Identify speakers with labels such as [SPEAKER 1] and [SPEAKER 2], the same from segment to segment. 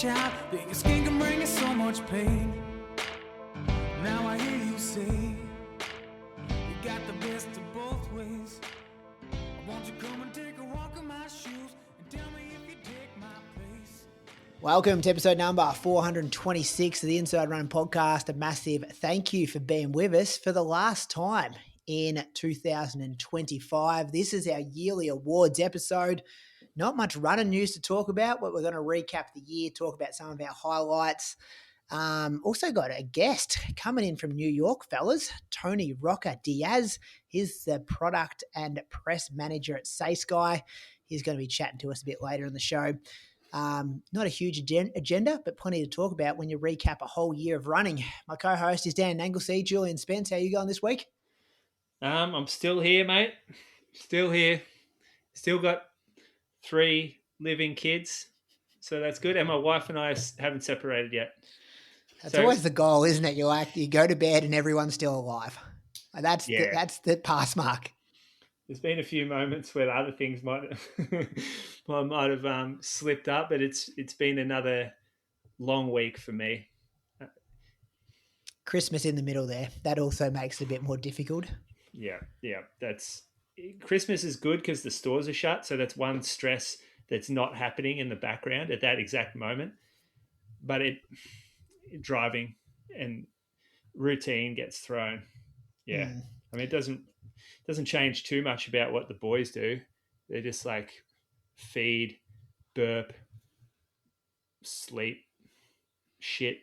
[SPEAKER 1] child, that your skin can bring you so much pain. Now I hear you say, you got the best of both ways. Won't you come and take a walk in my shoes and tell me if you take my place?
[SPEAKER 2] Welcome to episode number 426 of the Inside Run podcast. A massive thank you for being with us for the last time in 2025. This is our yearly awards episode. Not much running news to talk about, but we're going to recap the year, talk about some of our highlights. Also got a guest coming in from New York, fellas, Tony Roca Díaz. He's the product and press manager at Saysky. He's going to be chatting to us a bit later in the show. Not a huge agenda, but plenty to talk about when you recap a whole year of running. My co-host is Dan Anglesey. Julian Spence, how you going this week?
[SPEAKER 3] I'm still here, mate. Still here. Still got 3 living kids, so that's good. And my wife and I haven't separated yet.
[SPEAKER 2] That's always the goal, isn't it? You go to bed and everyone's still alive. That's the pass mark.
[SPEAKER 3] There's been a few moments where other things might have slipped up, but it's been another long week for me.
[SPEAKER 2] Christmas in the middle there. That also makes it a bit more difficult.
[SPEAKER 3] Yeah. Christmas is good because the stores are shut, so that's one stress that's not happening in the background at that exact moment. But driving and routine gets thrown. Yeah. I mean, it doesn't change too much about what the boys do. They're just like feed, burp, sleep, shit.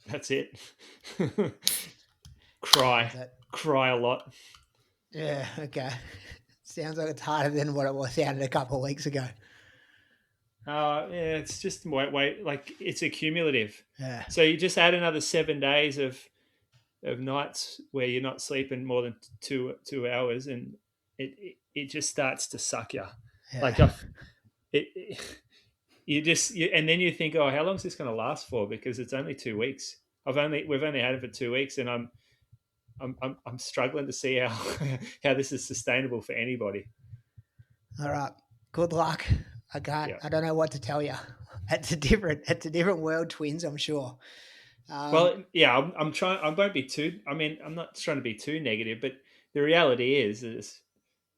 [SPEAKER 3] That's it. Cry a lot.
[SPEAKER 2] Yeah, okay. Sounds like it's harder than what it sounded a couple of weeks ago.
[SPEAKER 3] Yeah, it's just wait, like it's accumulative.
[SPEAKER 2] Yeah.
[SPEAKER 3] So you just add another 7 days of nights where you're not sleeping more than two hours, and it just starts to suck you.
[SPEAKER 2] Yeah.
[SPEAKER 3] Like and then you think, oh, how long is this going to last for? Because it's only 2 weeks. We've only had it for 2 weeks, and I'm struggling to see how this is sustainable for anybody. All
[SPEAKER 2] right. Good luck. I don't know what to tell you. It's a different world, twins, I'm sure.
[SPEAKER 3] Well, yeah, I'm trying. I won't be too. I mean, I'm not trying to be too negative, but the reality is it's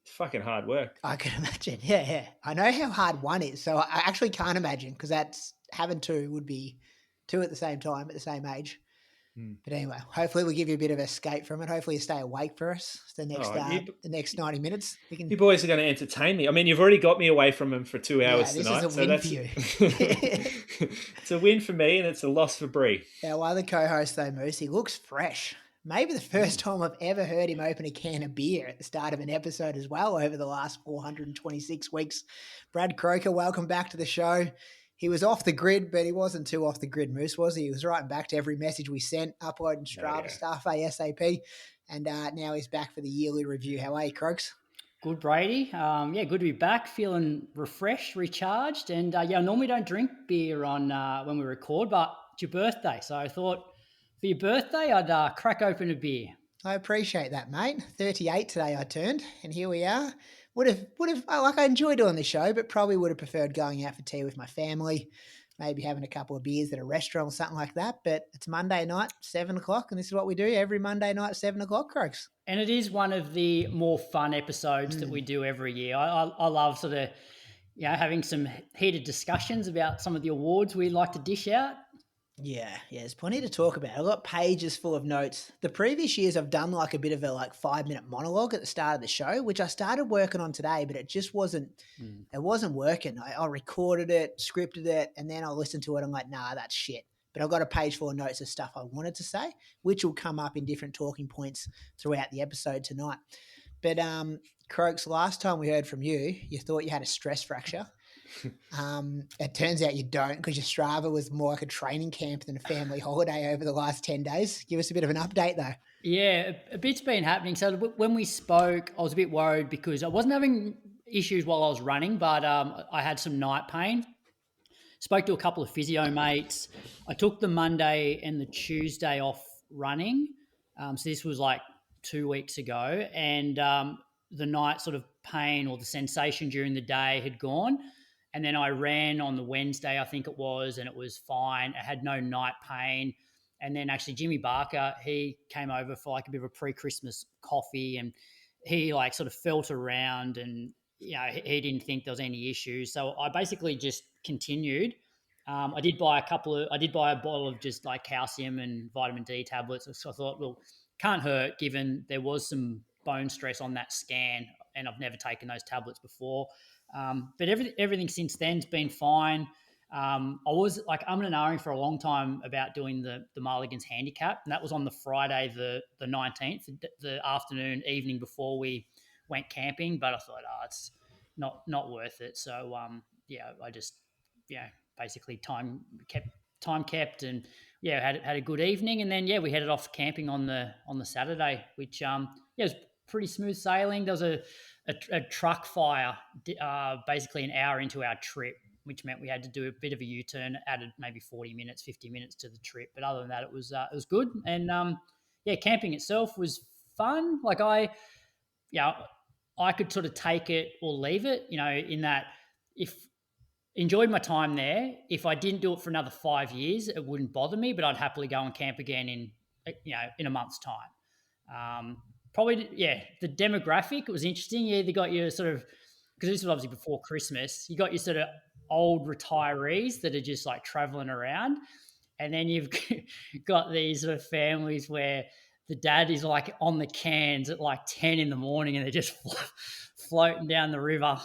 [SPEAKER 3] fucking hard work.
[SPEAKER 2] I can imagine. Yeah. I know how hard one is, so I actually can't imagine because having 2 would be 2 at the same time at the same age. But anyway, hopefully we'll give you a bit of escape from it. Hopefully you stay awake for us the next 90 minutes.
[SPEAKER 3] You boys are going to entertain me. I mean, you've already got me away from them for 2 hours tonight.
[SPEAKER 2] This is a win for you.
[SPEAKER 3] It's a win for me and it's a loss for Bree.
[SPEAKER 2] Our other co-host, though, Moose, he looks fresh. Maybe the first time I've ever heard him open a can of beer at the start of an episode as well over the last 426 weeks. Brad Croker, welcome back to the show. He was off the grid, but he wasn't too off the grid, Moose, was he? He was writing back to every message we sent, uploading Strava stuff ASAP, and now he's back for the yearly review. How are you, Croaks?
[SPEAKER 4] Good, Brady. Good to be back, feeling refreshed, recharged, and I normally don't drink beer on when we record, but it's your birthday, so I thought for your birthday I'd crack open a beer.
[SPEAKER 2] I appreciate that, mate. 38 today I turned, and here we are. Would have I enjoy doing the show, but probably would have preferred going out for tea with my family, maybe having a couple of beers at a restaurant or something like that. But it's Monday night, 7 o'clock, and this is what we do every Monday night at 7 o'clock, Croaks.
[SPEAKER 4] And it is one of the more fun episodes that we do every year. I love sort of having some heated discussions about some of the awards we like to dish out.
[SPEAKER 2] Yeah, there's plenty to talk about. I've got pages full of notes. The previous years I've done like a bit of a 5-minute monologue at the start of the show, which I started working on today, but it just wasn't working. I recorded it, scripted it, and then I listened to it. I'm like, nah, that's shit. But I've got a page full of notes of stuff I wanted to say, which will come up in different talking points throughout the episode tonight. But Croaks, last time we heard from you, you thought you had a stress fracture. It turns out you don't, because your Strava was more like a training camp than a family holiday over the last 10 days. Give us a bit of an update though.
[SPEAKER 4] Yeah, a bit's been happening. So when we spoke, I was a bit worried because I wasn't having issues while I was running, but I had some night pain. Spoke to a couple of physio mates. I took the Monday and the Tuesday off running. So this was like 2 weeks ago, and the night sort of pain or the sensation during the day had gone. And then I ran on the Wednesday, I think it was, and it was fine. I had no night pain. And then actually Jimmy Barker, he came over for like a bit of a pre-Christmas coffee, and he like sort of felt around, and he didn't think there was any issues. So I basically just continued. I did buy a bottle of just like calcium and vitamin D tablets. So I thought, well, can't hurt given there was some bone stress on that scan, and I've never taken those tablets before. But everything since then's been fine. I was like umming and ahhing for a long time about doing the Marligans handicap, and that was on the Friday, the 19th, the afternoon, evening before we went camping. But I thought, it's not worth it. So I just basically time kept, and had a good evening, and then we headed off camping on the Saturday, which it was pretty smooth sailing. There was a truck fire basically an hour into our trip, which meant we had to do a bit of a U-turn, added maybe 40 minutes, 50 minutes to the trip. But other than that, it was good. And camping itself was fun. Like I could sort of take it or leave it, in that if enjoyed my time there. If I didn't do it for another 5 years, it wouldn't bother me, but I'd happily go and camp again in a month's time. Probably, the demographic was interesting. You either got your sort of, because this was obviously before Christmas, you got your sort of old retirees that are just like traveling around. And then you've got these sort of families where the dad is like on the cans at like 10 in the morning and they're just floating down the river.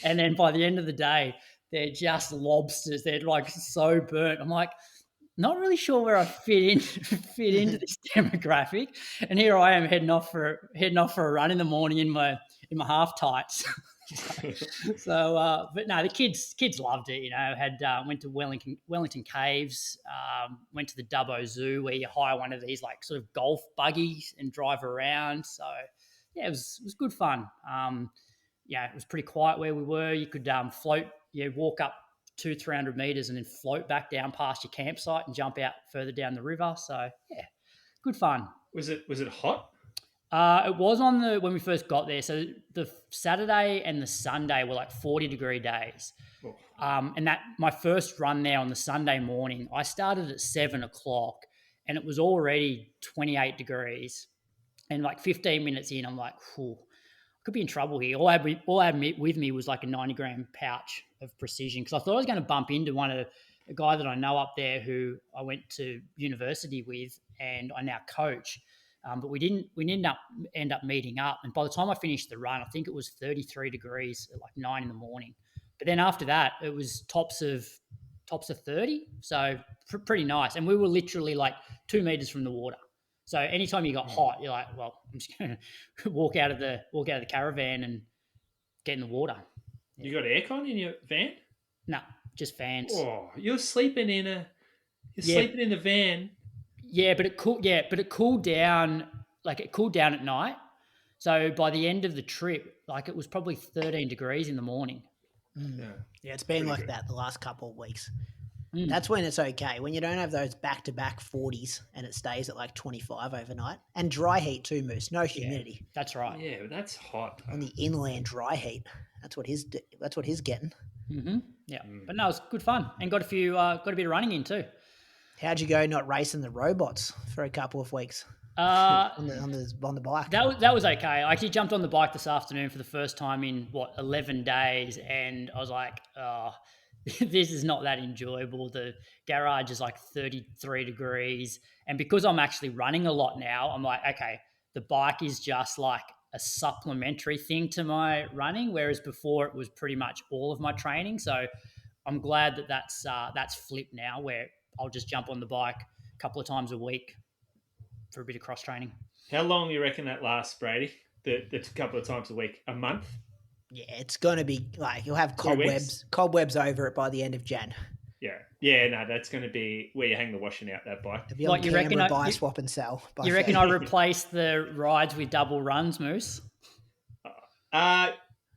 [SPEAKER 4] And then by the end of the day, they're just lobsters. They're like so burnt. I'm like, not really sure where I fit into this demographic. And here I am heading off for a run in the morning in my half tights. But no, the kids loved it. Went to Wellington Caves, went to the Dubbo Zoo where you hire one of these like sort of golf buggies and drive around. So it was good fun. It was pretty quiet where we were. You could float, walk up 200-300 meters and then float back down past your campsite and jump out further down the river. So good fun.
[SPEAKER 3] Was it hot?
[SPEAKER 4] It was when we first got there. So the Saturday and the Sunday were like 40-degree days.
[SPEAKER 3] Oh.
[SPEAKER 4] And that my first run there on the Sunday morning, I started at 7:00 and it was already 28 degrees. And like 15 minutes in, I'm like, whew, I could be in trouble here. All I had with me was like a 90-gram pouch of Precision, because I thought I was going to bump into a guy that I know up there who I went to university with and I now coach. But we didn't end up meeting up. And by the time I finished the run, I think it was 33 degrees at like 9 in the morning. But then after that, it was tops of 30. So pretty nice. And we were literally like 2 meters from the water. So anytime you got hot, you're like, well, I'm just going to walk out of the caravan and get in the water.
[SPEAKER 3] You got aircon in your van?
[SPEAKER 4] No, just fans.
[SPEAKER 3] Oh, you're sleeping in sleeping in the van.
[SPEAKER 4] Yeah, but it cooled down. Like it cooled down at night. So by the end of the trip, like it was probably 13 degrees in the morning.
[SPEAKER 2] Yeah, it's been like that the last couple of weeks. That's when it's okay. When you don't have those back-to-back 40s and it stays at like 25 overnight. And dry heat too, Moose. No humidity.
[SPEAKER 4] Yeah, that's right.
[SPEAKER 3] Yeah, but that's hot.
[SPEAKER 2] And the inland dry heat. That's what he's getting.
[SPEAKER 4] Mm-hmm. Yeah, but no, it was good fun and got a bit of running in too.
[SPEAKER 2] How'd you go not racing the robots for a couple of weeks on the bike?
[SPEAKER 4] That was okay. I actually jumped on the bike this afternoon for the first time in 11 days, and I was like, oh, this is not that enjoyable. The garage is like 33 degrees, and because I'm actually running a lot now, I'm like, okay, the bike is just like a supplementary thing to my running, whereas before it was pretty much all of my training. So I'm glad that's flipped now, where I'll just jump on the bike a couple of times a week for a bit of cross training.
[SPEAKER 3] How long do you reckon that lasts, Brady? The couple of times a week? A month?
[SPEAKER 2] Yeah, it's going to be like you'll have cobwebs over it by the end of Jan.
[SPEAKER 3] Yeah, no, that's going to be where you hang the washing out that bike.
[SPEAKER 2] If you reckon buy, swap and sell.
[SPEAKER 4] You reckon I replace the rides with double runs, Moose?
[SPEAKER 3] I'm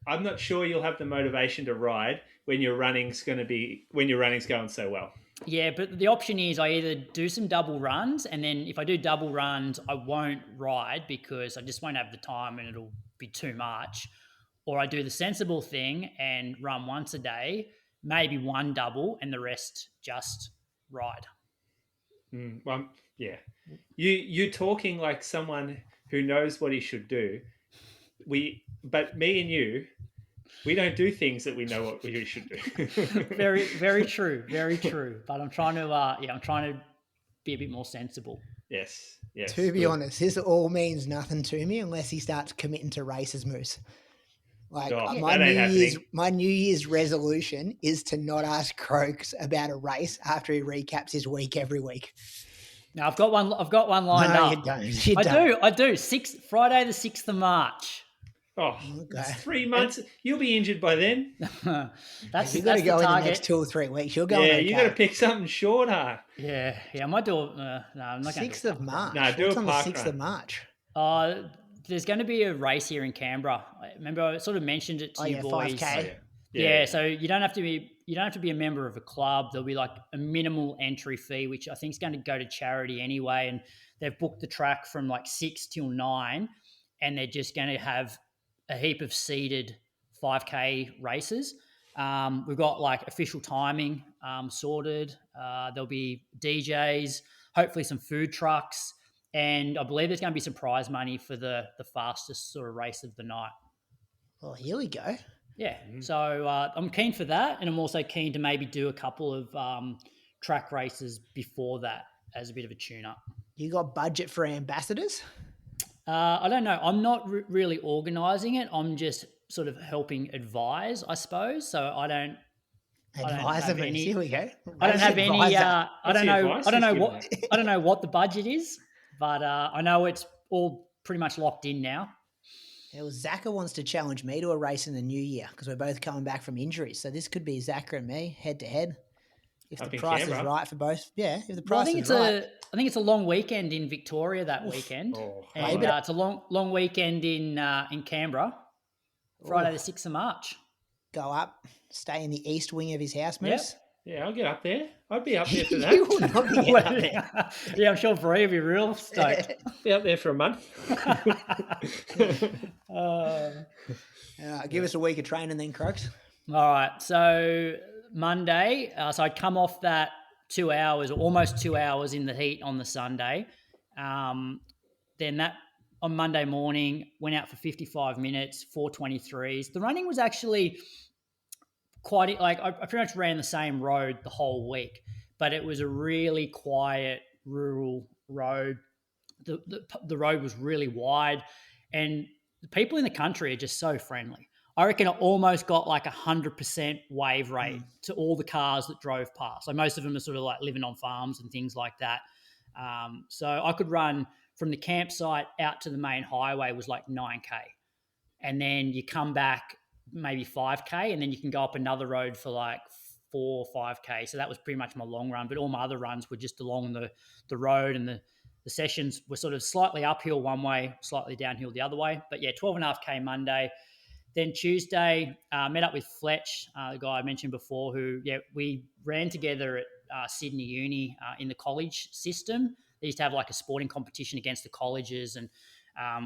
[SPEAKER 3] not sure you'll have the motivation to ride when your running's going so well.
[SPEAKER 4] Yeah, but the option is I either do some double runs, and then if I do double runs, I won't ride because I just won't have the time and it'll be too much. Or I do the sensible thing and run once a day, maybe one double, and the rest just ride.
[SPEAKER 3] Well, yeah. You're talking like someone who knows what he should do. But me and you, we don't do things that we know what we should do.
[SPEAKER 4] Very, very true. Very true. But I'm trying to be a bit more sensible.
[SPEAKER 3] Yes.
[SPEAKER 2] To be
[SPEAKER 3] good.
[SPEAKER 2] honest, this all means nothing to me unless he starts committing to races, Moose. Like my New Year's resolution is to not ask Croaks about a race after he recaps his week every week.
[SPEAKER 4] Now I've got one lined up.
[SPEAKER 2] You don't.
[SPEAKER 4] I do. Friday the 6th of March.
[SPEAKER 3] Oh, that's 3 months. You'll be injured by then.
[SPEAKER 2] You've got to go in the next 2 or 3 weeks. You're going.
[SPEAKER 3] Yeah, you got to pick something shorter.
[SPEAKER 4] Yeah. I might do it. No, I'm not going to.
[SPEAKER 2] 6th of March.
[SPEAKER 3] No, do it
[SPEAKER 2] on the 6th of March.
[SPEAKER 4] There's going to be a race here in Canberra. Remember, I sort of mentioned it to you boys.
[SPEAKER 2] 5K.
[SPEAKER 4] Yeah, so you don't have to be a member of a club. There'll be like a minimal entry fee, which I think is going to go to charity anyway. And they've booked the track from like 6 till 9, and they're just going to have a heap of seeded 5K races. We've got like official timing sorted. There'll be DJs, hopefully some food trucks, and I believe there's going to be some prize money for the fastest sort of race of the night.
[SPEAKER 2] Well, here we go.
[SPEAKER 4] Yeah, so I'm keen for that, and I'm also keen to maybe do a couple of track races before that as a bit of a tune-up.
[SPEAKER 2] You got budget for ambassadors?
[SPEAKER 4] I don't know. I'm not really organising it. I'm just sort of helping advise, I suppose. So I don't.
[SPEAKER 2] Here we go.
[SPEAKER 4] I don't have any. I don't know what the budget is, but I know it's all pretty much locked in now.
[SPEAKER 2] Yeah, well, Zaka wants to challenge me to a race in the new year because we're both coming back from injuries. So this could be Zaka and me head to head. If the price is right for both. Yeah, if the price is right.
[SPEAKER 4] I think it's a long weekend in Victoria that weekend. And it's a long weekend in Canberra. Friday the 6th of March.
[SPEAKER 2] Go up, stay in the east wing of his house, Moose.
[SPEAKER 3] Yeah, I'll get up there. I'd be up there for that.
[SPEAKER 2] You would not be up there.
[SPEAKER 4] Yeah, I'm sure Brady will be real stoked.
[SPEAKER 3] Be up there for a month.
[SPEAKER 2] Give us a week of training then, Croaks.
[SPEAKER 4] All right, so Monday, so I'd come off that 2 hours, or almost 2 hours in the heat on the Sunday. Then that on Monday morning, went out for 55 minutes, 4:23s. The running was actually quite, like, I pretty much ran the same road the whole week, but it was a really quiet rural road. The road was really wide, and the people in the country are just so friendly. I reckon I almost got like 100% wave rate to all the cars that drove past. So most of them are sort of like living on farms and things like that. So I could run from the campsite out to the main highway was like 9K. And then you come back maybe 5K, and then you can go up another road for like 4 or 5K. So that was pretty much my long run. But all my other runs were just along the road, and the sessions were sort of slightly uphill one way, slightly downhill the other way. But yeah, 12.5K Monday. Then Tuesday, met up with Fletch, the guy I mentioned before, who, we ran together at Sydney Uni in the college system. They used to have like a sporting competition against the colleges, and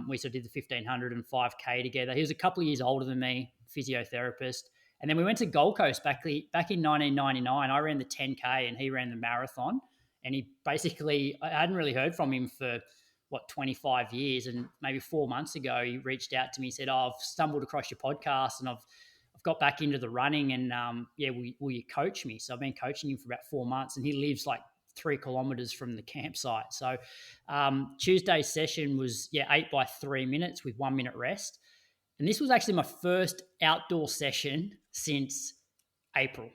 [SPEAKER 4] we sort of did the 1,500 and 5K together. He was a couple of years older than me, physiotherapist. And then we went to Gold Coast back in 1999. I ran the 10K and he ran the marathon. And he basically, I hadn't really heard from him for 25 years, and maybe 4 months ago he reached out to me, said, I've stumbled across your podcast and I've got back into the running, and will you coach me? So I've been coaching him for about 4 months, and he lives like 3 kilometers from the campsite. So Tuesday's session was 8 by 3 minutes with 1 minute rest, and this was actually my first outdoor session since April.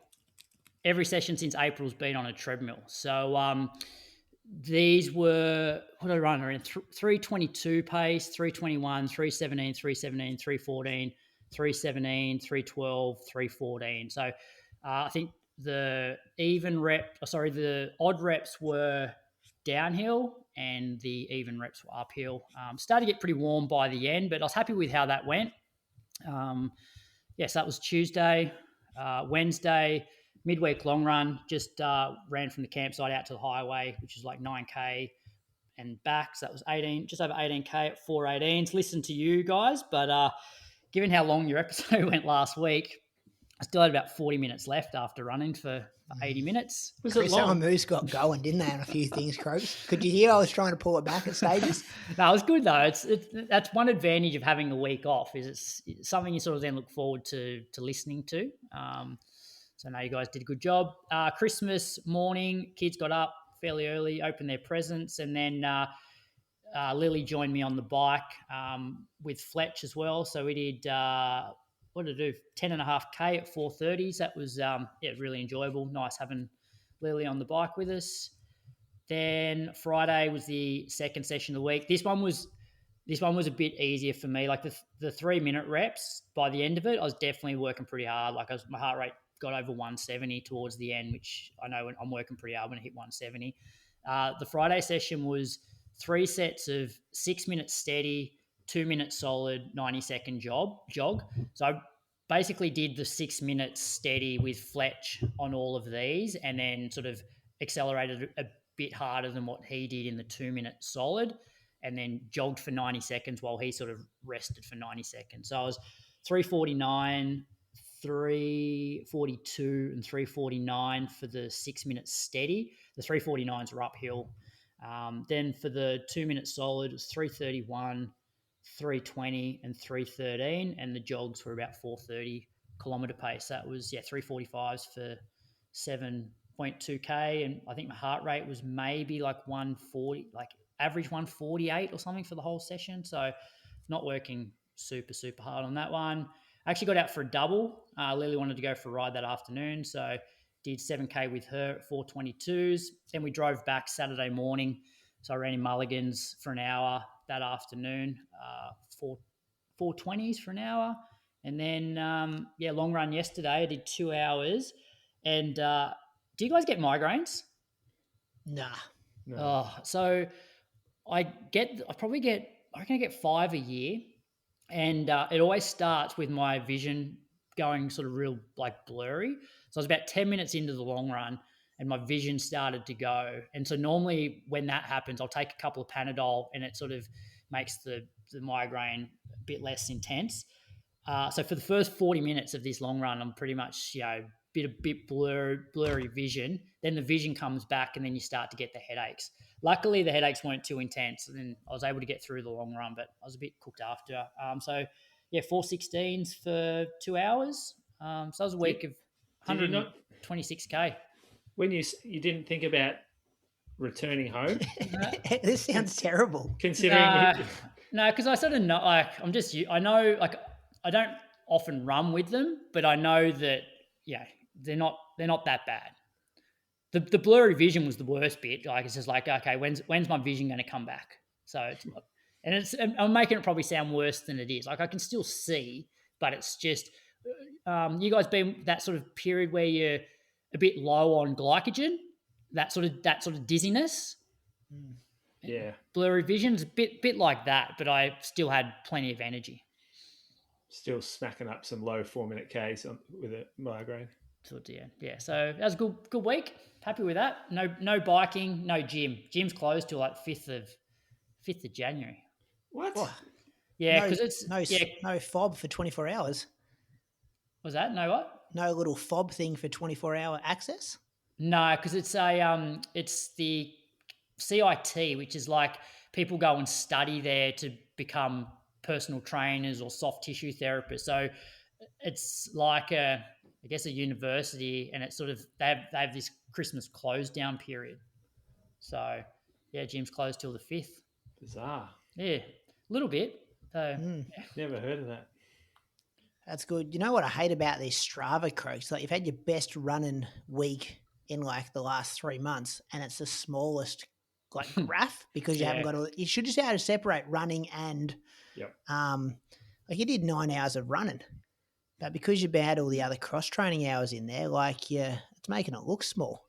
[SPEAKER 4] Every session since April's been on a treadmill. So these were, what did I run? I ran 3:22 pace, 3:21, 3:17, 3:17, 3:14, 3:17, 3:12, 3:14. So I think the odd reps were downhill and the even reps were uphill. Started to get pretty warm by the end, but I was happy with how that went. So that was Tuesday. Wednesday, midweek long run, just ran from the campsite out to the highway, which is like 9K and back. So that was just over 18K at 4:18s. Listen to you guys, but given how long your episode went last week, I still had about 40 minutes left after running for 80 minutes.
[SPEAKER 3] Was
[SPEAKER 2] Chris,
[SPEAKER 3] it
[SPEAKER 2] some
[SPEAKER 3] long?
[SPEAKER 2] moose got going, didn't they, on a few things, Croaks? Could you hear I was trying to pull it back at stages?
[SPEAKER 4] No, it was good though. That's one advantage of having a week off is it's something you sort of then look forward to listening to. So now you guys did a good job. Christmas morning, kids got up fairly early, opened their presents, and then Lily joined me on the bike with Fletch as well. So we did, what did I do? 10.5K at 4:30s. That was really enjoyable. Nice having Lily on the bike with us. Then Friday was the second session of the week. This one was a bit easier for me. Like the 3-minute reps, by the end of it, I was definitely working pretty hard. Like my heart rate got over 170 towards the end, which I know when I'm working pretty hard when I hit 170. The Friday session was 3 sets of 6 minutes steady, 2 minutes solid, 90-second jog. So I basically did the 6 minutes steady with Fletch on all of these, and then sort of accelerated a bit harder than what he did in the 2-minute solid, and then jogged for 90 seconds while he sort of rested for 90 seconds. So I was 3:49, 3:42, and 3:49 for the 6 minutes steady. The 3:49s are uphill. Then for the 2-minute solid, it was 3:31, 3:20, and 3:13, and the jogs were about 4:30 kilometre pace. That was 3:45s for 7.2k, and I think my heart rate was maybe like 140, like average 148 or something for the whole session. So not working super hard on that one. I actually got out for a double. Lily wanted to go for a ride that afternoon, so did 7k with her at 4:22s. Then we drove back Saturday morning, so I ran in Mulligans for an hour that afternoon, 4:20s for an hour. And then, long run yesterday. I did 2 hours. And do you guys get migraines?
[SPEAKER 2] Nah.
[SPEAKER 3] No.
[SPEAKER 4] Oh, so I reckon I get 5 a year. And it always starts with my vision going sort of real like blurry. So I was about 10 minutes into the long run and my vision started to go. And so normally when that happens, I'll take a couple of Panadol and it sort of makes the migraine a bit less intense. So for the first 40 minutes of this long run, I'm pretty much, a bit blurry vision. Then the vision comes back and then you start to get the headaches. Luckily, the headaches weren't too intense and then I was able to get through the long run, but I was a bit cooked after. 4:16s for 2 hours. So that was a week of 126k.
[SPEAKER 3] When you didn't think about returning home,
[SPEAKER 2] This sounds terrible.
[SPEAKER 3] considering
[SPEAKER 4] No, because I sort of know, like, I know, like, I don't often run with them, but I know that, they're not that bad. The blurry vision was the worst bit. Like, it's just like, okay, when's my vision going to come back? So, I'm making it probably sound worse than it is. Like, I can still see, but it's just, you guys been that sort of period where you're a bit low on glycogen, that sort of dizziness.
[SPEAKER 3] yeah,
[SPEAKER 4] Blurry vision's a bit like that, but I still had plenty of energy.
[SPEAKER 3] still smacking up some low 4-minute Ks with a migraine.
[SPEAKER 4] So that was a good week. Happy with that. No biking, no gym. Gym's closed till like 5th of January.
[SPEAKER 3] What?
[SPEAKER 2] Oh,
[SPEAKER 4] Yeah, because it's
[SPEAKER 2] no fob for 24 hours.
[SPEAKER 4] Was that no what?
[SPEAKER 2] No little fob thing for 24-hour access.
[SPEAKER 4] No, because it's the CIT, which is like people go and study there to become personal trainers or soft tissue therapists. So it's like a university, and it's sort of they have this Christmas close down period. So gym's closed till the 5th.
[SPEAKER 3] Bizarre.
[SPEAKER 4] Yeah, a little bit. So
[SPEAKER 3] Never heard of that.
[SPEAKER 2] That's good. You know what I hate about these Strava Croaks? Like, you've had your best running week in like the last 3 months, and it's the smallest like graph because you haven't got you should just be able to separate running and like you did 9 hours of running, but because you've had all the other cross training hours in there, like it's making it look small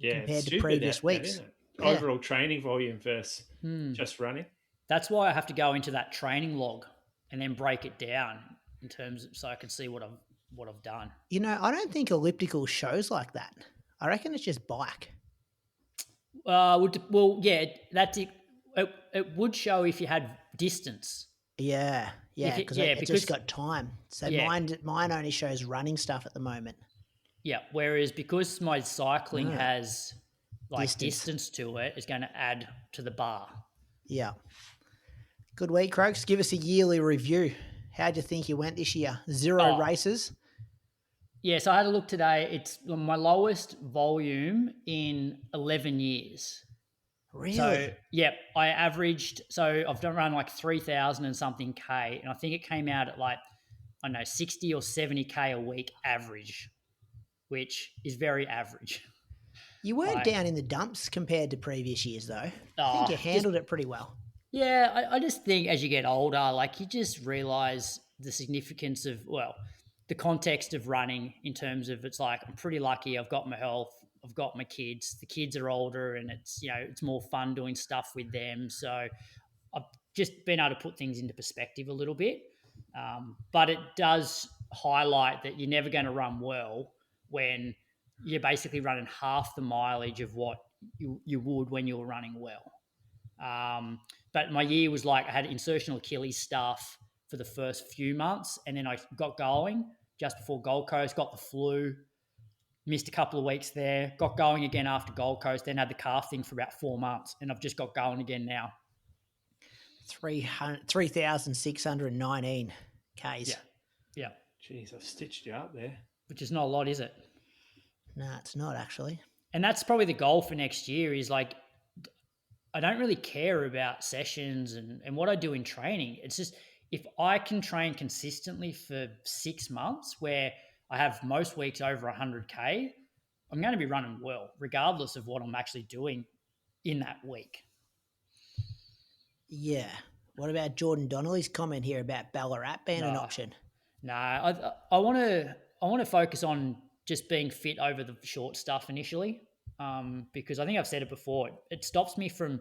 [SPEAKER 2] compared to previous weeks.
[SPEAKER 3] isn't it? Overall training volume versus just running.
[SPEAKER 4] That's why I have to go into that training log and then break it down in terms of, so I can see what I've done.
[SPEAKER 2] You know, I don't think elliptical shows like that. I reckon it's just bike.
[SPEAKER 4] That's it. It would show if you had distance.
[SPEAKER 2] Yeah. Yeah, because
[SPEAKER 4] yeah,
[SPEAKER 2] it just got time. So
[SPEAKER 4] yeah,
[SPEAKER 2] mine only shows running stuff at the moment.
[SPEAKER 4] yeah. Whereas because my cycling
[SPEAKER 2] Ah.
[SPEAKER 4] has like
[SPEAKER 2] Distance.
[SPEAKER 4] distance to it, it's going to add to the bar.
[SPEAKER 2] Yeah. Good week, Croaks. Give us a yearly review. How'd you think you went this year? 0 races?
[SPEAKER 4] Yeah, so I had a look today. It's my lowest volume in 11 years.
[SPEAKER 2] Really?
[SPEAKER 4] So, yeah, I averaged, so I've done run like 3,000 and something K, and I think it came out at like, I don't know, 60 or 70 K a week average, which is very average.
[SPEAKER 2] You weren't
[SPEAKER 4] Like,
[SPEAKER 2] down in the dumps compared to previous years, though. I think you
[SPEAKER 4] just
[SPEAKER 2] handled it pretty well.
[SPEAKER 4] Yeah, I just think as you get older, like you just realize the significance of, well, the context of running in terms of it's like, I'm pretty lucky. I've got my health. I've got my kids. The kids are older and it's, it's more fun doing stuff with them. So I've just been able to put things into perspective a little bit. But it does highlight that you're never going to run well when you're basically running half the mileage of what you would when you were running well. But my year was like I had insertional Achilles stuff for the first few months, and then I got going just before Gold Coast, got the flu, missed a couple of weeks there, got going again after Gold Coast, then had the calf thing for about 4 months, and I've just got going again now.
[SPEAKER 2] 3,619 Ks.
[SPEAKER 4] Yeah. Yeah.
[SPEAKER 3] Jeez, I've stitched you up there.
[SPEAKER 4] Which is not a lot, is it?
[SPEAKER 2] No, it's not actually.
[SPEAKER 4] And that's probably the goal for next year is like, I don't really care about sessions and what I do in training. It's just if I can train consistently for 6 months where I have most weeks over 100K, I'm going to be running well, regardless of what I'm actually doing in that week.
[SPEAKER 2] Yeah. What about Jordan Donnelly's comment here about Ballarat being an option?
[SPEAKER 4] No, I want to focus on just being fit over the short stuff initially, because I think I've said it before. It stops me from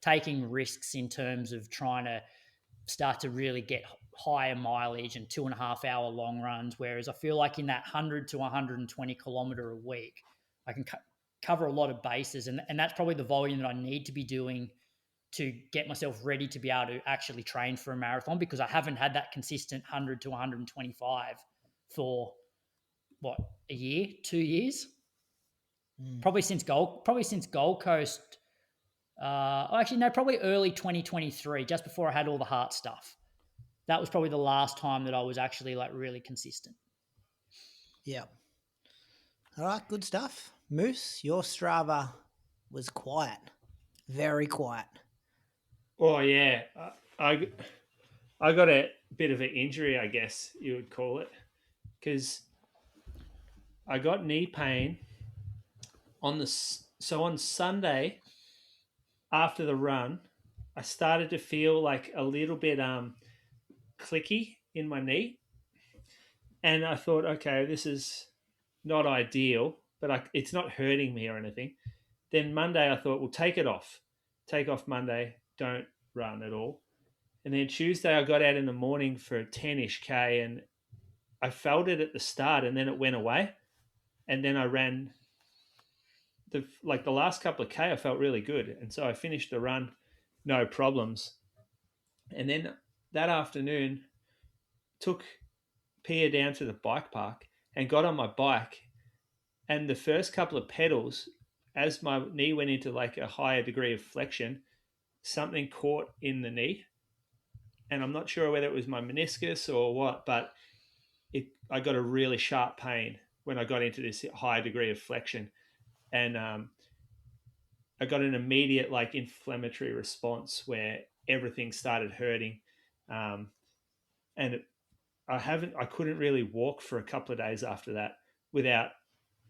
[SPEAKER 4] taking risks in terms of trying to start to really get higher mileage and 2.5 hour long runs. Whereas I feel like in that 100 to 120 kilometer a week, I can cover a lot of bases, and that's probably the volume that I need to be doing to get myself ready to be able to actually train for a marathon, because I haven't had that consistent 100 to 125 for what, a year, 2 years, probably since Gold Coast. Actually, no, probably early 2023, just before I had all the heart stuff. That was probably the last time that I was actually like really consistent.
[SPEAKER 2] Yeah. All right, good stuff. Moose, your Strava was quiet, very quiet.
[SPEAKER 3] Oh yeah, I got a bit of an injury, I guess you would call it, because I got knee pain on Sunday after the run. I started to feel like a little bit clicky in my knee, and I thought, okay, this is not ideal, but it's not hurting me or anything. Then Monday, I thought, well, take off Monday, don't run at all. And then Tuesday, I got out in the morning for a 10-ish K, and I felt it at the start, and then it went away. And then I ran the last couple of K, I felt really good. And so I finished the run, no problems. And then that afternoon, took Pia down to the bike park and got on my bike. And the first couple of pedals, as my knee went into like a higher degree of flexion, something caught in the knee. And I'm not sure whether it was my meniscus or what, but I got a really sharp pain when I got into this high degree of flexion. And I got an immediate like inflammatory response where everything started hurting. And I couldn't really walk for a couple of days after that without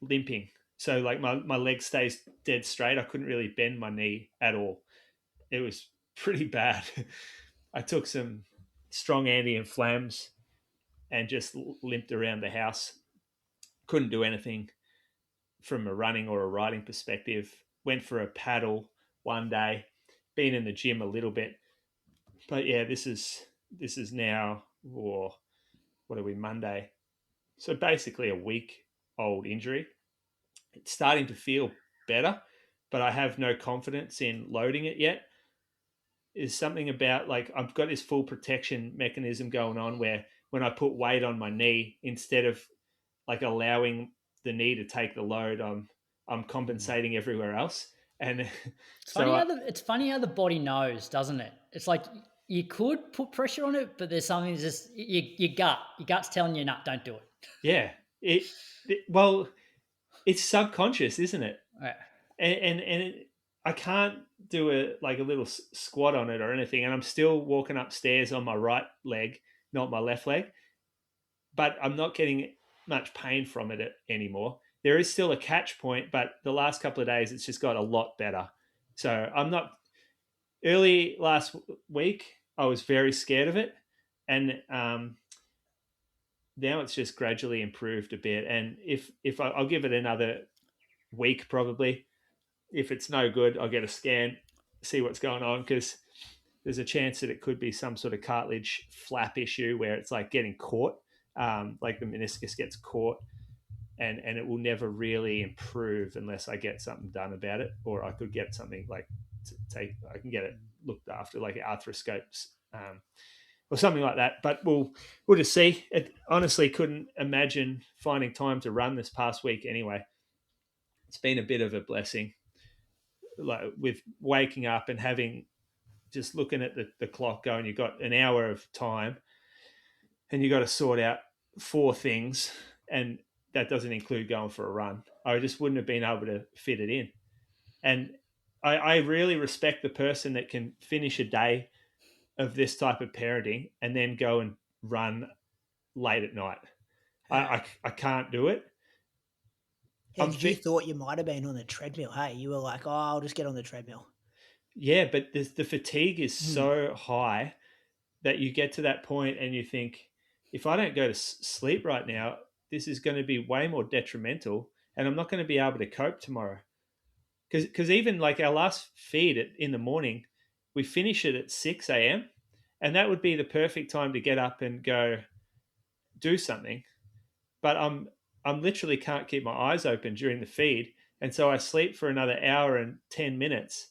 [SPEAKER 3] limping. So like my leg stays dead straight. I couldn't really bend my knee at all. It was pretty bad. I took some strong anti-inflams and just limped around the house. Couldn't do anything from a running or a riding perspective. Went for a paddle one day, been in the gym a little bit. But yeah, this is now, or what are we, Monday? So basically a week old injury. It's starting to feel better, but I have no confidence in loading it yet. is something about like I've got this full protection mechanism going on where when I put weight on my knee, instead of like allowing the knee to take the load, I'm compensating everywhere else. And so
[SPEAKER 4] It's funny how the body knows, doesn't it? It's like you could put pressure on it, but there's something that's just your gut's telling you, no, don't do it.
[SPEAKER 3] yeah, well, it's subconscious, isn't it?
[SPEAKER 4] Right.
[SPEAKER 3] And I can't do a little squat on it or anything, and I'm still walking upstairs on my right leg, not my left leg, but I'm not getting much pain from it anymore. There is still a catch point, but the last couple of days it's just got a lot better. So I'm not. Early last week I was very scared of it, and now it's just gradually improved a bit. And if I'll give it another week probably. If it's no good, I'll get a scan, see what's going on, because there's a chance that it could be some sort of cartilage flap issue where it's like getting caught, like the meniscus gets caught, and it will never really improve unless I get something done about it, or I could get something like I can get it looked after, like arthroscopes or something like that. But we'll just see. It honestly couldn't imagine finding time to run this past week anyway. It's been a bit of a blessing, like with waking up and having just looking at the clock going, you've got an hour of time and you got to sort out 4 things, and that doesn't include going for a run. I just wouldn't have been able to fit it in. And I really respect the person that can finish a day of this type of parenting and then go and run late at night. I can't do it.
[SPEAKER 2] You thought you might have been on the treadmill. Hey, you were like, oh, I'll just get on the treadmill.
[SPEAKER 3] Yeah, but the fatigue is so high that you get to that point and you think, if I don't go to sleep right now, this is going to be way more detrimental and I'm not going to be able to cope tomorrow. Because even like our last feed in the morning, we finish it at 6 a.m. and that would be the perfect time to get up and go do something. But I'm literally can't keep my eyes open during the feed. And so I sleep for another hour and 10 minutes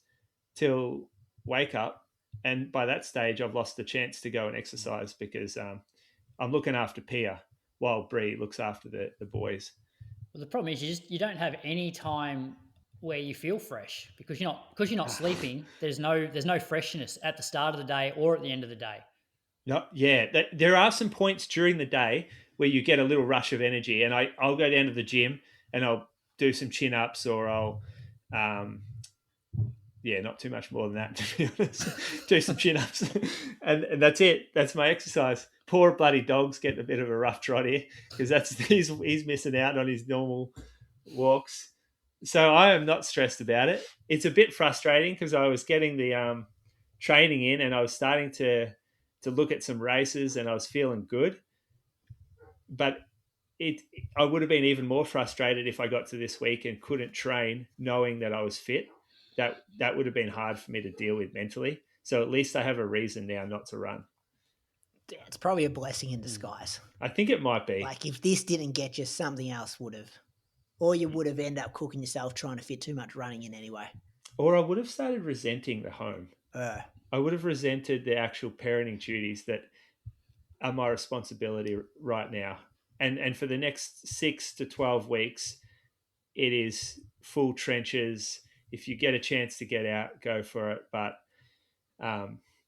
[SPEAKER 3] till wake up. And by that stage, I've lost the chance to go and exercise because I'm looking after Pia while Bree looks after the boys.
[SPEAKER 4] Well, the problem is you don't have any time where you feel fresh because you're not sleeping. There's no freshness at the start of the day or at the end of the day.
[SPEAKER 3] No, yeah, there are some points during the day where you get a little rush of energy, and I'll go down to the gym and I'll do some chin ups, or I'll not too much more than that, to be honest. Do some chin ups, and that's it. That's my exercise. Poor bloody dog's getting a bit of a rough trot here because he's missing out on his normal walks. So I am not stressed about it. It's a bit frustrating because I was getting the training in and I was starting to look at some races and I was feeling good. But I would have been even more frustrated if I got to this week and couldn't train knowing that I was fit. That would have been hard for me to deal with mentally. So at least I have a reason now not to run.
[SPEAKER 2] Yeah, it's probably a blessing in disguise.
[SPEAKER 3] I think it might be.
[SPEAKER 2] Like if this didn't get you, something else would have. Or you would have ended up cooking yourself trying to fit too much running in anyway.
[SPEAKER 3] Or I would have started resenting the home. I would have resented the actual parenting duties that are my responsibility right now. And for the next 6 to 12 weeks, it is full trenches. If you get a chance to get out, go for it. But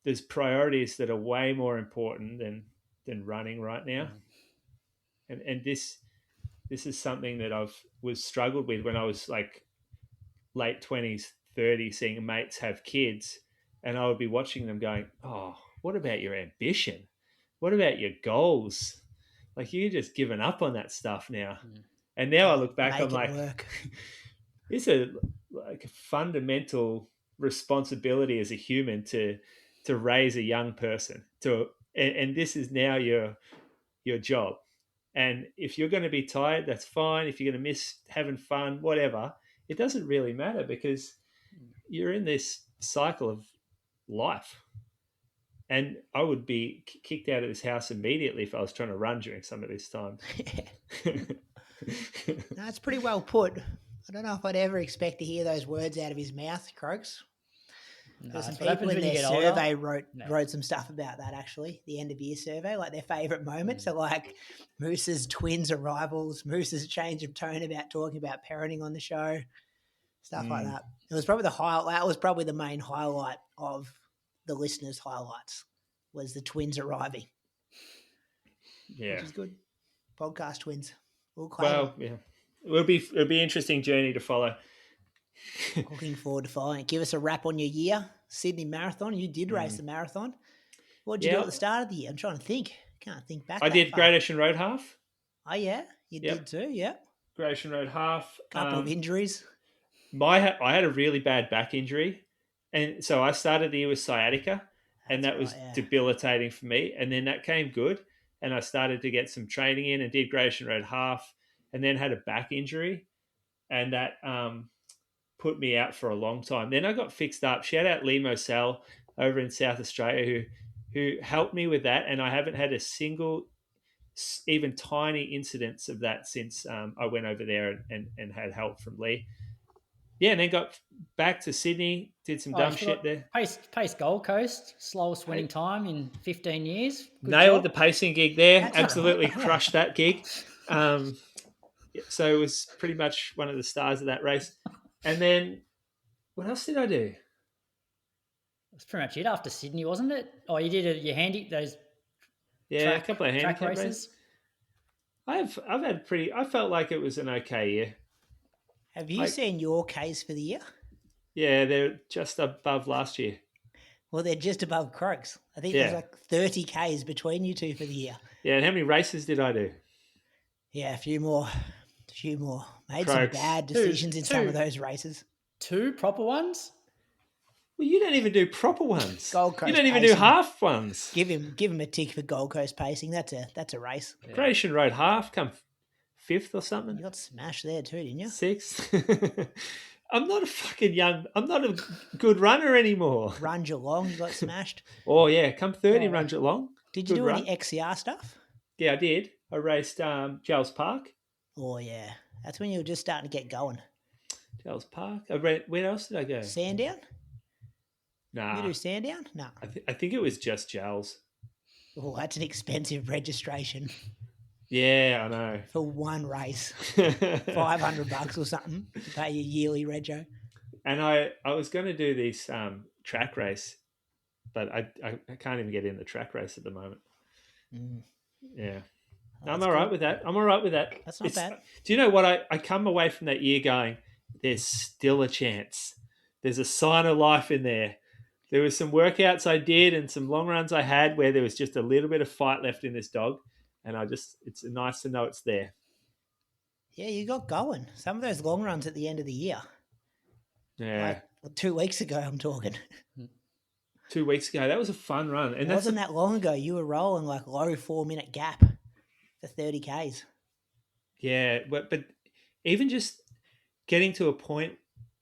[SPEAKER 3] there's priorities that are way more important than running right now. And this is something that I've struggled with when I was like late 20s, 30s, seeing mates have kids. And I would be watching them going, oh, what about your ambition? What about your goals? Like you're just giving up on that stuff now. And now I look back, I'm like, it's a fundamental responsibility as a human to raise a young person. And this is now your job. And if you're going to be tired, that's fine. If you're going to miss having fun, whatever, it doesn't really matter because you're in this cycle of life. And I would be kicked out of this house immediately if I was trying to run during some of this time.
[SPEAKER 2] That's pretty well put. I don't know if I'd ever expect to hear those words out of his mouth, Croaks. There's some
[SPEAKER 4] that's what happens
[SPEAKER 2] people in
[SPEAKER 4] when you
[SPEAKER 2] their
[SPEAKER 4] get older.
[SPEAKER 2] survey
[SPEAKER 4] No.
[SPEAKER 2] wrote some stuff about that, actually, the end of year survey, like their favourite moments are like Moose's twins arrivals, Moose's change of tone about talking about parenting on the show, stuff like that. It was probably that was probably the main highlight of the listeners' highlights, was the twins arriving.
[SPEAKER 3] Yeah.
[SPEAKER 2] Which is good. Podcast twins. We'll claim
[SPEAKER 3] Well, yeah. It'll be an interesting journey to follow.
[SPEAKER 2] Looking forward to following it. Give us a wrap on your year. Sydney Marathon. You did race the marathon. What did you do at the start of the year? I'm trying to think. Can't think back.
[SPEAKER 3] I did
[SPEAKER 2] far.
[SPEAKER 3] Great Ocean Road half.
[SPEAKER 2] Oh, yeah. You did too. Yeah.
[SPEAKER 3] Great Ocean Road half.
[SPEAKER 2] Couple of injuries.
[SPEAKER 3] I had a really bad back injury. And so I started the year with sciatica, and that was debilitating for me. And then that came good. And I started to get some training in and did Great Ocean Road half, and then had a back injury. And that put me out for a long time. Then I got fixed up. Shout out Lee Moselle over in South Australia who helped me with that, and I haven't had a single, even tiny incidents of that since I went over there and had help from Lee. Yeah, and then got back to Sydney, did some dumb shit there.
[SPEAKER 4] Pace Gold Coast, slowest winning time in 15 years. Good
[SPEAKER 3] Nailed
[SPEAKER 4] job.
[SPEAKER 3] the pacing gig there.
[SPEAKER 2] That's
[SPEAKER 3] Absolutely
[SPEAKER 2] right.
[SPEAKER 3] crushed that gig. So it was pretty much one of the stars of that race. And then what else did I do?
[SPEAKER 4] That's pretty much it after Sydney, wasn't it? Oh, you did those
[SPEAKER 3] a couple of
[SPEAKER 4] track
[SPEAKER 3] handicap races. I felt like it was an okay year.
[SPEAKER 2] Have you seen your Ks for the year?
[SPEAKER 3] Yeah, they're just above last year.
[SPEAKER 2] Well, they're just above Croaks. I think there's like 30 Ks between you two for the year.
[SPEAKER 3] Yeah, and how many races did I do?
[SPEAKER 2] Yeah, a few more. Made
[SPEAKER 3] Croaks.
[SPEAKER 2] some bad decisions in some of those races.
[SPEAKER 4] 2 proper ones?
[SPEAKER 3] Well, you don't even do proper ones.
[SPEAKER 2] Gold Coast
[SPEAKER 3] you don't even
[SPEAKER 2] pacing.
[SPEAKER 3] do half ones.
[SPEAKER 2] Give him a tick for Gold Coast pacing. That's a race.
[SPEAKER 3] Yeah. Great Ocean Road half, come 5th or something.
[SPEAKER 2] You got smashed there too, didn't you?
[SPEAKER 3] 6th. I'm not a good runner anymore.
[SPEAKER 2] Run Geelong, you got smashed.
[SPEAKER 3] Oh yeah, come 30, Run Geelong.
[SPEAKER 2] Did you do any XCR stuff?
[SPEAKER 3] Yeah, I did. I raced Giles Park.
[SPEAKER 2] Oh yeah, that's when you were just starting to get going.
[SPEAKER 3] Giles Park. Where else did I go?
[SPEAKER 2] Sandown?
[SPEAKER 3] Nah.
[SPEAKER 2] You do Sandown? No.
[SPEAKER 3] I think it was just Giles.
[SPEAKER 2] Oh, that's an expensive registration.
[SPEAKER 3] Yeah, I know.
[SPEAKER 2] For one race. $500 or something to pay your yearly rego.
[SPEAKER 3] And I was going to do this track race, but I can't even get in the track race at the moment. Yeah. No, I'm all right with that.
[SPEAKER 2] That's not bad.
[SPEAKER 3] Do you know what? I come away from that year going, there's still a chance. There's a sign of life in there. There was some workouts I did and some long runs I had where there was just a little bit of fight left in this dog. And it's nice to know it's there.
[SPEAKER 2] Yeah, you got going. Some of those long runs at the end of the year.
[SPEAKER 3] Yeah.
[SPEAKER 2] Like 2 weeks ago, I'm talking.
[SPEAKER 3] 2 weeks ago. That was a fun run. And
[SPEAKER 2] it wasn't that long ago. You were rolling like low 4-minute gap for 30 Ks.
[SPEAKER 3] Yeah, but even just getting to a point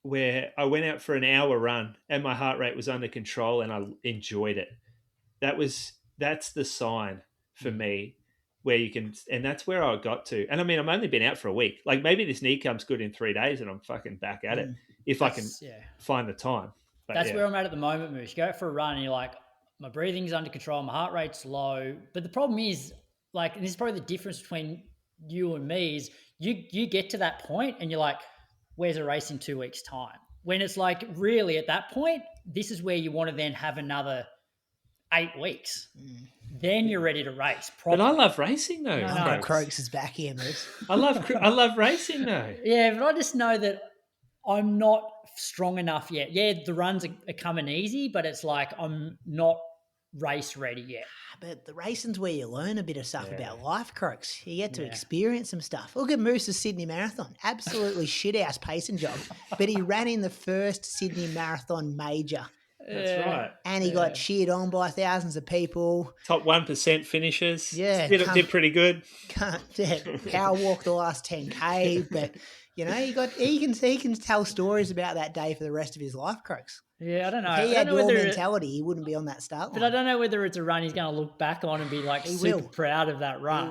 [SPEAKER 3] where I went out for an hour run and my heart rate was under control and I enjoyed it. That's the sign for me where you can, and that's where I got to. And I mean, I've only been out for a week. Like maybe this knee comes good in 3 days and I'm fucking back at it if I can find the time. But
[SPEAKER 4] that's where I'm at the moment, Moose. You go out for a run and you're like, my breathing's under control, my heart rate's low. But the problem is, like, and this is probably the difference between you and me, is you get to that point and you're like, where's a race in 2 weeks' time? When it's like, really at that point, this is where you want to then have another 8 weeks. Then you're ready to race.
[SPEAKER 3] But I love racing though.
[SPEAKER 2] Uncle Croaks is back here, Moose.
[SPEAKER 3] I love racing though.
[SPEAKER 4] Yeah, but I just know that I'm not strong enough yet. Yeah, the runs are coming easy, but it's like I'm not race ready yet.
[SPEAKER 2] But the racing's where you learn a bit of stuff about life, Croaks. You get to experience some stuff. Look at Moose's Sydney Marathon. Absolutely shit-house pacing job. But he ran in the first Sydney Marathon major.
[SPEAKER 3] That's right.
[SPEAKER 2] And he got cheered on by thousands of people.
[SPEAKER 3] Top 1% finishes.
[SPEAKER 2] Yeah.
[SPEAKER 3] Did pretty good.
[SPEAKER 2] Power walked the last 10K, but you know, he can tell stories about that day for the rest of his life, Croaks.
[SPEAKER 4] Yeah, I don't know.
[SPEAKER 2] If he had your mentality, he wouldn't be on that start line.
[SPEAKER 4] But I don't know whether it's a run he's going to look back on and be like super proud of that run.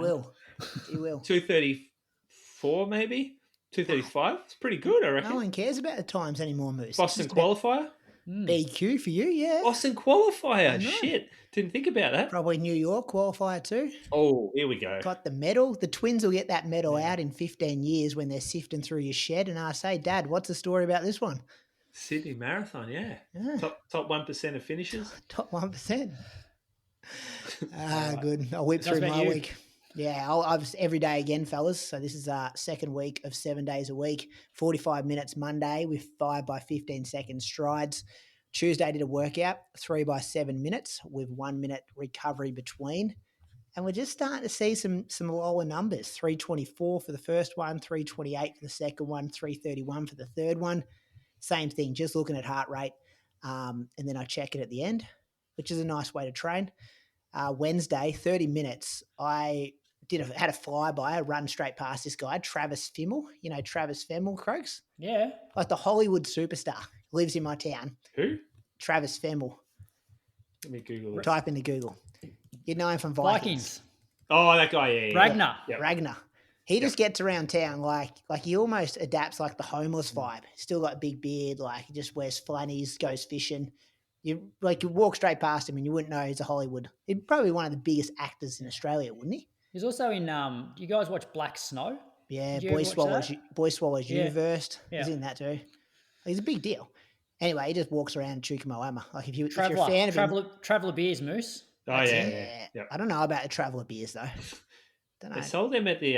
[SPEAKER 2] He will.
[SPEAKER 3] 2:34 maybe? 2:35? It's pretty good, I reckon.
[SPEAKER 2] No one cares about the times anymore, Moose.
[SPEAKER 3] Boston qualifier?
[SPEAKER 2] BQ for you, yeah.
[SPEAKER 3] Boston
[SPEAKER 2] I
[SPEAKER 3] qualifier.
[SPEAKER 2] know.
[SPEAKER 3] Shit. Didn't think about that.
[SPEAKER 2] Probably New York qualifier too.
[SPEAKER 3] Oh, here we go.
[SPEAKER 2] Got the medal. The Twins will get that medal
[SPEAKER 3] Yeah.
[SPEAKER 2] out in 15 years when they're sifting through your shed. And I say, Dad, what's the story about this one?
[SPEAKER 3] Sydney Marathon, yeah.
[SPEAKER 2] Yeah.
[SPEAKER 3] Top 1% of finishes.
[SPEAKER 2] Top 1%. Good. I'll whip
[SPEAKER 4] Sounds
[SPEAKER 2] through
[SPEAKER 4] about
[SPEAKER 2] my
[SPEAKER 4] you.
[SPEAKER 2] week. Yeah, I'll every day again, fellas. So this is our second week of 7 days a week, 45 minutes Monday with 5 by 15 second strides. Tuesday did a workout, 3 by 7 minutes with 1 minute recovery between. And we're just starting to see some lower numbers. 324 for the first one, 328 for the second one, 331 for the third one. Same thing, just looking at heart rate. And then I check it at the end, which is a nice way to train. Wednesday, 30 minutes, I had a flyby, I run straight past this guy, Travis Fimmel. You know Travis Fimmel, Croaks?
[SPEAKER 4] Yeah.
[SPEAKER 2] Like the Hollywood superstar. Lives in my town.
[SPEAKER 3] Who?
[SPEAKER 2] Travis Fimmel.
[SPEAKER 3] Let me Google it.
[SPEAKER 2] Type into Google. You know him from Vikings.
[SPEAKER 4] Vikings.
[SPEAKER 3] Oh, that guy, yeah.
[SPEAKER 4] Ragnar.
[SPEAKER 3] Yep.
[SPEAKER 2] Ragnar. He just gets around town like he almost adapts like the homeless vibe. Still got a big beard, like he just wears flannels, goes fishing. You walk straight past him and you wouldn't know he's a Hollywood. He'd probably one of the biggest actors in Australia, wouldn't he?
[SPEAKER 4] He's also in. You guys watch Black Snow?
[SPEAKER 2] Yeah,
[SPEAKER 4] Did you ever watch that?
[SPEAKER 2] Boy Swallows
[SPEAKER 4] Yeah.
[SPEAKER 2] Universe.
[SPEAKER 4] Yeah.
[SPEAKER 2] He's in that too. He's a big deal. Anyway, he just walks around Chukamoama. Like if you're a
[SPEAKER 4] Traveller.
[SPEAKER 2] fan of him,
[SPEAKER 4] Traveller beers, Moose.
[SPEAKER 3] Oh, yeah. Yep.
[SPEAKER 2] I don't know about the Traveller beers though. Don't know.
[SPEAKER 3] They sold them at the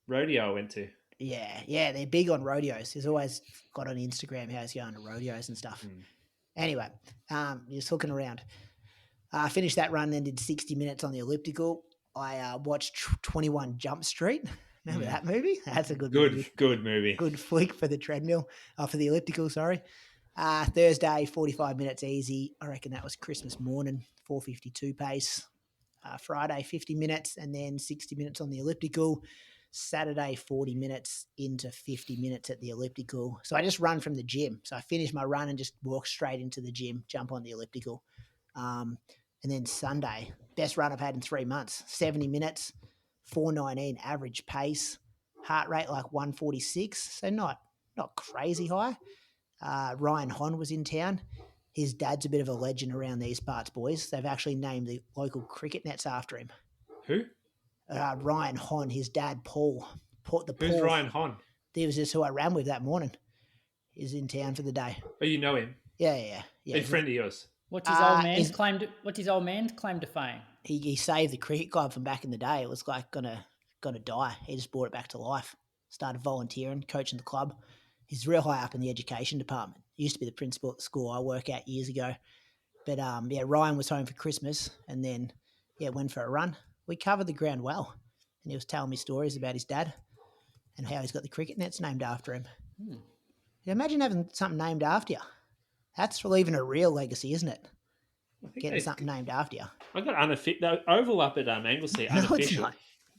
[SPEAKER 3] rodeo I went to.
[SPEAKER 2] Yeah, they're big on rodeos. He's always got on Instagram how he's going to rodeos and stuff. Anyway, just hooking around. Finished that run, then did 60 minutes on the elliptical. I watched 21 Jump Street. Remember that movie? That's a good movie.
[SPEAKER 3] Good movie.
[SPEAKER 2] Good flick for the treadmill, for the elliptical, sorry. Thursday, 45 minutes easy. I reckon that was Christmas morning, 4:52 pace. Friday, 50 minutes, and then 60 minutes on the elliptical. Saturday, 40 minutes into 50 minutes at the elliptical. So I just run from the gym. So I finish my run and just walk straight into the gym, jump on the elliptical. And then Sunday, best run I've had in 3 months, 70 minutes, 4:19 average pace, heart rate like 146. So not crazy high. Ryan Hon was in town. His dad's a bit of a legend around these parts, boys. They've actually named the local cricket nets after him.
[SPEAKER 3] Who?
[SPEAKER 2] Ryan Hon, his dad, Paul.
[SPEAKER 3] Who's Ryan Hon?
[SPEAKER 2] He was just who I ran with that morning. He's in town for the day.
[SPEAKER 3] Oh, you know him?
[SPEAKER 2] Yeah.
[SPEAKER 3] A friend of yours?
[SPEAKER 4] What's his old man's claim to fame?
[SPEAKER 2] He saved the cricket club from back in the day. It was like gonna die. He just brought it back to life. Started volunteering, coaching the club. He's real high up in the education department. He used to be the principal at the school I work at years ago. But Ryan was home for Christmas and then went for a run. We covered the ground well, and he was telling me stories about his dad and how he's got the cricket nets named after him. You imagine having something named after you. That's leaving a real legacy, isn't it? Getting something named after you.
[SPEAKER 3] I got the oval up at Anglesey.
[SPEAKER 2] No,
[SPEAKER 3] Unofficial.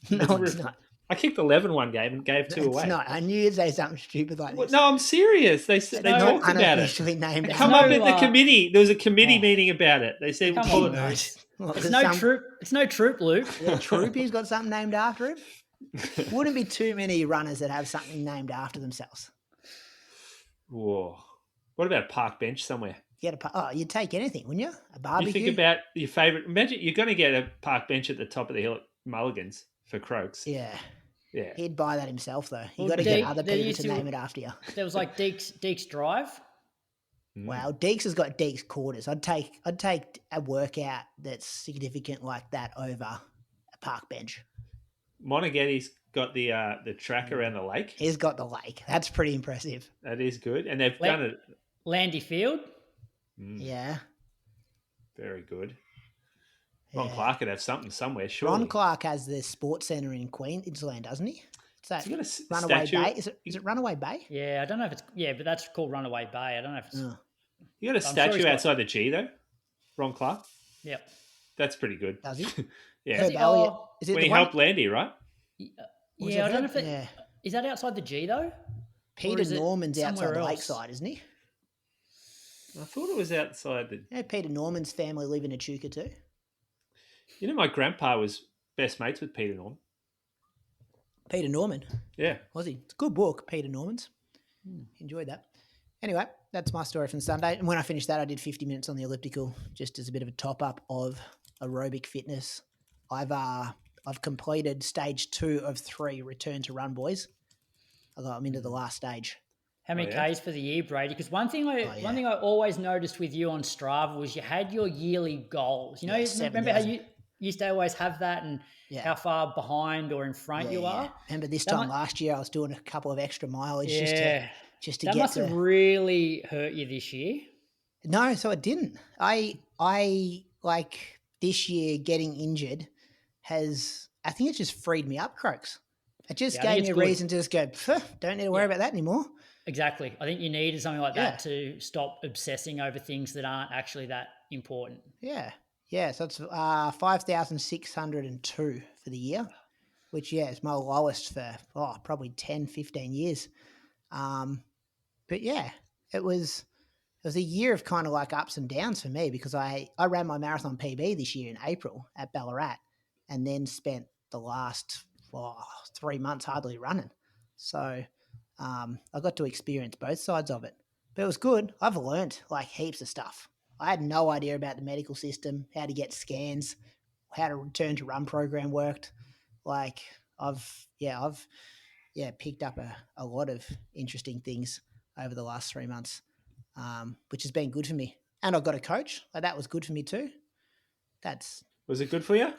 [SPEAKER 2] it's not. No, it's not.
[SPEAKER 3] I kicked 11 one game and gave 2 away.
[SPEAKER 2] It's not. I knew you'd say something stupid like this.
[SPEAKER 3] No, I'm serious. They talked about it.
[SPEAKER 2] Unofficially named
[SPEAKER 3] It
[SPEAKER 2] after
[SPEAKER 3] come
[SPEAKER 2] you.
[SPEAKER 3] up at the committee. There was a committee meeting about it. They said,
[SPEAKER 4] Come
[SPEAKER 3] "Call
[SPEAKER 4] on,
[SPEAKER 3] it."
[SPEAKER 4] Moose.
[SPEAKER 2] Well,
[SPEAKER 4] It's
[SPEAKER 2] there's
[SPEAKER 4] no troop. It's no troop, Luke.
[SPEAKER 2] Yeah, Troopy's got something named after him. Wouldn't be too many runners that have something named after themselves.
[SPEAKER 3] Whoa. What about a park bench somewhere?
[SPEAKER 2] You'd take anything, wouldn't you? A
[SPEAKER 3] You
[SPEAKER 2] barbecue.
[SPEAKER 3] think about your favourite. Imagine you're going to get a park bench at the top of the hill at Mulligan's for Croaks.
[SPEAKER 2] Yeah.
[SPEAKER 3] Yeah.
[SPEAKER 2] He'd buy that himself, though. You
[SPEAKER 4] Well,
[SPEAKER 2] got to
[SPEAKER 4] they-
[SPEAKER 2] get other
[SPEAKER 4] they
[SPEAKER 2] people
[SPEAKER 4] used
[SPEAKER 2] to
[SPEAKER 4] to-
[SPEAKER 2] name it after you.
[SPEAKER 4] There was like Deeks Drive.
[SPEAKER 2] Wow, Deeks has got Deeks quarters. I'd take a workout that's significant like that over a park bench.
[SPEAKER 3] Monaghetti's got the track around the lake.
[SPEAKER 2] He's got the lake. That's pretty impressive.
[SPEAKER 3] That is good. And they've
[SPEAKER 4] Lake-
[SPEAKER 3] done it.
[SPEAKER 4] Landy Field.
[SPEAKER 2] Yeah.
[SPEAKER 3] Very good. Ron
[SPEAKER 2] Yeah.
[SPEAKER 3] Clark could have something somewhere, surely.
[SPEAKER 2] Ron Clark has the sports centre in Queensland, doesn't he? Is that
[SPEAKER 3] Has he got a
[SPEAKER 2] Runaway
[SPEAKER 3] statue?
[SPEAKER 2] Bay? Is it Runaway Bay?
[SPEAKER 4] Yeah, I don't know if it's but that's called Runaway Bay. I don't know if it's.
[SPEAKER 2] Oh,
[SPEAKER 3] You got a
[SPEAKER 4] sure
[SPEAKER 3] statue
[SPEAKER 4] he's got-
[SPEAKER 3] outside the G, though? Ron Clark?
[SPEAKER 4] Yep.
[SPEAKER 3] That's pretty good.
[SPEAKER 2] does he?
[SPEAKER 3] Yeah.
[SPEAKER 2] Herb
[SPEAKER 4] he-
[SPEAKER 2] Elliott.
[SPEAKER 4] oh,
[SPEAKER 2] Is it
[SPEAKER 3] When
[SPEAKER 2] the
[SPEAKER 3] he
[SPEAKER 2] one?
[SPEAKER 3] helped Landy, right?
[SPEAKER 2] Was
[SPEAKER 4] Yeah,
[SPEAKER 2] it
[SPEAKER 4] I don't know
[SPEAKER 2] Herb?
[SPEAKER 4] if it
[SPEAKER 2] Yeah.
[SPEAKER 4] is that outside the G though.
[SPEAKER 2] Peter
[SPEAKER 4] is it
[SPEAKER 2] Norman's outside
[SPEAKER 4] somewhere
[SPEAKER 2] the
[SPEAKER 4] else?
[SPEAKER 2] lakeside, isn't he?
[SPEAKER 3] I thought it was outside the...
[SPEAKER 2] Yeah, Peter Norman's family live in Echuca too.
[SPEAKER 3] You know, my grandpa was best mates with Peter Norman.
[SPEAKER 2] Peter Norman,
[SPEAKER 3] Yeah.
[SPEAKER 2] was he? It's a good book, Peter Norman's. Enjoyed that. Anyway, that's my story from Sunday. And when I finished that, I did 50 minutes on the elliptical just as a bit of a top up of aerobic fitness. I've completed stage 2 of 3 return to run, boys. I'm into the last stage.
[SPEAKER 4] How many Ks for the year, Brady? Because one thing I always noticed with you on Strava was you had your yearly goals. You know, remember how you used to always have that and how far behind or in front you are?
[SPEAKER 2] Remember this time last year I was doing a couple of extra mileage just to
[SPEAKER 4] that
[SPEAKER 2] get
[SPEAKER 4] must have really hurt you this year.
[SPEAKER 2] No, so it didn't. I like this year getting injured I think it's just freed me up, Croaks. It just gave me a reason to just go, don't need to worry about that anymore.
[SPEAKER 4] Exactly. I think you needed something like that to stop obsessing over things that aren't actually that important.
[SPEAKER 2] Yeah. Yeah. So it's 5,602 for the year, which, is my lowest for probably 10, 15 years. But yeah, it was a year of kind of like ups and downs for me because I ran my marathon PB this year in April at Ballarat and then spent the last 3 months hardly running. So I got to experience both sides of it. But it was good. I've learned like heaps of stuff. I had no idea about the medical system, how to get scans, how to return to run program worked. Like I've picked up a lot of interesting things over the last 3 months. Which has been good for me. And I've got a coach. Like that was good for me too.
[SPEAKER 3] Was it good for you?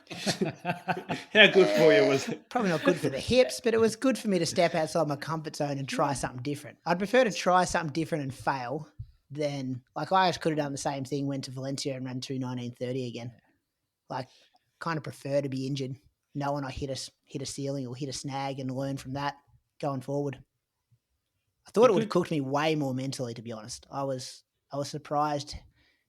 [SPEAKER 3] How good for you was it?
[SPEAKER 2] Probably not good for the hips, but it was good for me to step outside my comfort zone and try something different. I'd prefer to try something different and fail than, like I could have done the same thing, went to Valencia and ran 2:19:30 again. Like kind of prefer to be injured, knowing I hit a ceiling or hit a snag and learn from that going forward. I thought it would have cooked me way more mentally, to be honest. I was surprised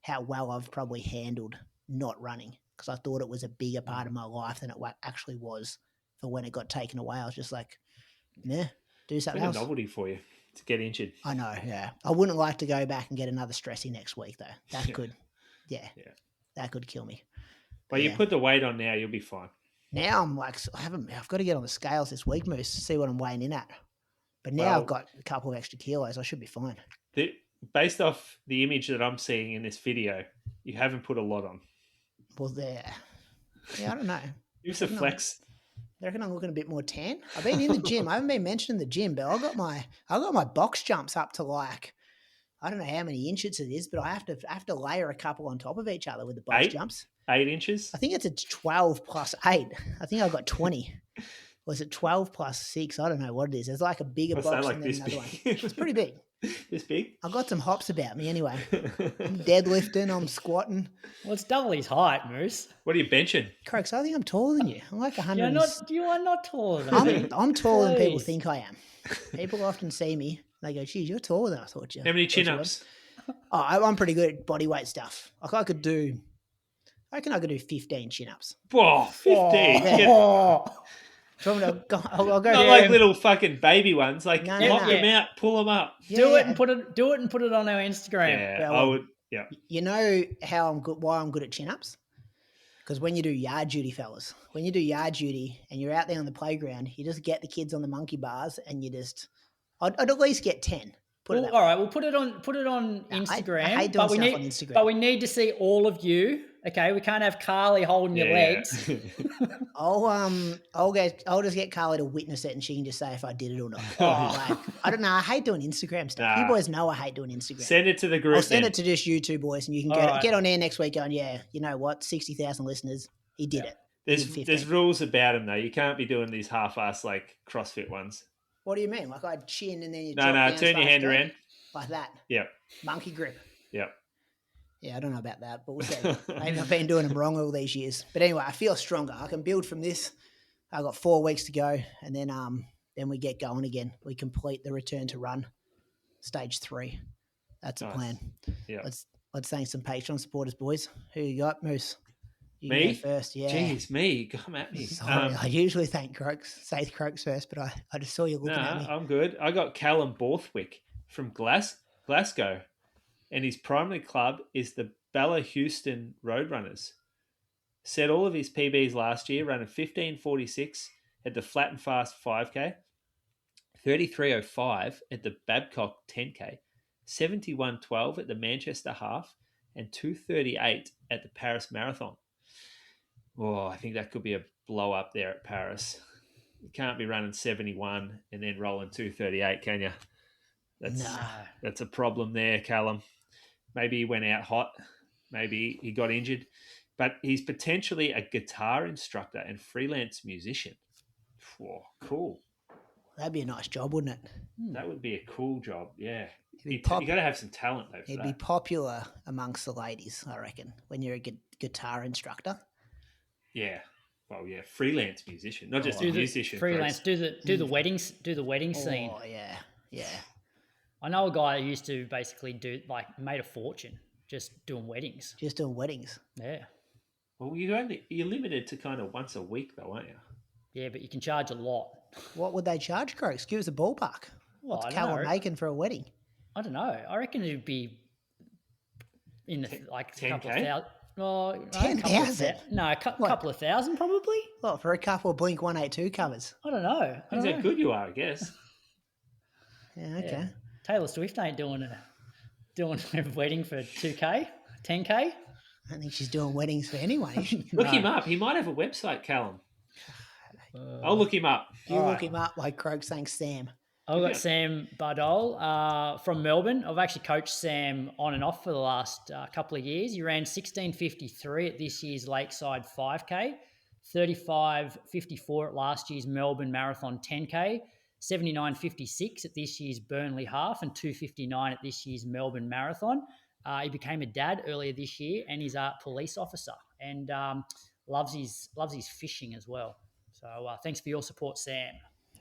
[SPEAKER 2] how well I've probably handled not running because I thought it was a bigger part of my life than it actually was. For when it got taken away, I was just like, do something else.
[SPEAKER 3] It's a novelty for you to get injured.
[SPEAKER 2] I know, yeah. I wouldn't like to go back and get another stressy next week, though. That could kill me.
[SPEAKER 3] But you put the weight on now, you'll be fine.
[SPEAKER 2] Now I'm like, I've got to get on the scales this week, Moose, to see what I'm weighing in at. But now I've got a couple of extra kilos. I should be fine.
[SPEAKER 3] Based off the image that I'm seeing in this video, you haven't put a lot on.
[SPEAKER 2] Well, I don't know.
[SPEAKER 3] Use a flex.
[SPEAKER 2] I reckon I'm looking a bit more tan. I've been in the gym. I haven't been mentioning the gym, but I got my box jumps up to like, I don't know how many inches it is, but I have to layer a couple on top of each other with the box jumps.
[SPEAKER 3] 8 inches?
[SPEAKER 2] I think it's a 12 plus 8. I think I've got 20. Was it 12 plus 6? I don't know what it is. There's like a bigger box
[SPEAKER 3] like
[SPEAKER 2] than another one. It's pretty big.
[SPEAKER 3] This big?
[SPEAKER 2] I've got some hops about me anyway. I'm deadlifting, I'm squatting.
[SPEAKER 4] Well, it's double his height, Moose.
[SPEAKER 3] What are you benching?
[SPEAKER 2] Croaks, I think I'm taller than you. I'm like 100.
[SPEAKER 4] You are not taller than me.
[SPEAKER 2] I'm taller than people think I am. People often see me. They go, geez, you're taller than I thought you.
[SPEAKER 3] How many chin-ups?
[SPEAKER 2] I'm pretty good at body weight stuff. I reckon I could do 15 chin-ups.
[SPEAKER 3] Whoa, 15?
[SPEAKER 2] I'll go
[SPEAKER 3] Not like little fucking baby ones. Like knock them out, pull them up.
[SPEAKER 4] Do it and put it on our Instagram.
[SPEAKER 3] Yeah, I would. Yeah.
[SPEAKER 2] You know how I'm good? Why I'm good at chin-ups? Because when you do yard duty, fellas, when you do yard duty and you're out there on the playground, you just get the kids on the monkey bars and I'd at least get 10.
[SPEAKER 4] All right, we'll put it on Instagram.
[SPEAKER 2] I hate doing stuff on Instagram.
[SPEAKER 4] But we need to see all of you. Okay, we can't have Carly holding your legs.
[SPEAKER 2] I'll just get Carly to witness it, and she can just say if I did it or not. I don't know. I hate doing Instagram stuff. You boys know I hate doing Instagram.
[SPEAKER 3] Send it to the group.
[SPEAKER 2] I'll send it to just you two boys, and you can get on air next week going, yeah, you know what, 60,000 listeners, he did it.
[SPEAKER 3] There's rules about him though. You can't be doing these half-ass like CrossFit ones.
[SPEAKER 2] What do you mean? Like I'd chin and then you
[SPEAKER 3] turn your hand around
[SPEAKER 2] like that.
[SPEAKER 3] Yep.
[SPEAKER 2] Monkey grip.
[SPEAKER 3] Yep.
[SPEAKER 2] Yeah, I don't know about that, but we'll see. Maybe I've been doing them wrong all these years. But anyway, I feel stronger. I can build from this. I've got 4 weeks to go, and then we get going again. We complete the return to run, stage 3. That's a plan.
[SPEAKER 3] Yeah.
[SPEAKER 2] Let's thank some Patreon supporters, boys. Who you got, Moose? You
[SPEAKER 3] me
[SPEAKER 2] go first, yeah.
[SPEAKER 3] Jeez, me. Come at me.
[SPEAKER 2] Sorry, I usually thank Saith Croaks first, but I just saw you looking at me.
[SPEAKER 3] I'm good. I got Callum Borthwick from Glasgow. And his primary club is the Bella Houston Roadrunners. Set all of his PBs last year, ran a 15:46 at the Flat and Fast 5K, 33:05 at the Babcock 10K, 71:12 at the Manchester half, and 2:38 at the Paris Marathon. Oh, I think that could be a blow up there at Paris. You can't be running 71 and then rolling 2:38, can you? That's a problem there, Callum. Maybe he went out hot. Maybe he got injured. But he's potentially a guitar instructor and freelance musician. Whoa, cool.
[SPEAKER 2] That'd be a nice job, wouldn't it?
[SPEAKER 3] That would be a cool job, yeah. You
[SPEAKER 2] pop-
[SPEAKER 3] got to have some talent, though.
[SPEAKER 2] It'd be popular amongst the ladies, I reckon, when you're a guitar instructor.
[SPEAKER 3] Yeah. Well, yeah, freelance musician, not just a musician.
[SPEAKER 4] Freelance, do the weddings, do the wedding scene.
[SPEAKER 2] Oh yeah, yeah.
[SPEAKER 4] I know a guy who used to basically made a fortune just doing weddings.
[SPEAKER 2] Just doing weddings.
[SPEAKER 4] Yeah.
[SPEAKER 3] Well, you're limited to kind of once a week, though, aren't you?
[SPEAKER 4] Yeah, but you can charge a lot.
[SPEAKER 2] What would they charge, Croaks? Give us a ballpark. What's Callum making for a wedding?
[SPEAKER 4] I don't know. I reckon it'd be in the a couple of thousand. Oh,
[SPEAKER 2] 10,000?
[SPEAKER 4] No, a couple of thousand probably.
[SPEAKER 2] Well, for a couple of Blink 182 covers.
[SPEAKER 4] I don't know.
[SPEAKER 3] Depends how good you are, I guess.
[SPEAKER 2] Yeah, okay.
[SPEAKER 4] Yeah. Taylor Swift ain't doing a wedding for 2K, 10K.
[SPEAKER 2] I don't think she's doing weddings for anyone.
[SPEAKER 3] Look him up. He might have a website, Callum. I'll look him up.
[SPEAKER 2] You look him up like Croaks saying Sam.
[SPEAKER 4] I've got Izzi Batt-Doyle from Melbourne. I've actually coached Sam on and off for the last couple of years. He ran 16:53 at this year's Lakeside 5K, 35:54 at last year's Melbourne Marathon 10K, 79:56 at this year's Burnley Half, and 2:59 at this year's Melbourne Marathon. He became a dad earlier this year, and he's a police officer, and loves his fishing as well. So thanks for your support, Sam.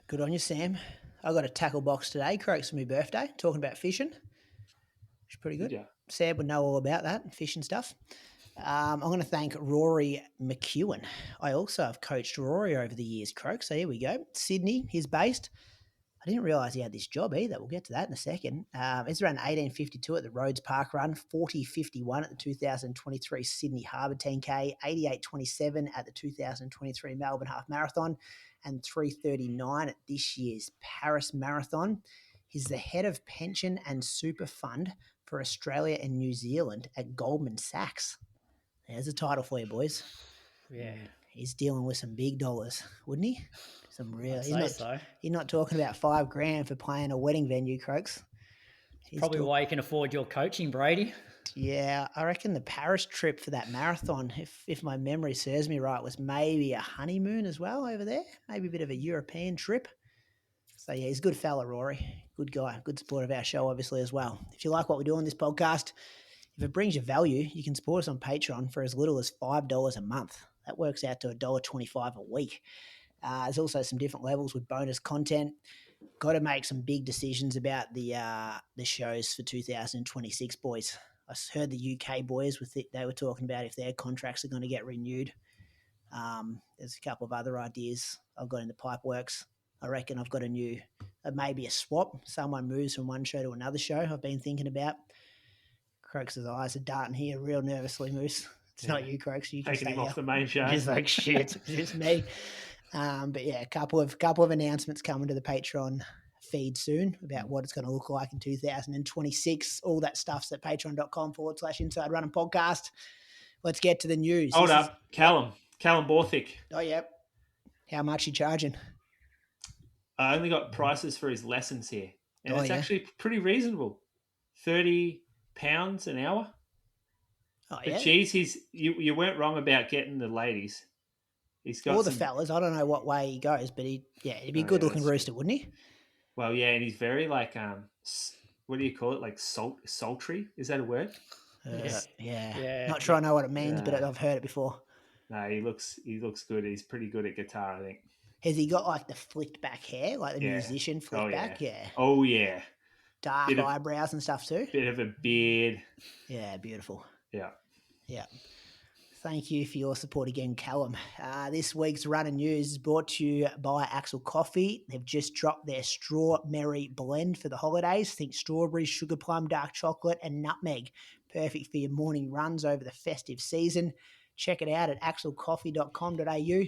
[SPEAKER 2] Good on you, Sam. I got a tackle box today, Croaks, for my birthday, talking about fishing. It's pretty good. Yeah. Sam would know all about that, fishing stuff. I'm going to thank Rory McEwen. I also have coached Rory over the years, Croaks. So here we go. Sydney, he's based. I didn't realise he had this job either. We'll get to that in a second. It's around 18:52 at the Rhodes Park Run, 40:51 at the 2023 Sydney Harbour 10K, 88:27 at the 2023 Melbourne Half Marathon, and 3:39 at this year's Paris Marathon. He's the head of pension and super fund for Australia and New Zealand at Goldman Sachs. There's a title for you, boys.
[SPEAKER 4] Yeah.
[SPEAKER 2] He's dealing with some big dollars, wouldn't he? Some real. He's not talking about $5,000 for playing a wedding venue, Croaks.
[SPEAKER 4] Probably why you can afford your coaching, Brady.
[SPEAKER 2] Yeah, I reckon the Paris trip for that marathon, if my memory serves me right, was maybe a honeymoon as well over there. Maybe a bit of a European trip. So yeah, he's a good fella, Rory. Good guy. Good support of our show, obviously, as well. If you like what we do on this podcast, if it brings you value, you can support us on Patreon for as little as $5 a month. That works out to $1.25 a week. There's also some different levels with bonus content. Got to make some big decisions about the shows for 2026, boys. I heard the UK boys they were talking about if their contracts are going to get renewed. There's a couple of other ideas I've got in the pipe works. I reckon I've got maybe a swap. Someone moves from one show to another show. I've been thinking about. Croaks' eyes are darting here real nervously, Moose. It's not you, Croaks. You can
[SPEAKER 3] taking him off the main show.
[SPEAKER 2] He's like, shit, it's me. But yeah, a couple of announcements coming to the Patreon feed soon about what it's going to look like in 2026. All that stuff's at patreon.com/Inside Running Podcast. Let's get to the news.
[SPEAKER 3] Hold up. Callum Borthwick.
[SPEAKER 2] Oh, yep. How much you charging?
[SPEAKER 3] I only got prices for his lessons here. And it's actually pretty reasonable. £30 an hour.
[SPEAKER 2] Oh,
[SPEAKER 3] but geez, you weren't wrong about getting the ladies. He's got
[SPEAKER 2] the fellas. I don't know what way he goes, but he'd be a good-looking rooster, wouldn't he?
[SPEAKER 3] Well, yeah, and he's very what do you call it? Like sultry? Is that a word?
[SPEAKER 2] Yeah. Not sure I know what it means, but I've heard it before.
[SPEAKER 3] No, he looks good. He's pretty good at guitar, I think.
[SPEAKER 2] Has he got like the flicked back hair, like the musician flicked back? Yeah.
[SPEAKER 3] Oh yeah.
[SPEAKER 2] Dark eyebrows and stuff too.
[SPEAKER 3] Bit of a beard.
[SPEAKER 2] Yeah, beautiful.
[SPEAKER 3] Yeah.
[SPEAKER 2] Yeah. Thank you for your support again, Callum. This week's Running News is brought to you by Axel Coffee. They've just dropped their Strawberry Blend for the holidays. Think strawberry, sugar plum, dark chocolate, and nutmeg. Perfect for your morning runs over the festive season. Check it out at axelcoffee.com.au.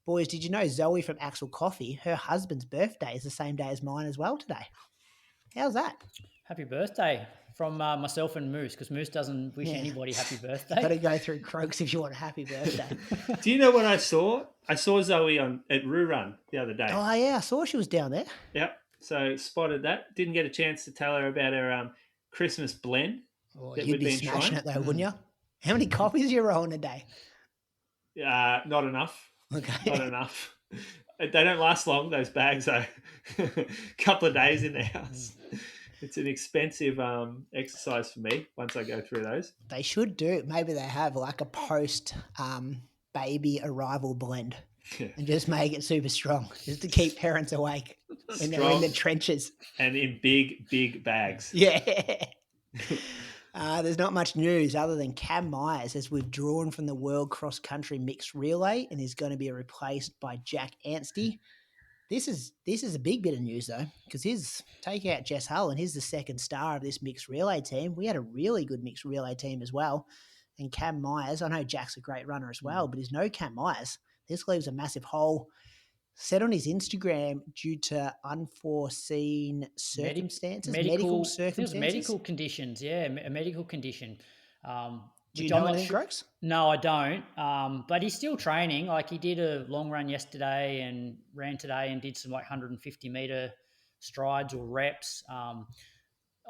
[SPEAKER 2] Boys, did you know Zoe from Axel Coffee, her husband's birthday is the same day as mine as well today? How's that?
[SPEAKER 4] Happy birthday from myself and Moose, because Moose doesn't wish anybody happy birthday.
[SPEAKER 2] Got to go through Croaks if you want a happy birthday.
[SPEAKER 3] Do you know what I saw? I saw Zoe at Roo Run the other day.
[SPEAKER 2] Oh, yeah, I saw she was down there.
[SPEAKER 3] Yep. So spotted that. Didn't get a chance to tell her about her Christmas blend.
[SPEAKER 2] Oh,
[SPEAKER 3] that
[SPEAKER 2] you'd
[SPEAKER 3] we've
[SPEAKER 2] be
[SPEAKER 3] been
[SPEAKER 2] smashing
[SPEAKER 3] trying.
[SPEAKER 2] it though, wouldn't you? How many copies you rolling a day?
[SPEAKER 3] Not enough.
[SPEAKER 2] Okay.
[SPEAKER 3] Not enough. They don't last long, those bags, though. A couple of days in the house. It's an expensive exercise for me once I go through those.
[SPEAKER 2] They should do. Maybe they have like a post baby arrival blend and just make it super strong just to keep parents awake when they're in the trenches.
[SPEAKER 3] And in big, big bags.
[SPEAKER 2] Yeah. There's not much news other than Cam Myers has withdrawn from the World Cross Country Mixed Relay and is going to be replaced by Jack Anstey. This is a big bit of news though, because he's taking out Jess Hull and he's the second star of this mixed relay team. We had a really good mixed relay team as well. And Cam Myers, I know Jack's a great runner as well, but there's no Cam Myers. This leaves a massive hole. Said on his Instagram due to unforeseen circumstances, medical circumstances.
[SPEAKER 4] Medical conditions, yeah, a medical condition.
[SPEAKER 2] Do you know anything, Croaks?
[SPEAKER 4] No, I don't. But he's still training. Like he did a long run yesterday and ran today and did some like 150 meter strides or reps.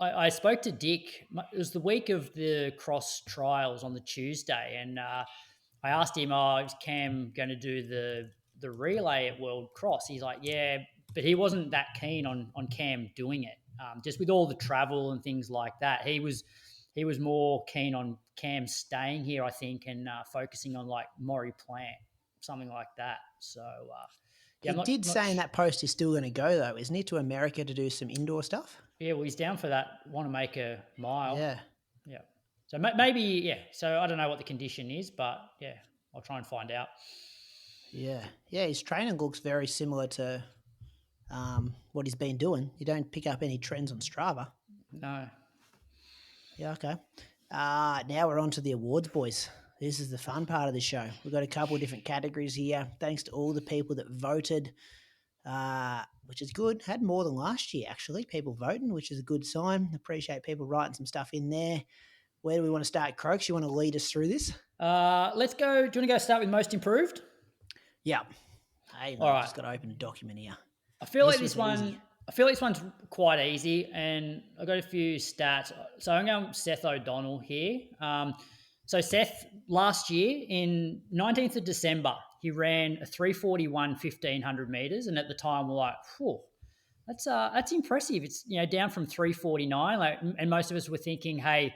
[SPEAKER 4] I spoke to Dick. It was the week of the cross trials on the Tuesday, and I asked him, is Cam going to do the relay at World Cross? He's like, yeah, but he wasn't that keen on Cam doing it. Just with all the travel and things like that, he was more keen on Cam staying here, I think, and focusing on like Maury Plant, something like that. So
[SPEAKER 2] he did say in that post he's still going to go though, isn't he, to America to do some indoor stuff?
[SPEAKER 4] Yeah, well, he's down for that. Want to make a mile?
[SPEAKER 2] Yeah.
[SPEAKER 4] So maybe, yeah. So I don't know what the condition is, but yeah, I'll try and find out.
[SPEAKER 2] Yeah, his training looks very similar to what he's been doing. You don't pick up any trends on Strava.
[SPEAKER 4] No.
[SPEAKER 2] Yeah, okay. Now we're on to the awards, boys. This is the fun part of the show. We've got a couple of different categories here. Thanks to all the people that voted, which is good. Had more than last year, actually, people voting, which is a good sign. Appreciate people writing some stuff in there. Where do we want to start, Croaks? You want to lead us through this?
[SPEAKER 4] Let's go. Do you want to go start with most improved?
[SPEAKER 2] Yeah. Hey,
[SPEAKER 4] all right.
[SPEAKER 2] Just got to open a document here.
[SPEAKER 4] I feel like this one's quite easy, and I've got a few stats. So I'm going Seth O'Donnell here. So Seth, last year in 19th of December, he ran a 3:41 1,500 meters, and at the time we're like, whew, that's impressive. It's down from 3:49, and most of us were thinking, hey,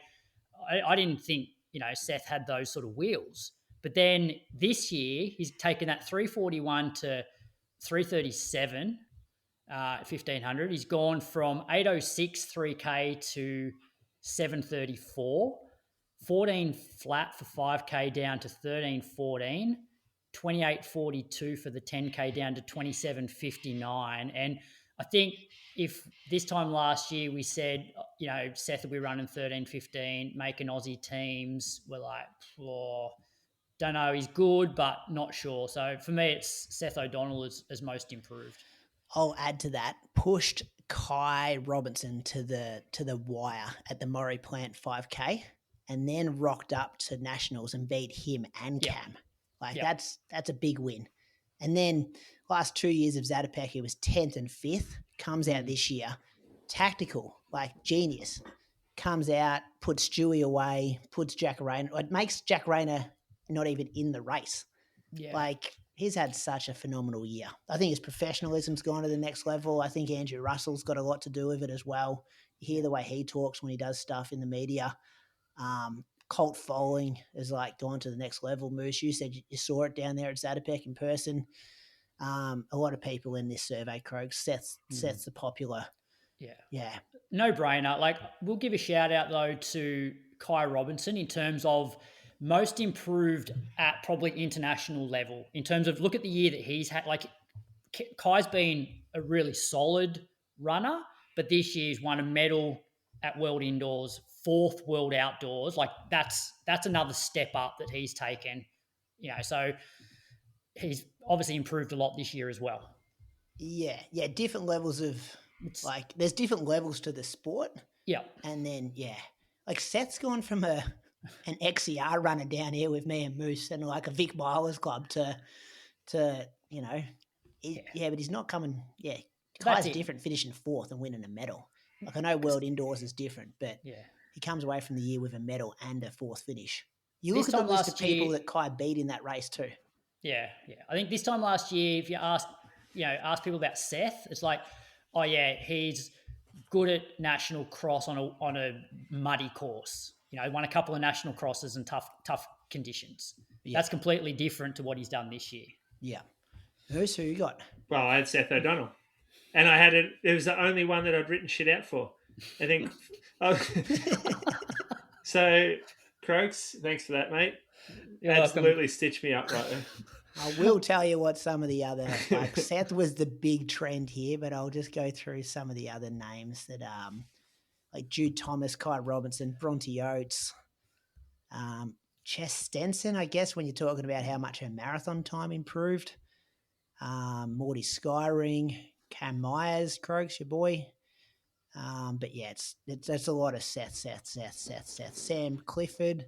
[SPEAKER 4] I didn't think Seth had those sort of wheels. But then this year he's taken that 3:41 to 3:37. 1,500. He's gone from 8:06 3K to 7:34, 14 flat for 5K down to 13:14, 28:42 for the 10K down to 27:59. And I think if this time last year we said, Seth will be running 13:15, making Aussie teams, we're like, don't know, he's good, but not sure. So for me, it's Seth O'Donnell as most improved.
[SPEAKER 2] I'll add to that. Pushed Kai Robinson to the wire at the Maury Plant 5K, and then rocked up to nationals and beat him and Cam. That's a big win. And then last 2 years of Zatopek, he was 10th and 5th. Comes out this year, tactical, like genius. Comes out, puts Stewie away, puts Jack Rayner. It makes Jack Rayner not even in the race.
[SPEAKER 4] Yeah.
[SPEAKER 2] Like, he's had such a phenomenal year. I think his professionalism's gone to the next level. I think Andrew Russell's got a lot to do with it as well. You hear the way he talks when he does stuff in the media. Cult following has gone to the next level. Moose, you said you saw it down there at Zatopek in person. A lot of people in this survey, Krog. Seth's the popular. Yeah.
[SPEAKER 4] No brainer. We'll give a shout out though to Kai Robinson in terms of most improved at probably international level in terms of look at the year that he's had. Kai's been a really solid runner, but this year's won a medal at World Indoors, 4th World Outdoors. That's another step up that he's taken. So he's obviously improved a lot this year as well.
[SPEAKER 2] Yeah, different levels of Like there's different levels to the sport.
[SPEAKER 4] Yeah.
[SPEAKER 2] And then, like Seth's gone from an XCR runner down here with me and Moose and like a Vic Milers club to you know, but he's not coming. Yeah,
[SPEAKER 4] That's
[SPEAKER 2] Kai's
[SPEAKER 4] it.
[SPEAKER 2] different, finishing fourth and winning a medal. Like I know World Indoors is different, but he comes away from the year with a medal and a fourth finish. You look
[SPEAKER 4] This
[SPEAKER 2] at the
[SPEAKER 4] time
[SPEAKER 2] list of
[SPEAKER 4] last
[SPEAKER 2] people
[SPEAKER 4] year-
[SPEAKER 2] that Kai beat in that race too.
[SPEAKER 4] Yeah. I think this time last year, if you ask people about Seth, it's like, oh yeah, he's good at national cross on a muddy course. He won a couple of national crosses in tough conditions.
[SPEAKER 2] Yeah.
[SPEAKER 4] That's completely different to what he's done this year.
[SPEAKER 2] Yeah. Who you got?
[SPEAKER 3] Well, I had Seth O'Donnell, and I had it. It was the only one that I'd written shit out for. I think. So, Croaks, thanks for that, mate.
[SPEAKER 4] You're
[SPEAKER 3] Absolutely
[SPEAKER 4] welcome.
[SPEAKER 3] stitched me up right there.
[SPEAKER 2] I will tell you what some of the other, like Seth was the big trend here, but I'll just go through some of the other names that, like Jude Thomas, Kai Robinson, Bronte Oates, Chess Stenson, I guess, when you're talking about how much her marathon time improved. Morty Skyring, Cam Myers, Croaks, your boy. But yeah, it's a lot of Seth. Sam Clifford,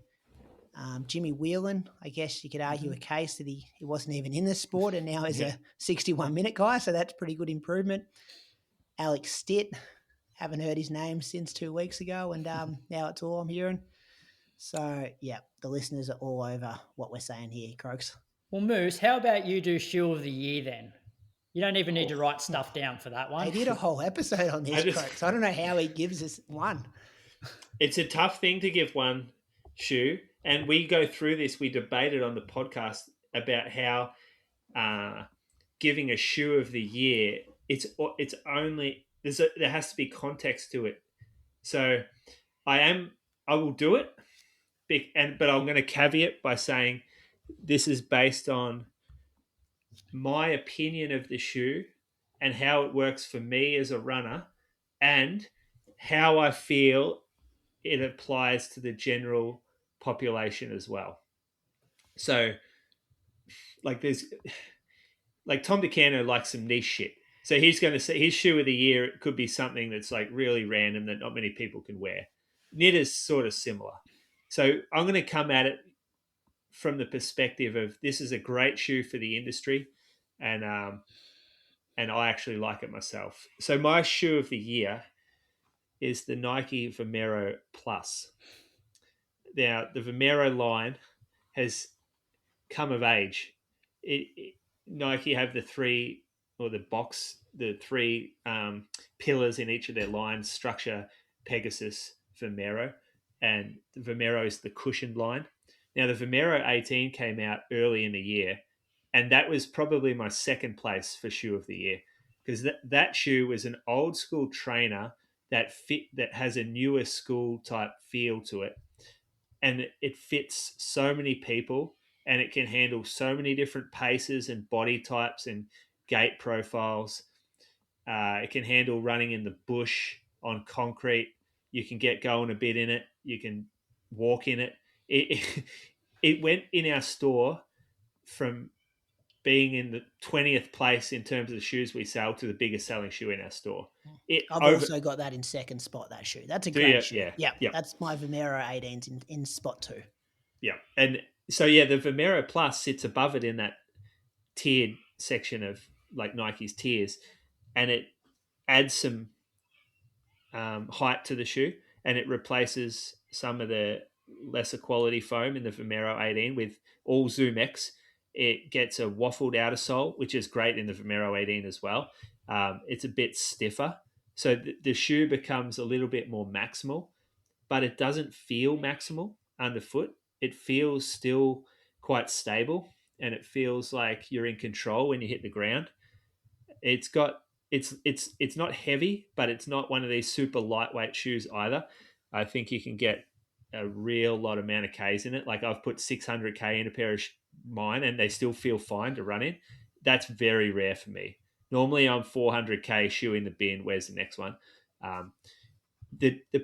[SPEAKER 2] Jimmy Whelan. I guess you could argue a case that he wasn't even in the sport and now he's a 61-minute guy, so that's pretty good improvement. Alex Stitt, haven't heard his name since 2 weeks ago, and now it's all I'm hearing. So yeah, the listeners are all over what we're saying here, Croaks.
[SPEAKER 4] Well, Moose, how about you do shoe of the year then? You don't even need to write stuff down for that one.
[SPEAKER 2] They did a whole episode on this, Croaks. I don't know how he gives us one.
[SPEAKER 3] It's a tough thing to give one shoe, and we go through this. We debated on the podcast about how giving a shoe of the year, it's only there has to be context to it. So I will do it, but I'm going to caveat by saying this is based on my opinion of the shoe and how it works for me as a runner and how I feel it applies to the general population as well. So like Tom DeCano likes some niche shit. So he's going to say his shoe of the year, it could be something that's like really random that not many people can wear. Knit is sort of similar. So I'm going to come at it from the perspective of this is a great shoe for the industry, and I actually like it myself. So my shoe of the year is the Nike Vomero Plus. Now the Vomero line has come of age. Nike have the three pillars in each of their lines: Structure, Pegasus, Vomero, and the Vomero is the cushioned line. Now, the Vomero 18 came out early in the year, and that was probably my second place for shoe of the year because that shoe was an old school trainer that has a newer school type feel to it, and it fits so many people, and it can handle so many different paces and body types and gait profiles. It can handle running in the bush on concrete. You can get going a bit in it. You can walk in it. It went in our store from being in the 20th place in terms of the shoes we sell to the biggest selling shoe in our store.
[SPEAKER 2] I've also got that in second spot, that shoe. That's a great shoe. Yeah. That's my Vomero 18s in spot 2.
[SPEAKER 3] Yeah. And so, the Vomero Plus sits above it in that tiered section of like Nike's tiers, and it adds some height to the shoe, and it replaces some of the lesser quality foam in the Vomero 18 with all Zoom X. It gets a waffled outer sole, which is great in the Vomero 18 as well. It's a bit stiffer, so the shoe becomes a little bit more maximal, but it doesn't feel maximal underfoot. It feels still quite stable, and it feels like you're in control when you hit the ground. It's not heavy, but it's not one of these super lightweight shoes either. I think you can get a real lot amount of Ks in it. Like I've put 600K in a pair of mine and they still feel fine to run in. That's very rare for me. Normally I'm 400K shoe in the bin. Where's the next one?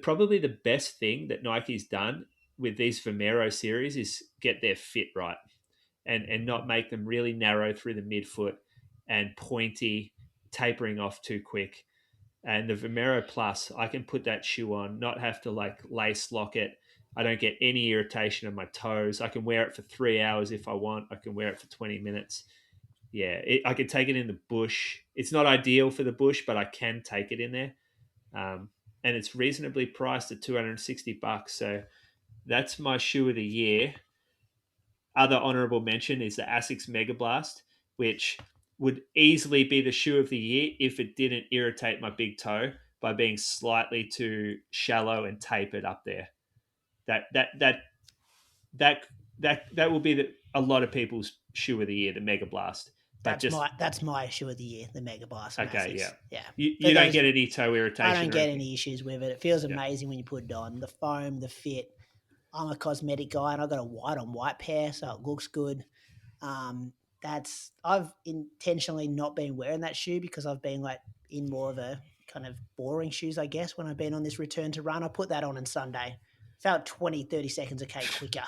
[SPEAKER 3] Probably the best thing that Nike's done with these Vomero series is get their fit right and not make them really narrow through the midfoot and pointy, tapering off too quick. And the Vomero Plus, I can put that shoe on, not have to like lace lock it. I don't get any irritation of my toes. I can wear it for 3 hours if I want. I can wear it for 20 minutes. Yeah, I can take it in the bush. It's not ideal for the bush, but I can take it in there. And it's reasonably priced at $260. So that's my shoe of the year. Other honorable mention is the Asics Mega Blast, which would easily be the shoe of the year if it didn't irritate my big toe by being slightly too shallow and tapered up there. That will be a lot of people's shoe of the year, the Mega Blast. But
[SPEAKER 2] That's my shoe of the year, the Mega Blast. From
[SPEAKER 3] okay,
[SPEAKER 2] Asics.
[SPEAKER 3] yeah.
[SPEAKER 2] Yeah.
[SPEAKER 3] You don't get any toe irritation.
[SPEAKER 2] I don't get any issues with it. It feels amazing when you put it on. The foam, the fit. I'm a cosmetic guy, and I've got a white on white pair, so it looks good. I've intentionally not been wearing that shoe because I've been like in more of a kind of boring shoes, I guess, when I've been on this return to run. I put that on Sunday. Felt 20, 30 seconds a K quicker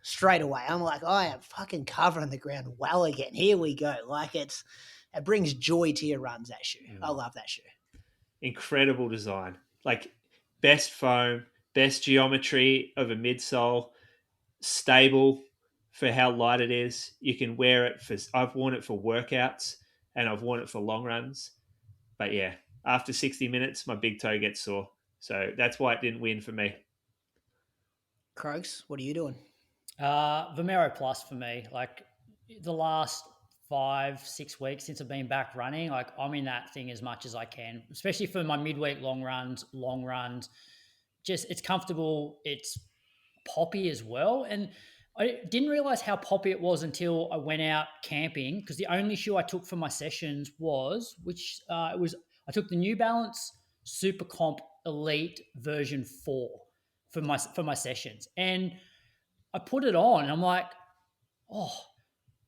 [SPEAKER 2] straight away. I'm like, I am fucking covering the ground well again. Here we go. Like it brings joy to your runs, that shoe. I love that shoe.
[SPEAKER 3] Incredible design. Like best foam, best geometry of a midsole, stable for how light it is. You can wear it I've worn it for workouts and I've worn it for long runs. But yeah, after 60 minutes, my big toe gets sore. So that's why it didn't win for me.
[SPEAKER 2] Croaks, what are you doing?
[SPEAKER 4] Vomero Plus for me. Like the last 5-6 weeks since I've been back running, like I'm in that thing as much as I can, especially for my midweek long runs. Just it's comfortable. It's poppy as well. And I didn't realize how poppy it was until I went out camping, because the only shoe I took for my sessions I took the New Balance Super Comp Elite version 4 for my sessions. And I put it on and I'm like, oh,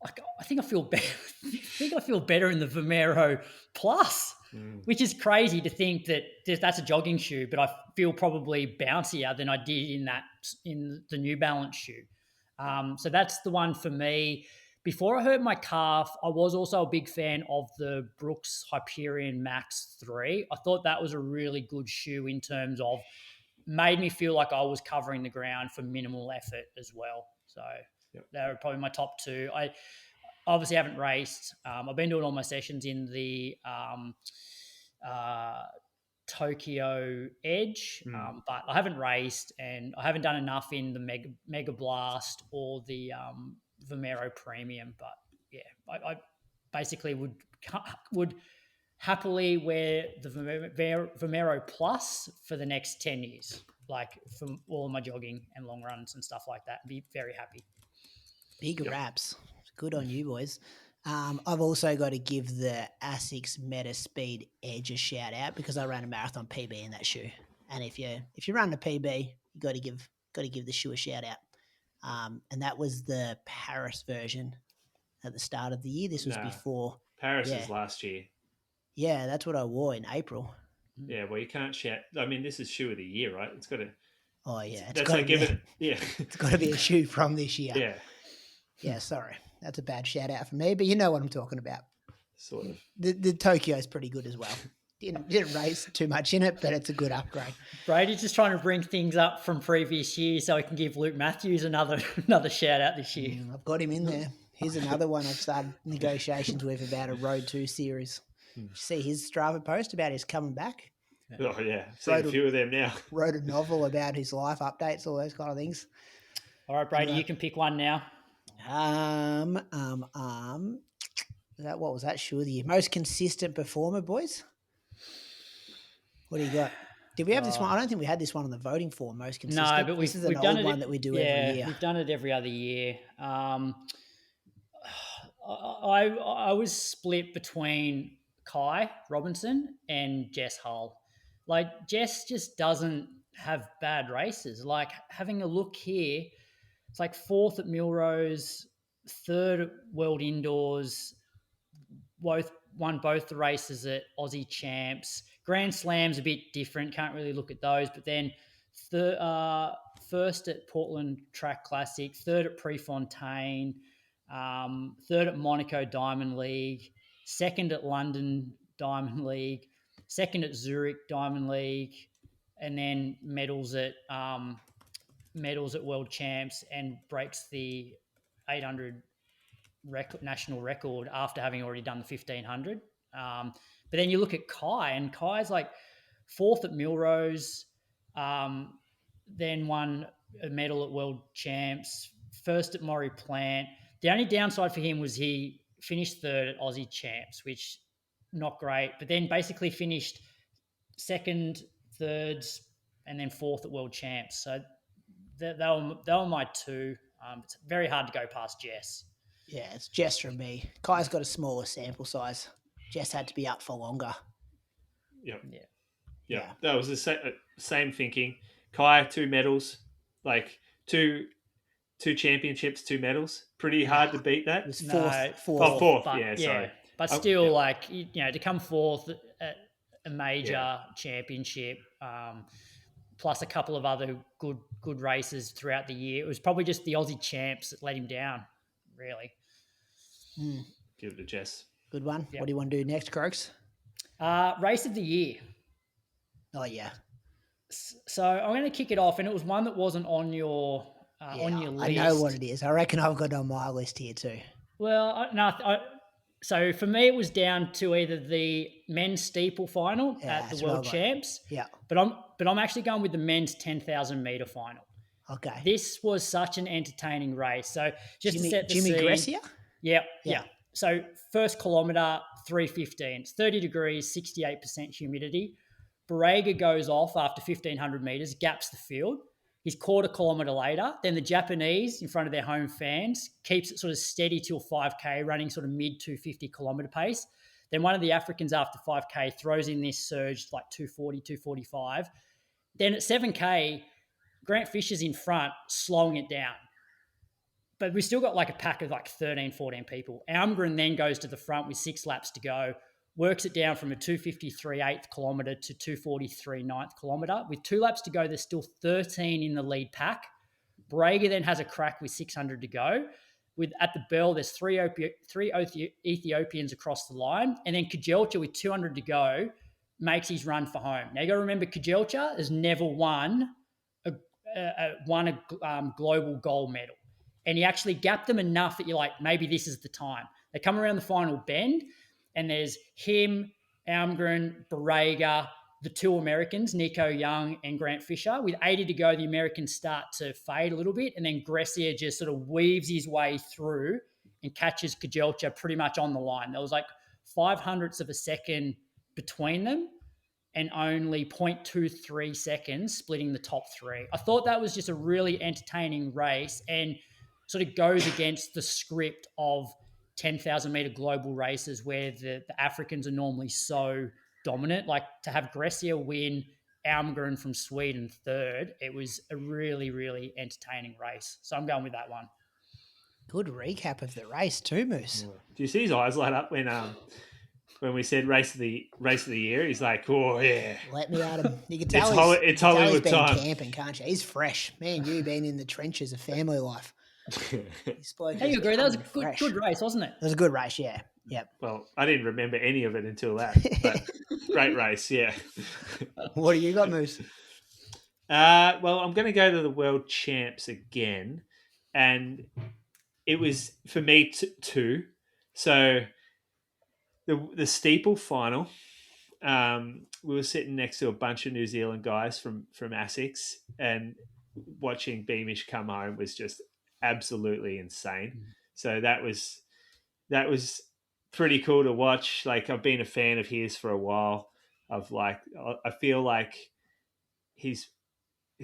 [SPEAKER 4] I think I feel better. I think I feel better in the Vomero Plus, which is crazy to think that that's a jogging shoe, but I feel probably bouncier than I did in the New Balance shoe. So that's the one for me. Before I hurt my calf, I was also a big fan of the Brooks Hyperion Max 3. I thought that was a really good shoe in terms of made me feel like I was covering the ground for minimal effort as well. So they were probably my top two. I obviously haven't raced. I've been doing all my sessions in the Tokyo Edge, but I haven't raced, and I haven't done enough in the Mega Blast or the Vomero Premium. But yeah, I basically would happily wear the Vomero Plus for the next 10 years, like for all of my jogging and long runs and stuff like that. Be very happy.
[SPEAKER 2] Big raps. Good on you, boys. I've also got to give the Asics Meta Speed Edge a shout out because I ran a marathon PB in that shoe. And if you run a PB, you got to give the shoe a shout out. And that was the Paris version at the start of the year. This was before
[SPEAKER 3] Paris is last year.
[SPEAKER 2] Yeah, that's what I wore in April.
[SPEAKER 3] Yeah, well, you can't shout. I mean, this is shoe of the year, right? It's got to.
[SPEAKER 2] Oh yeah,
[SPEAKER 3] that's like giving it. Yeah,
[SPEAKER 2] it's got to be a shoe from this year.
[SPEAKER 3] Yeah.
[SPEAKER 2] Yeah, sorry. That's a bad shout out for me, but you know what I'm talking about.
[SPEAKER 3] Sort of.
[SPEAKER 2] The Tokyo is pretty good as well. Didn't race too much in it, but it's a good upgrade.
[SPEAKER 4] Brady's just trying to bring things up from previous years so he can give Luke Matthews another shout out this year.
[SPEAKER 2] I've got him in there. Here's another one I've started negotiations with about a Road 2 series. Did you see his Strava post about his coming back?
[SPEAKER 3] Oh yeah, seen a few of them now.
[SPEAKER 2] Wrote a novel about his life updates, all those kind of things.
[SPEAKER 4] All right, Brady, you can pick one now.
[SPEAKER 2] What was that shoe of the year? Most consistent performer, boys. What do you got? Did we have this one? I don't think we had this one on the voting form. Most consistent.
[SPEAKER 4] No, but
[SPEAKER 2] this is an old one that we do every year.
[SPEAKER 4] We've done it every other year. I was split between Kai Robinson and Jess Hull. Like Jess just doesn't have bad races. Like having a look here. It's like 4th at Millrose, 3rd at World Indoors, won both the races at Aussie Champs. Grand Slam's a bit different, can't really look at those, but then 1st at Portland Track Classic, 3rd at Prefontaine, 3rd at Monaco Diamond League, 2nd at London Diamond League, second at Zurich Diamond League, and then medals at World Champs and breaks the 800 national record after having already done the 1500. But then you look at Kai, and Kai's like fourth at Millrose, then won a medal at World Champs, first at Maury Plant. The only downside for him was he finished third at Aussie Champs, which not great, but then basically finished second, thirds, and then fourth at World Champs. So they were my two. It's very hard to go past Jess.
[SPEAKER 2] Yeah, it's Jess from me. Kai's got a smaller sample size. Jess had to be up for longer.
[SPEAKER 3] Yeah. That was the same thinking. Kai, 2 medals, like two championships, 2 medals. Pretty hard to beat that.
[SPEAKER 2] It was fourth.
[SPEAKER 3] Oh, fourth.
[SPEAKER 4] But,
[SPEAKER 3] Sorry.
[SPEAKER 4] But still, like, to come fourth at a major championship, plus a couple of other good races throughout the year. It was probably just the Aussie Champs that let him down, really.
[SPEAKER 3] Give it to Jess.
[SPEAKER 2] Good one.
[SPEAKER 4] Yep.
[SPEAKER 2] What do you want to do next, Croaks?
[SPEAKER 4] Race of the year.
[SPEAKER 2] Oh, yeah.
[SPEAKER 4] So I'm going to kick it off, and it was one that wasn't on your list.
[SPEAKER 2] I know what it is. I reckon I've got it on my list here too.
[SPEAKER 4] Well, so for me, it was down to either the men's steeple final at the World Champs.
[SPEAKER 2] Yeah.
[SPEAKER 4] But I'm actually going with the men's 10,000 meter final.
[SPEAKER 2] Okay.
[SPEAKER 4] This was such an entertaining race. So just to set the
[SPEAKER 2] Jimmy
[SPEAKER 4] scene.
[SPEAKER 2] Gressier?
[SPEAKER 4] Yeah. So first kilometre, 3:15. It's 30 degrees, 68% humidity. Borrega goes off after 1,500 metres, gaps the field. He's quarter kilometre later. Then the Japanese, in front of their home fans, keeps it sort of steady till 5K, running sort of mid 250 kilometre pace. Then one of the Africans after 5K throws in this surge like 240, 245. Then at 7K, Grant Fisher's in front, slowing it down. But we still got like a pack of like 13, 14 people. Almgren then goes to the front with 6 laps to go, works it down from a 253 8th kilometre to 243 9th kilometre. With 2 laps to go, there's still 13 in the lead pack. Borrega then has a crack with 600 to go. At the bell, there's three Ethiopians across the line. And then Kajelcha with 200 to go makes his run for home. Now, you got to remember, Kajelcha has never won a global gold medal. And he actually gapped them enough that you're like, maybe this is the time. They come around the final bend, and there's him, Almgren, Borrega, the 2 Americans, Nico Young and Grant Fisher. With 80 to go, the Americans start to fade a little bit, and then Gressier just sort of weaves his way through and catches Kajelcha pretty much on the line. There was like 0.05 of a second between them and only 0.23 seconds splitting the top 3. I thought that was just a really entertaining race and sort of goes against the script of 10,000 meter global races where the Africans are normally so dominant. Like, to have Gressier win, Almgren from Sweden third, it was a really, really entertaining race. So I'm going with that one.
[SPEAKER 2] Good recap of the race too, Moose.
[SPEAKER 3] Do you see his eyes light up when we said race of the year? He's like, oh yeah,
[SPEAKER 2] let me at him. You can tell
[SPEAKER 3] it's Hollywood
[SPEAKER 2] he's been
[SPEAKER 3] time.
[SPEAKER 2] Camping, can't you? He's fresh. Me and you been in the trenches of family life.
[SPEAKER 4] Hey, you agree? That was a good race, wasn't it?
[SPEAKER 2] It was a good race, yeah. Yep.
[SPEAKER 3] Well, I didn't remember any of it until that. But great race, yeah.
[SPEAKER 2] What do you got, Moose?
[SPEAKER 3] Well, I'm going to go to the World Champs again, and it was for me 2. So the steeple final, we were sitting next to a bunch of New Zealand guys from ASICS, and watching Beamish come home was just absolutely insane. So that was pretty cool to watch. Like, I've been a fan of his for a while. I feel like he's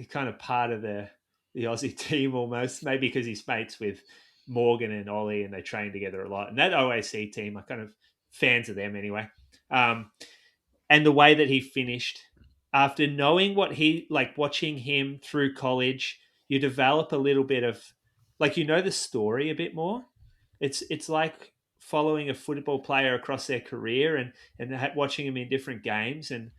[SPEAKER 3] kind of part of the Aussie team almost, maybe because he's mates with Morgan and Ollie and they train together a lot. And that OAC team, I kind of fans of them anyway. And the way that he finished, after knowing what he, like, watching him through college, you develop a little bit of, like, the story a bit more. It's like following a football player across their career and watching him in different games, and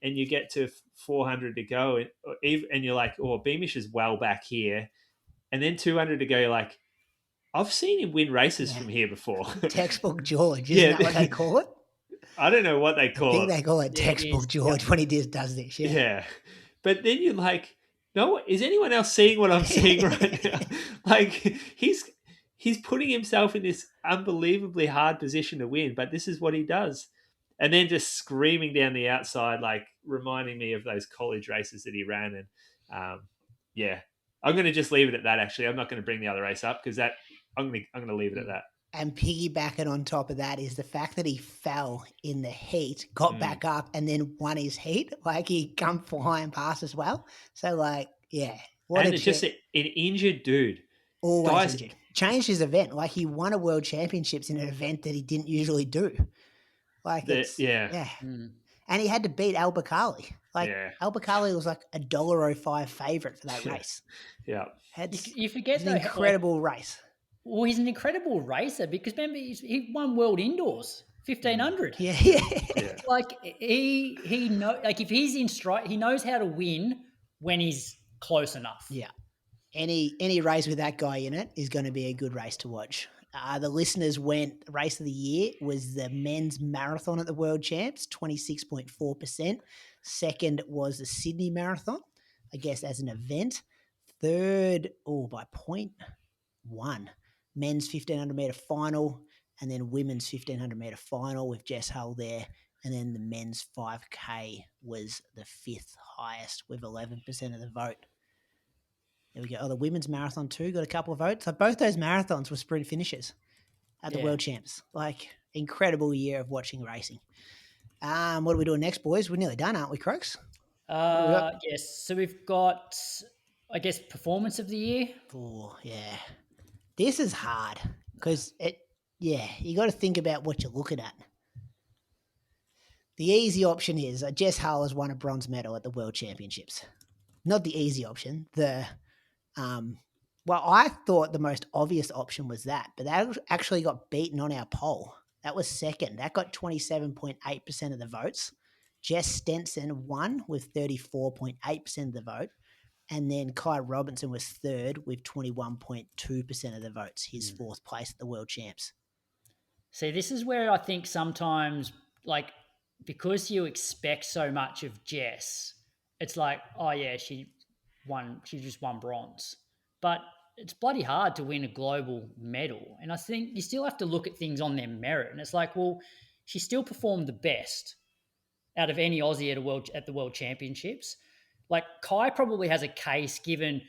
[SPEAKER 3] you get to 400 to go, and you're like, oh, Beamish is well back here, and then 200 to go, you're like, I've seen him win races from here before.
[SPEAKER 2] Textbook George, isn't that what they call it?
[SPEAKER 3] I don't know what they
[SPEAKER 2] I
[SPEAKER 3] call
[SPEAKER 2] think
[SPEAKER 3] it.
[SPEAKER 2] they call it
[SPEAKER 4] Yeah, it
[SPEAKER 2] textbook
[SPEAKER 4] is.
[SPEAKER 2] George when he does this. Yeah.
[SPEAKER 3] Yeah. But then you're like, no, is anyone else seeing what I'm seeing right now? Like he's putting himself in this unbelievably hard position to win, but this is what he does. And then just screaming down the outside, like reminding me of those college races that he ran. And yeah, I'm going to just leave it at that. Actually, I'm not going to bring the other race up because I'm going to leave it at that.
[SPEAKER 2] And piggybacking on top of that is the fact that he fell in the heat, got back up, and then won his heat. Like he come flying past as well. So like, yeah,
[SPEAKER 3] And it's just an injured dude.
[SPEAKER 2] Always
[SPEAKER 3] Guys,
[SPEAKER 2] injured. Changed his event. Like he won a world championships in an event that he didn't usually do. Like yeah. And he had to beat Albacali. Like Albacali was like $1.05 favorite for that race.
[SPEAKER 3] Yeah.
[SPEAKER 4] You forget
[SPEAKER 2] an incredible race.
[SPEAKER 4] Well, he's an incredible racer because remember he won world indoors 1500.
[SPEAKER 2] Yeah.
[SPEAKER 4] Like he know like if he's in strike, he knows how to win when he's close enough.
[SPEAKER 2] Yeah. Any race with that guy in it is going to be a good race to watch. The listeners went race of the year was the men's marathon at the World Champs, 26.4%. Second was the Sydney Marathon, I guess as an event. Third, by 0.1. Men's 1500 meter final, and then women's 1500 meter final with Jess Hull there. And then the men's 5K was the fifth highest with 11% of the vote. There we go. The women's marathon too got a couple of votes. So both those marathons were sprint finishes at the World Champs. Like incredible year of watching racing. What are we doing next, boys? We're nearly done, aren't we, Crooks?
[SPEAKER 4] Yes. So we've got, I guess, performance of the year.
[SPEAKER 2] Oh, yeah. This is hard because you got to think about what you're looking at. The easy option is Jess Hull has won a bronze medal at the World Championships. Not the easy option. I thought the most obvious option was that, but that actually got beaten on our poll. That was second. That got 27.8% of the votes. Jess Stenson won with 34.8% of the vote. And then Kai Robinson was third with 21.2% of the votes, his fourth place at the World Champs.
[SPEAKER 4] See, this is where I think sometimes, like, because you expect so much of Jess, it's like, oh yeah, she just won bronze. But it's bloody hard to win a global medal. And I think you still have to look at things on their merit. And it's like, well, she still performed the best out of any Aussie at the World Championships. Like Kai probably has a case given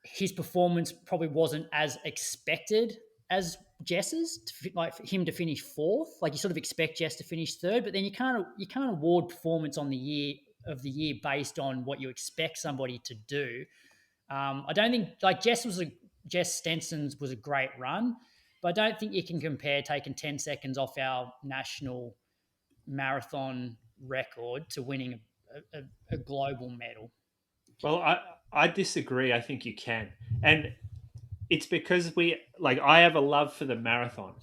[SPEAKER 4] his performance probably wasn't as expected as Jess's, like for him to finish fourth. Like you sort of expect Jess to finish third, but then you can't award performance on the year based on what you expect somebody to do. I don't think like Jess Stenson's was a great run, but I don't think you can compare taking 10 seconds off our national marathon record to winning a global medal.
[SPEAKER 3] Well, I disagree. I think you can. And it's because I have a love for the marathon.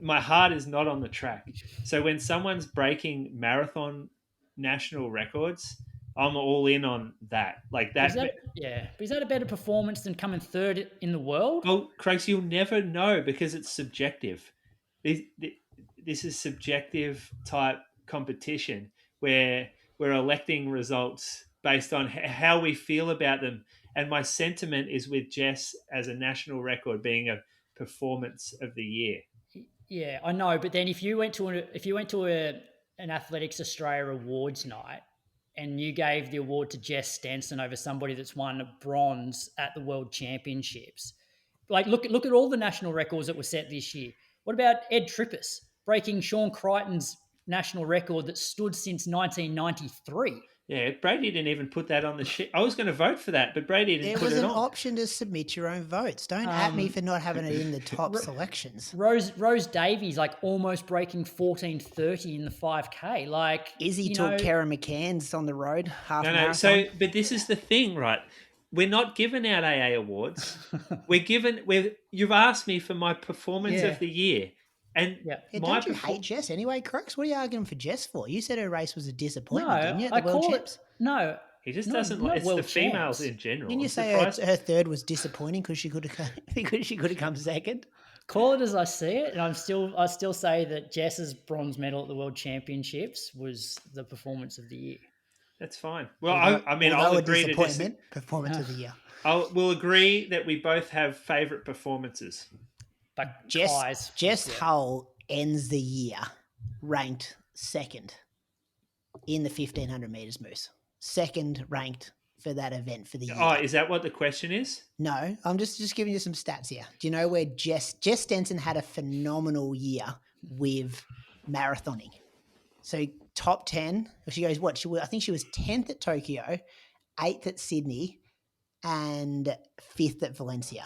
[SPEAKER 3] My heart is not on the track. So when someone's breaking marathon national records, I'm all in on that. Like that.
[SPEAKER 4] But is that a better performance than coming third in the world?
[SPEAKER 3] Well, Craig, you'll never know because it's subjective. This is subjective type competition where we're electing results based on how we feel about them. And my sentiment is with Jess as a national record being a performance of the year.
[SPEAKER 4] Yeah, I know. But then if you went to an Athletics Australia awards night and you gave the award to Jess Stenson over somebody that's won a bronze at the World Championships, like look at all the national records that were set this year. What about Ed Trippus breaking Sean Crichton's national record that stood since 1993?
[SPEAKER 3] Yeah, Brady didn't even put that on the sheet. I was going to vote for that, but Brady didn't put it on.
[SPEAKER 2] There was an option to submit your own votes. Don't at me for not having it in the top selections.
[SPEAKER 4] Rose Davies, like almost breaking 14:30 in the 5K. Like
[SPEAKER 2] Izzy took Karen McCann's on the road half marathon.
[SPEAKER 3] So, but this is the thing, right? We're not giving out AA awards. You've asked me for my performance of the year. And
[SPEAKER 2] don't you hate Jess anyway, Crooks? What are you arguing for Jess for? You said her race was a disappointment, didn't you? At the World Champs?
[SPEAKER 4] No.
[SPEAKER 3] He just doesn't like it's the females in general.
[SPEAKER 2] Didn't you say her third was disappointing because she could have come second?
[SPEAKER 4] Call it as I see it, and I still say that Jess's bronze medal at the World Championships was the performance of the year.
[SPEAKER 3] That's fine. Well,
[SPEAKER 2] although
[SPEAKER 3] I'll
[SPEAKER 2] a
[SPEAKER 3] agree to this.
[SPEAKER 2] disappointment, performance of the year.
[SPEAKER 3] We'll agree that we both have favourite performances.
[SPEAKER 4] But
[SPEAKER 2] Jess Hull ends the year ranked second in the 1500 metres, Moose. Second ranked for that event for the year.
[SPEAKER 3] Oh, is that what the question is?
[SPEAKER 2] No, I'm just giving you some stats here. Do you know where Jess Stenson had a phenomenal year with marathoning? So top 10. She goes, I think she was 10th at Tokyo, 8th at Sydney, and 5th at Valencia.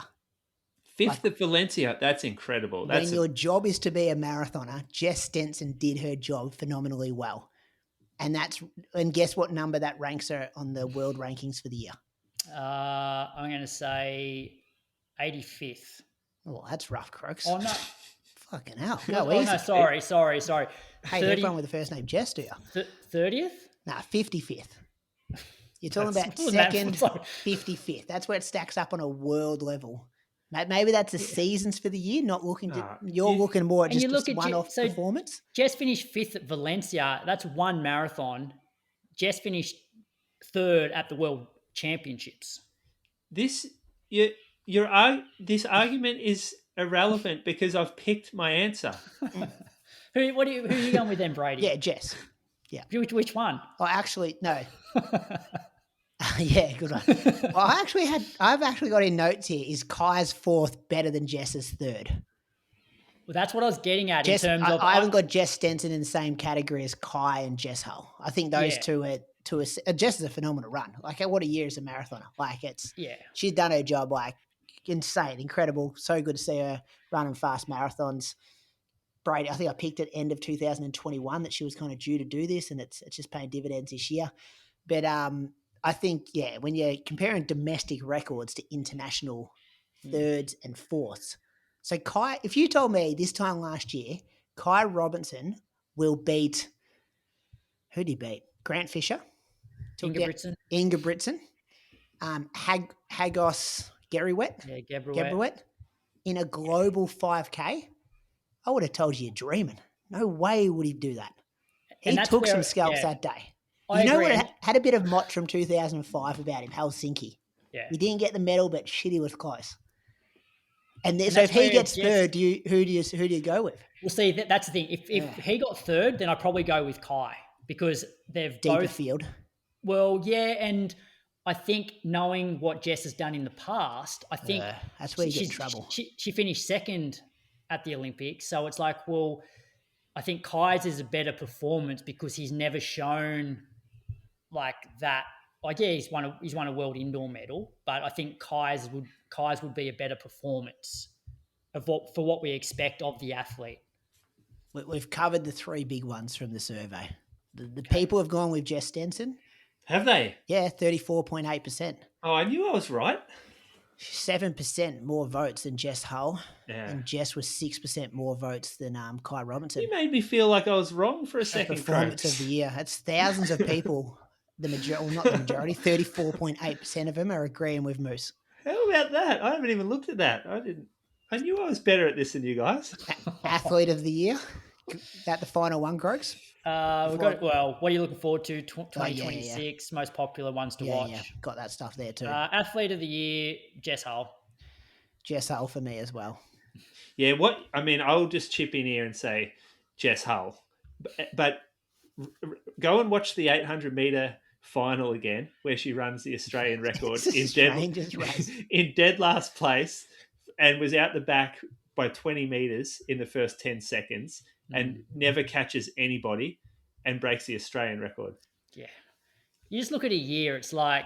[SPEAKER 3] 5th at Valencia. That's incredible.
[SPEAKER 2] When your job is to be a marathoner, Jess Stenson did her job phenomenally well. And guess what number that ranks her on the world rankings for the year?
[SPEAKER 4] I'm going to say 85th.
[SPEAKER 2] Oh, that's rough, Crooks.
[SPEAKER 4] Oh, no.
[SPEAKER 2] Fucking hell.
[SPEAKER 4] No, sorry.
[SPEAKER 2] Hey, everyone with the first name Jess, do you?
[SPEAKER 4] 30th?
[SPEAKER 2] Nah, 55th. You're talking about second, 55th. That's where it stacks up on a world level. Maybe that's the seasons for the year, not looking to... You're looking more at just a one-off performance?
[SPEAKER 4] Jess finished 5th at Valencia. That's one marathon. Jess finished 3rd at the World Championships.
[SPEAKER 3] This argument is irrelevant because I've picked my answer.
[SPEAKER 4] Who are you going with then, Brady?
[SPEAKER 2] Yeah, Jess. Yeah.
[SPEAKER 4] Which one?
[SPEAKER 2] Oh, actually, no. Yeah, good one. Well, I've actually got in notes here. Is Kai's 4th better than Jess's 3rd?
[SPEAKER 4] Well, that's what I was getting at in terms of...
[SPEAKER 2] I haven't got Jess Stenson in the same category as Kai and Jess Hull. I think those two are... Jess is a phenomenal run. Like, what a year as a marathoner. Like, she's done her job, like, insane, incredible. So good to see her running fast marathons. Brady, I think I picked at end of 2021 that she was kind of due to do this, and it's just paying dividends this year. But I think, when you're comparing domestic records to international thirds and fourths. So Kai, if you told me this time last year, Kai Robinson will beat, who did he beat? Grant Fisher? Inga Britson. Hagos Gerriwet.
[SPEAKER 4] Yeah, Gerriwet.
[SPEAKER 2] In a global 5K, I would have told you you're dreaming. No way would he do that. He took some scalps that day. You know what? Had a bit of mott from 2005 about him, Helsinki.
[SPEAKER 4] Yeah.
[SPEAKER 2] He didn't get the medal, but shit, he was close. And so if he gets third, who do you go with?
[SPEAKER 4] Well, see, that's the thing. If he got third, then I'd probably go with Kai because they've
[SPEAKER 2] deeper
[SPEAKER 4] both
[SPEAKER 2] field.
[SPEAKER 4] Well, yeah, and I think knowing what Jess has done in the past, I think
[SPEAKER 2] that's where you get in trouble.
[SPEAKER 4] She finished second at the Olympics, so it's like, well, I think Kai's is a better performance because he's never shown like that. Like, yeah, he's won a world indoor medal, but I think Kai's would be a better performance for what we expect of the athlete.
[SPEAKER 2] We've covered the three big ones from the survey. The people have gone with Jess Stenson.
[SPEAKER 3] Have they?
[SPEAKER 2] Yeah, 34.8%.
[SPEAKER 3] Oh, I knew I was right.
[SPEAKER 2] 7% more votes than Jess Hull.
[SPEAKER 3] Yeah.
[SPEAKER 2] And Jess was 6% more votes than Kai Robinson.
[SPEAKER 3] You made me feel like I was wrong for a second.
[SPEAKER 2] Performance of the year. That's thousands of people. Not the majority. 34.8% of them are agreeing with Moose.
[SPEAKER 3] How about that? I haven't even looked at that. I knew I was better at this than you guys.
[SPEAKER 2] Athlete of the year. Is that the final one, Grogs?
[SPEAKER 4] What are you looking forward to? 2026, most popular ones to watch.
[SPEAKER 2] Yeah, got that stuff there too.
[SPEAKER 4] Athlete of the year, Jess Hull.
[SPEAKER 2] Jess Hull for me as well.
[SPEAKER 3] Yeah, I'll just chip in here and say Jess Hull. But go and watch the 800-metre final again, where she runs the Australian record in dead last place and was out the back by 20 metres in the first 10 seconds and never catches anybody and breaks the Australian record.
[SPEAKER 4] Yeah. You just look at a year, it's like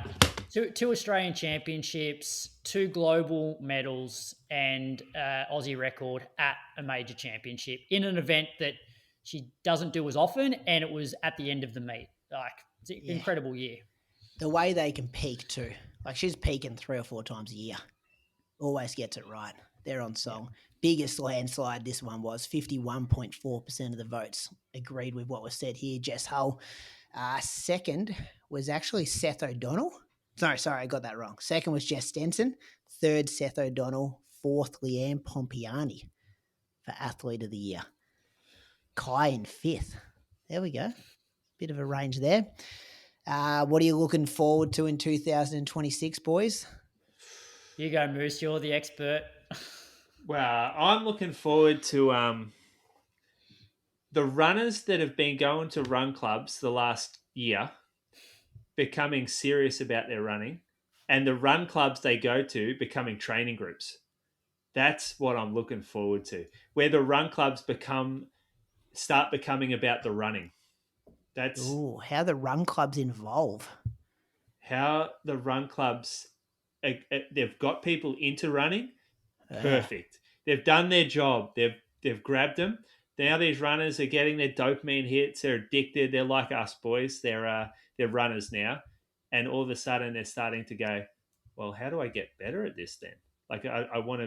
[SPEAKER 4] two Australian championships, 2 global medals, and Aussie record at a major championship in an event that she doesn't do as often, and it was at the end of the meet. Like, it's an incredible year. The
[SPEAKER 2] way they can peak too. Like, she's peaking 3 or 4 times a year. Always gets it right. They're on song. Biggest landslide this one was 51.4% of the votes agreed with what was said here. Jess Hull. Second was actually Seth O'Donnell. Sorry, I got that wrong. Second was Jess Stenson. Third, Seth O'Donnell. Fourth, Leanne Pompiani. for Athlete of the Year. Kai in 5th. There we go. Bit of a range there. What are you looking forward to in 2026, boys?
[SPEAKER 4] You go, Moose. You're the expert.
[SPEAKER 3] Well, I'm looking forward to the runners that have been going to run clubs the last year becoming serious about their running, and the run clubs they go to becoming training groups. That's what I'm looking forward to, where the run clubs start becoming about the running. That's
[SPEAKER 2] how the run clubs involve.
[SPEAKER 3] how the run clubs, they've got people into running. Perfect. They've done their job. They've grabbed them. Now these runners are getting their dopamine hits. They're addicted. They're like us boys. They're runners now, and all of a sudden they're starting to go, well, how do I get better at this then? Like I want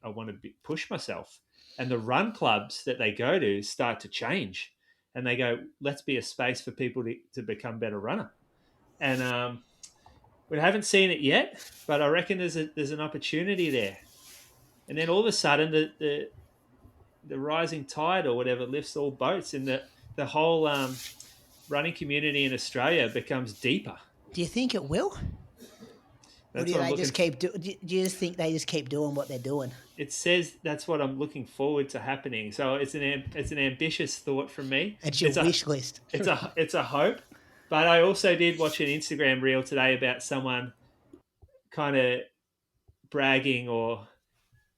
[SPEAKER 3] to push myself. And the run clubs that they go to start to change, and they go, let's be a space for people to become better runner. And we haven't seen it yet, but I reckon there's an opportunity there. And then all of a sudden, the rising tide or whatever lifts all boats, and the whole running community in Australia becomes deeper.
[SPEAKER 2] Do you think it will?
[SPEAKER 3] That's
[SPEAKER 2] or do they just keep? Do you just think they just keep doing what they're doing?
[SPEAKER 3] It says that's what I'm looking forward to happening. So it's an ambitious thought from me.
[SPEAKER 2] It's your wish list.
[SPEAKER 3] It's a hope, but I also did watch an Instagram reel today about someone kind of bragging or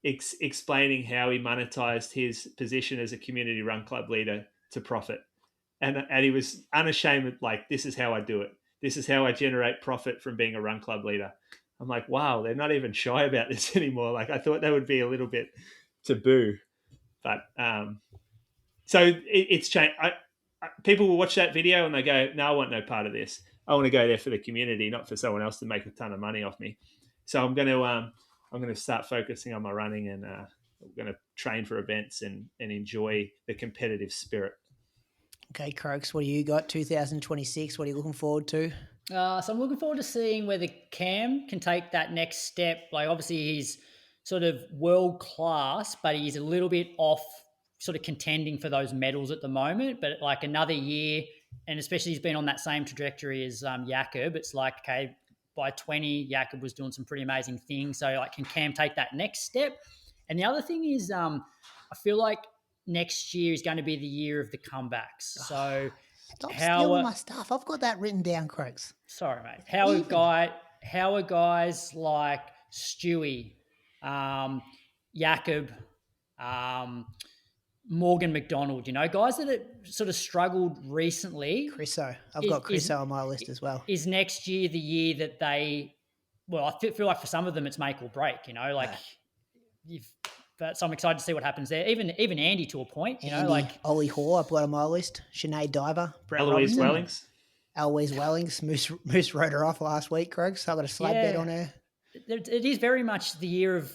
[SPEAKER 3] explaining how he monetized his position as a community run club leader to profit. And he was unashamed, like, this is how I do it. This is how I generate profit from being a run club leader. I'm like, wow, they're not even shy about this anymore. Like, I thought that would be a little bit taboo. But so it's changed. People will watch that video and they go, no, I want no part of this. I want to go there for the community, not for someone else to make a ton of money off me. So I'm going to start focusing on my running, and I'm going to train for events and enjoy the competitive spirit.
[SPEAKER 2] Okay, Croaks, what do you got? 2026, what are you looking forward to?
[SPEAKER 4] So I'm looking forward to seeing whether Cam can take that next step. Like, obviously he's sort of world class, but he's a little bit off sort of contending for those medals at the moment. But like another year, and especially he's been on that same trajectory as Jakob, it's like, okay, by 20, Jakob was doing some pretty amazing things. So like, can Cam take that next step? And the other thing is I feel like next year is going to be the year of the comebacks. So
[SPEAKER 2] stop stealing my stuff. I've got that written down, Croaks.
[SPEAKER 4] Sorry, mate. How are guys like Stewie, Jakob, Morgan McDonald, guys that have sort of struggled recently.
[SPEAKER 2] I've got Chriso on my list as well.
[SPEAKER 4] Is next year the year that I feel like for some of them it's make or break, but so I'm excited to see what happens there. Even Andy to a point,
[SPEAKER 2] Ollie Hoare, I've got on my list. Sinead Diver,
[SPEAKER 3] Eloise Wellings.
[SPEAKER 2] Eloise Wellings, Moose wrote her off last week, Craig, so I've got a slab bet on her.
[SPEAKER 4] It is very much the year of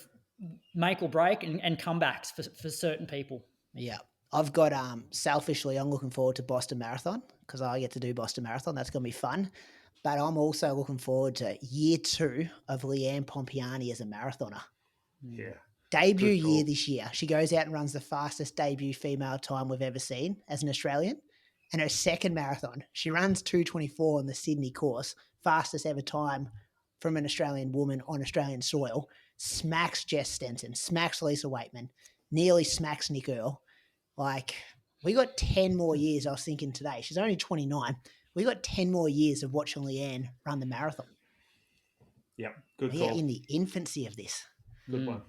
[SPEAKER 4] make or break and comebacks for certain people.
[SPEAKER 2] Yeah. I've got, selfishly, I'm looking forward to Boston Marathon because I get to do Boston Marathon. That's going to be fun. But I'm also looking forward to year 2 of Leanne Pompiani as a marathoner.
[SPEAKER 3] Yeah.
[SPEAKER 2] Debut year this year. She goes out and runs the fastest debut female time we've ever seen as an Australian. And her second marathon, she runs 2:24 on the Sydney course, fastest ever time from an Australian woman on Australian soil. Smacks Jess Stenson, smacks Lisa Waitman, nearly smacks Nick Earl. Like, we got 10 more years, I was thinking today. She's only 29. We got 10 more years of watching Leanne run the marathon.
[SPEAKER 3] Yeah, good
[SPEAKER 2] We
[SPEAKER 3] call.
[SPEAKER 2] are in the infancy of this.
[SPEAKER 3] Good one.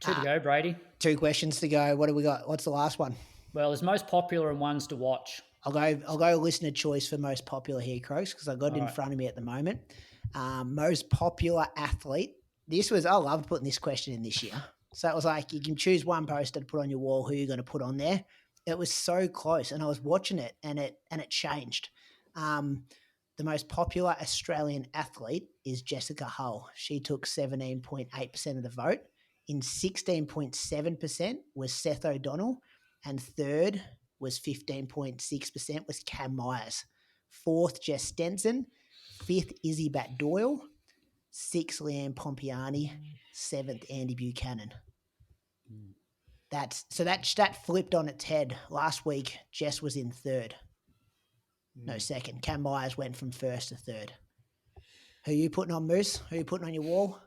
[SPEAKER 4] 2 to go, Brady.
[SPEAKER 2] 2 questions to go. What do we got? What's the last one?
[SPEAKER 4] Well, there's most popular and ones to watch.
[SPEAKER 2] I'll go listener choice for most popular here, Croaks, because I've got it in front of me at the moment. Most popular athlete. I loved putting this question in this year. So it was like, you can choose one poster to put on your wall, who you're going to put on there. It was so close, and I was watching it, and it changed. The most popular Australian athlete is Jessica Hull. She took 17.8% of the vote. In 16.7% was Seth O'Donnell, and third was 15.6% was Cam Myers. Fourth, Jess Stenson. Fifth, Izzi Batt-Doyle. Sixth, Leanne Pompiani. Seventh, Andy Buchanan. That flipped on its head. Last week, Jess was in third. No, second. Cam Myers went from first to third. Who are you putting on, Moose? Who are you putting on your wall?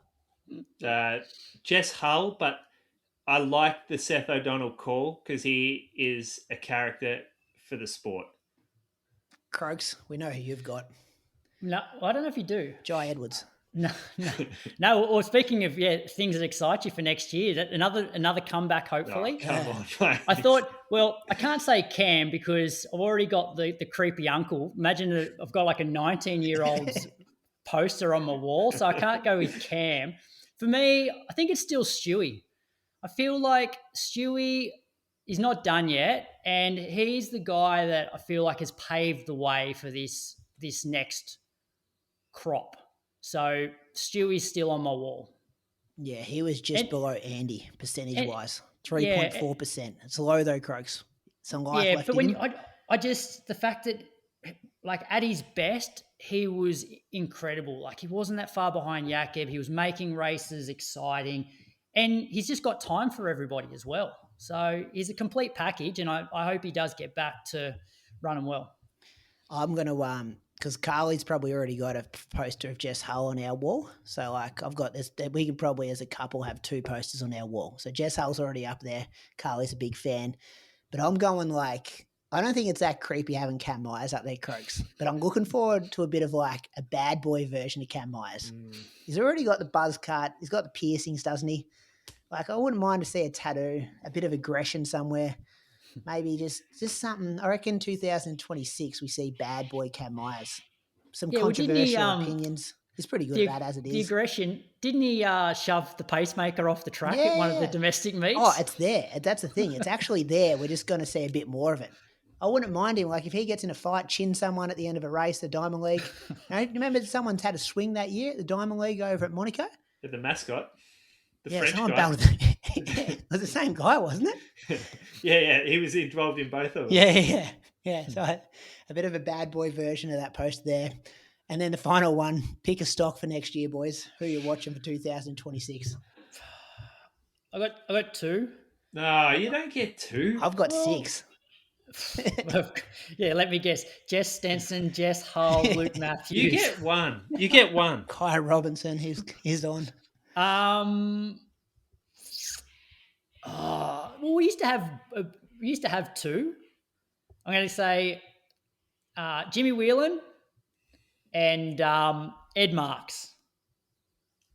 [SPEAKER 3] Jess Hull, but I like the Seth O'Donnell call because he is a character for the sport.
[SPEAKER 2] Croaks, we know who you've got.
[SPEAKER 4] No, I don't know if you do.
[SPEAKER 2] Jai Edwards.
[SPEAKER 4] No. Or speaking of things that excite you for next year, that another comeback hopefully.
[SPEAKER 3] Oh, come on, mate.
[SPEAKER 4] I thought, well, I can't say Cam because I've already got the creepy uncle. Imagine that I've got like a 19-year-old's poster on my wall, so I can't go with Cam. For me, I think it's still Stewie. I feel like Stewie is not done yet, and he's the guy that I feel like has paved the way for this next crop. So Stewie's still on my wall.
[SPEAKER 2] Yeah, he was just below Andy percentage-wise, 3.4%. It's low though, Croaks. Some life left
[SPEAKER 4] but
[SPEAKER 2] in
[SPEAKER 4] when
[SPEAKER 2] him.
[SPEAKER 4] I just the fact that like at his best, he was incredible. Like he wasn't that far behind Jakub. He was making races exciting, and he's just got time for everybody as well. So he's a complete package, and I hope he does get back to running well.
[SPEAKER 2] I'm going to, because Carly's probably already got a poster of Jess Hull on our wall. So, like, I've got this, we can probably, as a couple, have 2 posters on our wall. So, Jess Hull's already up there. Carly's a big fan. But I'm going, like, I don't think it's that creepy having Cam Myers up there, Croaks. But I'm looking forward to a bit of, like, a bad boy version of Cam Myers. He's already got the buzz cut. He's got the piercings, doesn't he? Like, I wouldn't mind to see a tattoo, a bit of aggression somewhere. Maybe just something. I reckon 2026 we see bad boy Cam Myers. Some controversial opinions. He's pretty good at that as it is.
[SPEAKER 4] The aggression. Didn't he shove the pacemaker off the track at one of the domestic meets?
[SPEAKER 2] Oh, it's there. That's the thing. It's actually there. We're just going to see a bit more of it. I wouldn't mind him. Like if he gets in a fight, chin someone at the end of a race, the Diamond League. Remember someone's had a swing that year at the Diamond League over at Monaco?
[SPEAKER 3] The mascot. The
[SPEAKER 2] yeah,
[SPEAKER 3] French
[SPEAKER 2] someone
[SPEAKER 3] guy.
[SPEAKER 2] It was the same guy, wasn't it?
[SPEAKER 3] Yeah. He was involved in both of them.
[SPEAKER 2] Yeah. So a bit of a bad boy version of that post there. And then the final one, pick a stock for next year, boys. Who are you watching for 2026?
[SPEAKER 4] I got 2.
[SPEAKER 3] No, you don't get 2.
[SPEAKER 2] I've got 6.
[SPEAKER 4] Yeah, let me guess. Jess Stenson, Jess Hull, Luke Matthews.
[SPEAKER 3] You get one.
[SPEAKER 2] Kai Robinson, he's on.
[SPEAKER 4] Well, we used to have 2. I'm going to say Jimmy Whelan and Ed Marks.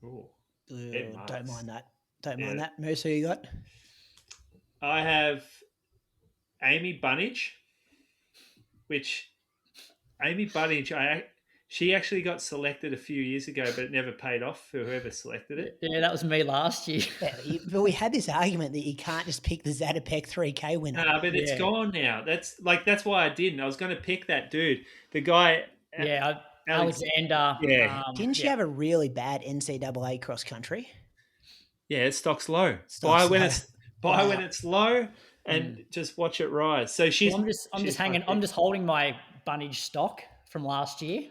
[SPEAKER 3] Ooh,
[SPEAKER 2] Don't mind that. Don't mind that. Moose, who you got?
[SPEAKER 3] I have Amy Bunnage, she actually got selected a few years ago, but it never paid off for whoever selected it.
[SPEAKER 4] Yeah, that was me last year.
[SPEAKER 2] But we had this argument that you can't just pick the Zatopek 3K winner.
[SPEAKER 3] No, but it's gone now. That's why I didn't. I was going to pick that dude, the guy.
[SPEAKER 4] Yeah, Alexander.
[SPEAKER 3] Yeah.
[SPEAKER 2] Didn't she have a really bad NCAA cross country?
[SPEAKER 3] Yeah, stock's low. Buy when it's low, and just watch it rise. So
[SPEAKER 4] I'm just holding my Bunnage stock from last year.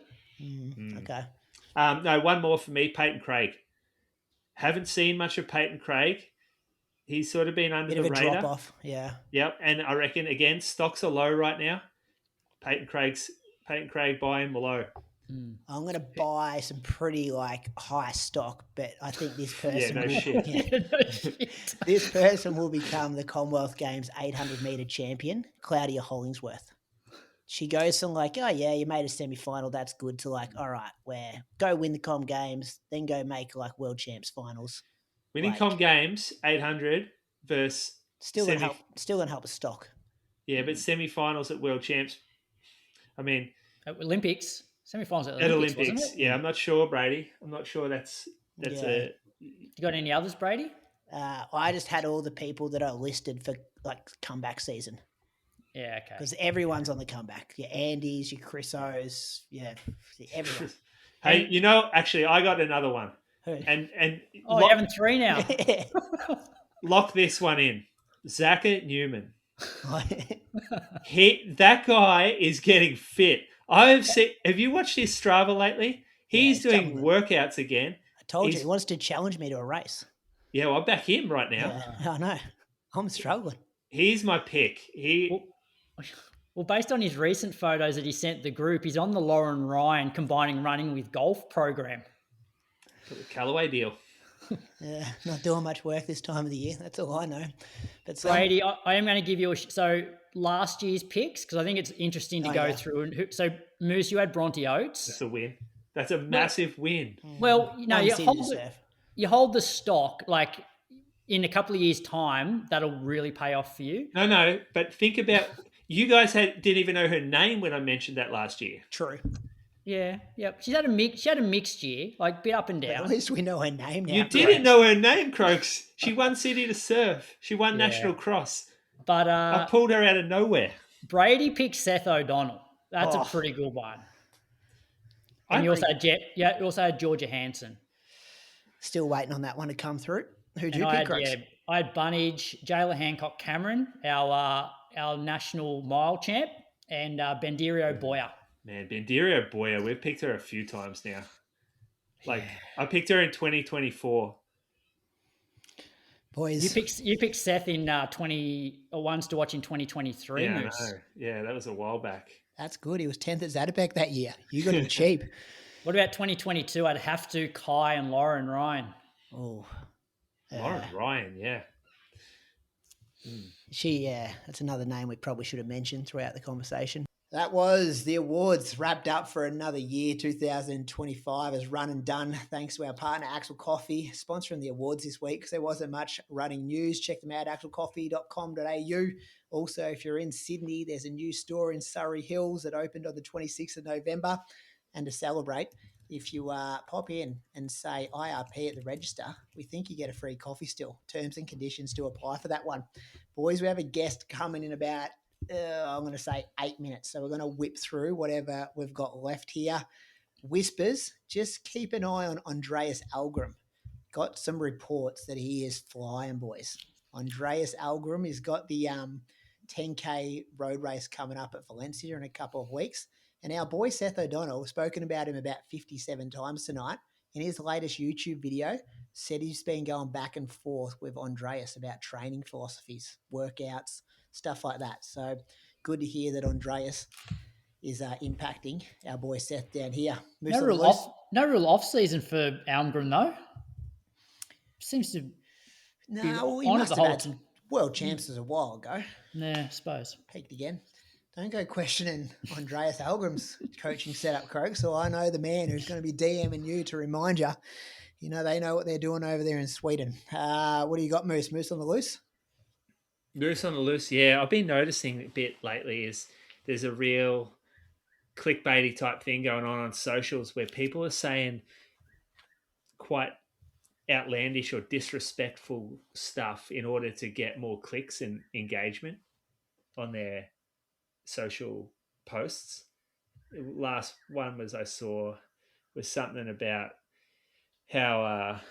[SPEAKER 2] Okay.
[SPEAKER 3] No, one more for me, Peyton Craig. Haven't seen much of Peyton Craig. He's sort of been under the radar.
[SPEAKER 2] Drop off, yeah.
[SPEAKER 3] Yep, and I reckon again stocks are low right now. Peyton Craig buying below.
[SPEAKER 2] I'm going to buy some pretty high stock, but I think this person this person will become the Commonwealth Games 800 meter champion, Claudia Hollingsworth. She goes from you made a semi-final, that's good, to all right, go win the Com Games, then go make world champs finals.
[SPEAKER 3] Winning Com Games 800 versus
[SPEAKER 2] still gonna help a stock.
[SPEAKER 3] Yeah, but semi-finals at world champs. I mean,
[SPEAKER 4] at Olympics. Semi-finals at
[SPEAKER 3] Olympics,
[SPEAKER 4] wasn't it?
[SPEAKER 3] Yeah, I'm not sure, Brady. I'm not sure that's
[SPEAKER 4] You got any others, Brady?
[SPEAKER 2] I just had all the people that are listed for comeback season.
[SPEAKER 4] Yeah, okay.
[SPEAKER 2] Because everyone's on the comeback. Your Andys, your Chrisos, everyone.
[SPEAKER 3] Hey, actually, I got another one.
[SPEAKER 2] Who?
[SPEAKER 3] And
[SPEAKER 4] you're having 3 now.
[SPEAKER 3] Lock this one in. Zachar Newman. That guy is getting fit. Have you watched his Strava lately? He's doing workouts again.
[SPEAKER 2] I told you, he wants to challenge me to a race.
[SPEAKER 3] Yeah, well, I back him right now.
[SPEAKER 2] Yeah, I know. I'm struggling.
[SPEAKER 3] He's my pick.
[SPEAKER 4] Well, based on his recent photos that he sent the group, he's on the Lauren Ryan combining running with golf program.
[SPEAKER 3] The Callaway deal.
[SPEAKER 2] Yeah, not doing much work this time of the year. That's all I know. But
[SPEAKER 4] Brady, I am going to give you so last year's picks, because I think it's interesting to go through. And so Moose, you had Bronte Oates.
[SPEAKER 3] That's a win. That's a massive win.
[SPEAKER 4] Well, you hold the stock, like in a couple of years' time, that'll really pay off for you.
[SPEAKER 3] No, but think about, you guys didn't even know her name when I mentioned that last year.
[SPEAKER 2] True.
[SPEAKER 4] Yeah, yep. She had a mixed year, like bit up and down.
[SPEAKER 2] But at least we know her name now.
[SPEAKER 3] You didn't know her name, Croaks. She won City to Surf. She won National Cross.
[SPEAKER 4] But
[SPEAKER 3] I pulled her out of nowhere.
[SPEAKER 4] Brady picked Seth O'Donnell. That's a pretty good one. And you also had Georgia Hansen.
[SPEAKER 2] Still waiting on that one to come through. Who'd you pick, Croaks?
[SPEAKER 4] I had Bunnage, Jayla Hancock Cameron, our national mile champ, and Bendirio Boyer.
[SPEAKER 3] Man, Bendirio Boyer, we've picked her a few times now. I picked her in 2024.
[SPEAKER 2] Boys,
[SPEAKER 4] you picked Seth in ones to watch in 2023.
[SPEAKER 3] Yeah, I know. Yeah, that was a while back.
[SPEAKER 2] That's good. He was 10th at Zatopek that year. You got him cheap.
[SPEAKER 4] What about 2022? I'd have to Kai and Lauren Ryan.
[SPEAKER 2] Oh,
[SPEAKER 3] Lauren Ryan, yeah.
[SPEAKER 2] That's another name we probably should have mentioned throughout the conversation. That was the awards wrapped up for another year. 2025 is run and done. Thanks to our partner, Axel Coffee, sponsoring the awards this week because there wasn't much running news. Check them out, axelcoffee.com.au. Also, if you're in Sydney, there's a new store in Surrey Hills that opened on the 26th of November. And to celebrate, if you pop in and say IRP at the register, we think you get a free coffee still. Terms and conditions to apply for that one. Boys, we have a guest coming in about I'm going to say 8 minutes. So we're going to whip through whatever we've got left here. Whispers, just keep an eye on Andreas Algrim. Got some reports that he is flying, boys. Andreas Algrim has got the 10K road race coming up at Valencia in a couple of weeks. And our boy Seth O'Donnell, we've spoken about him about 57 times tonight. In his latest YouTube video, said he's been going back and forth with Andreas about training philosophies, workouts, stuff like that. So good to hear that Andreas is impacting our boy Seth down here.
[SPEAKER 4] No real off season for Almgren though. Seems to
[SPEAKER 2] he must have had world champs a while ago.
[SPEAKER 4] Yeah, I suppose.
[SPEAKER 2] Peaked again. Don't go questioning Andreas Algrim's coaching setup, Croak. So I know the man who's going to be DMing you to remind you. You know, they know what they're doing over there in Sweden. What do you got, Moose? Moose on the loose?
[SPEAKER 3] Moose on the loose, yeah. I've been noticing a bit lately is there's a real clickbaity type thing going on socials where people are saying quite outlandish or disrespectful stuff in order to get more clicks and engagement on their social posts. The last one I saw was something about how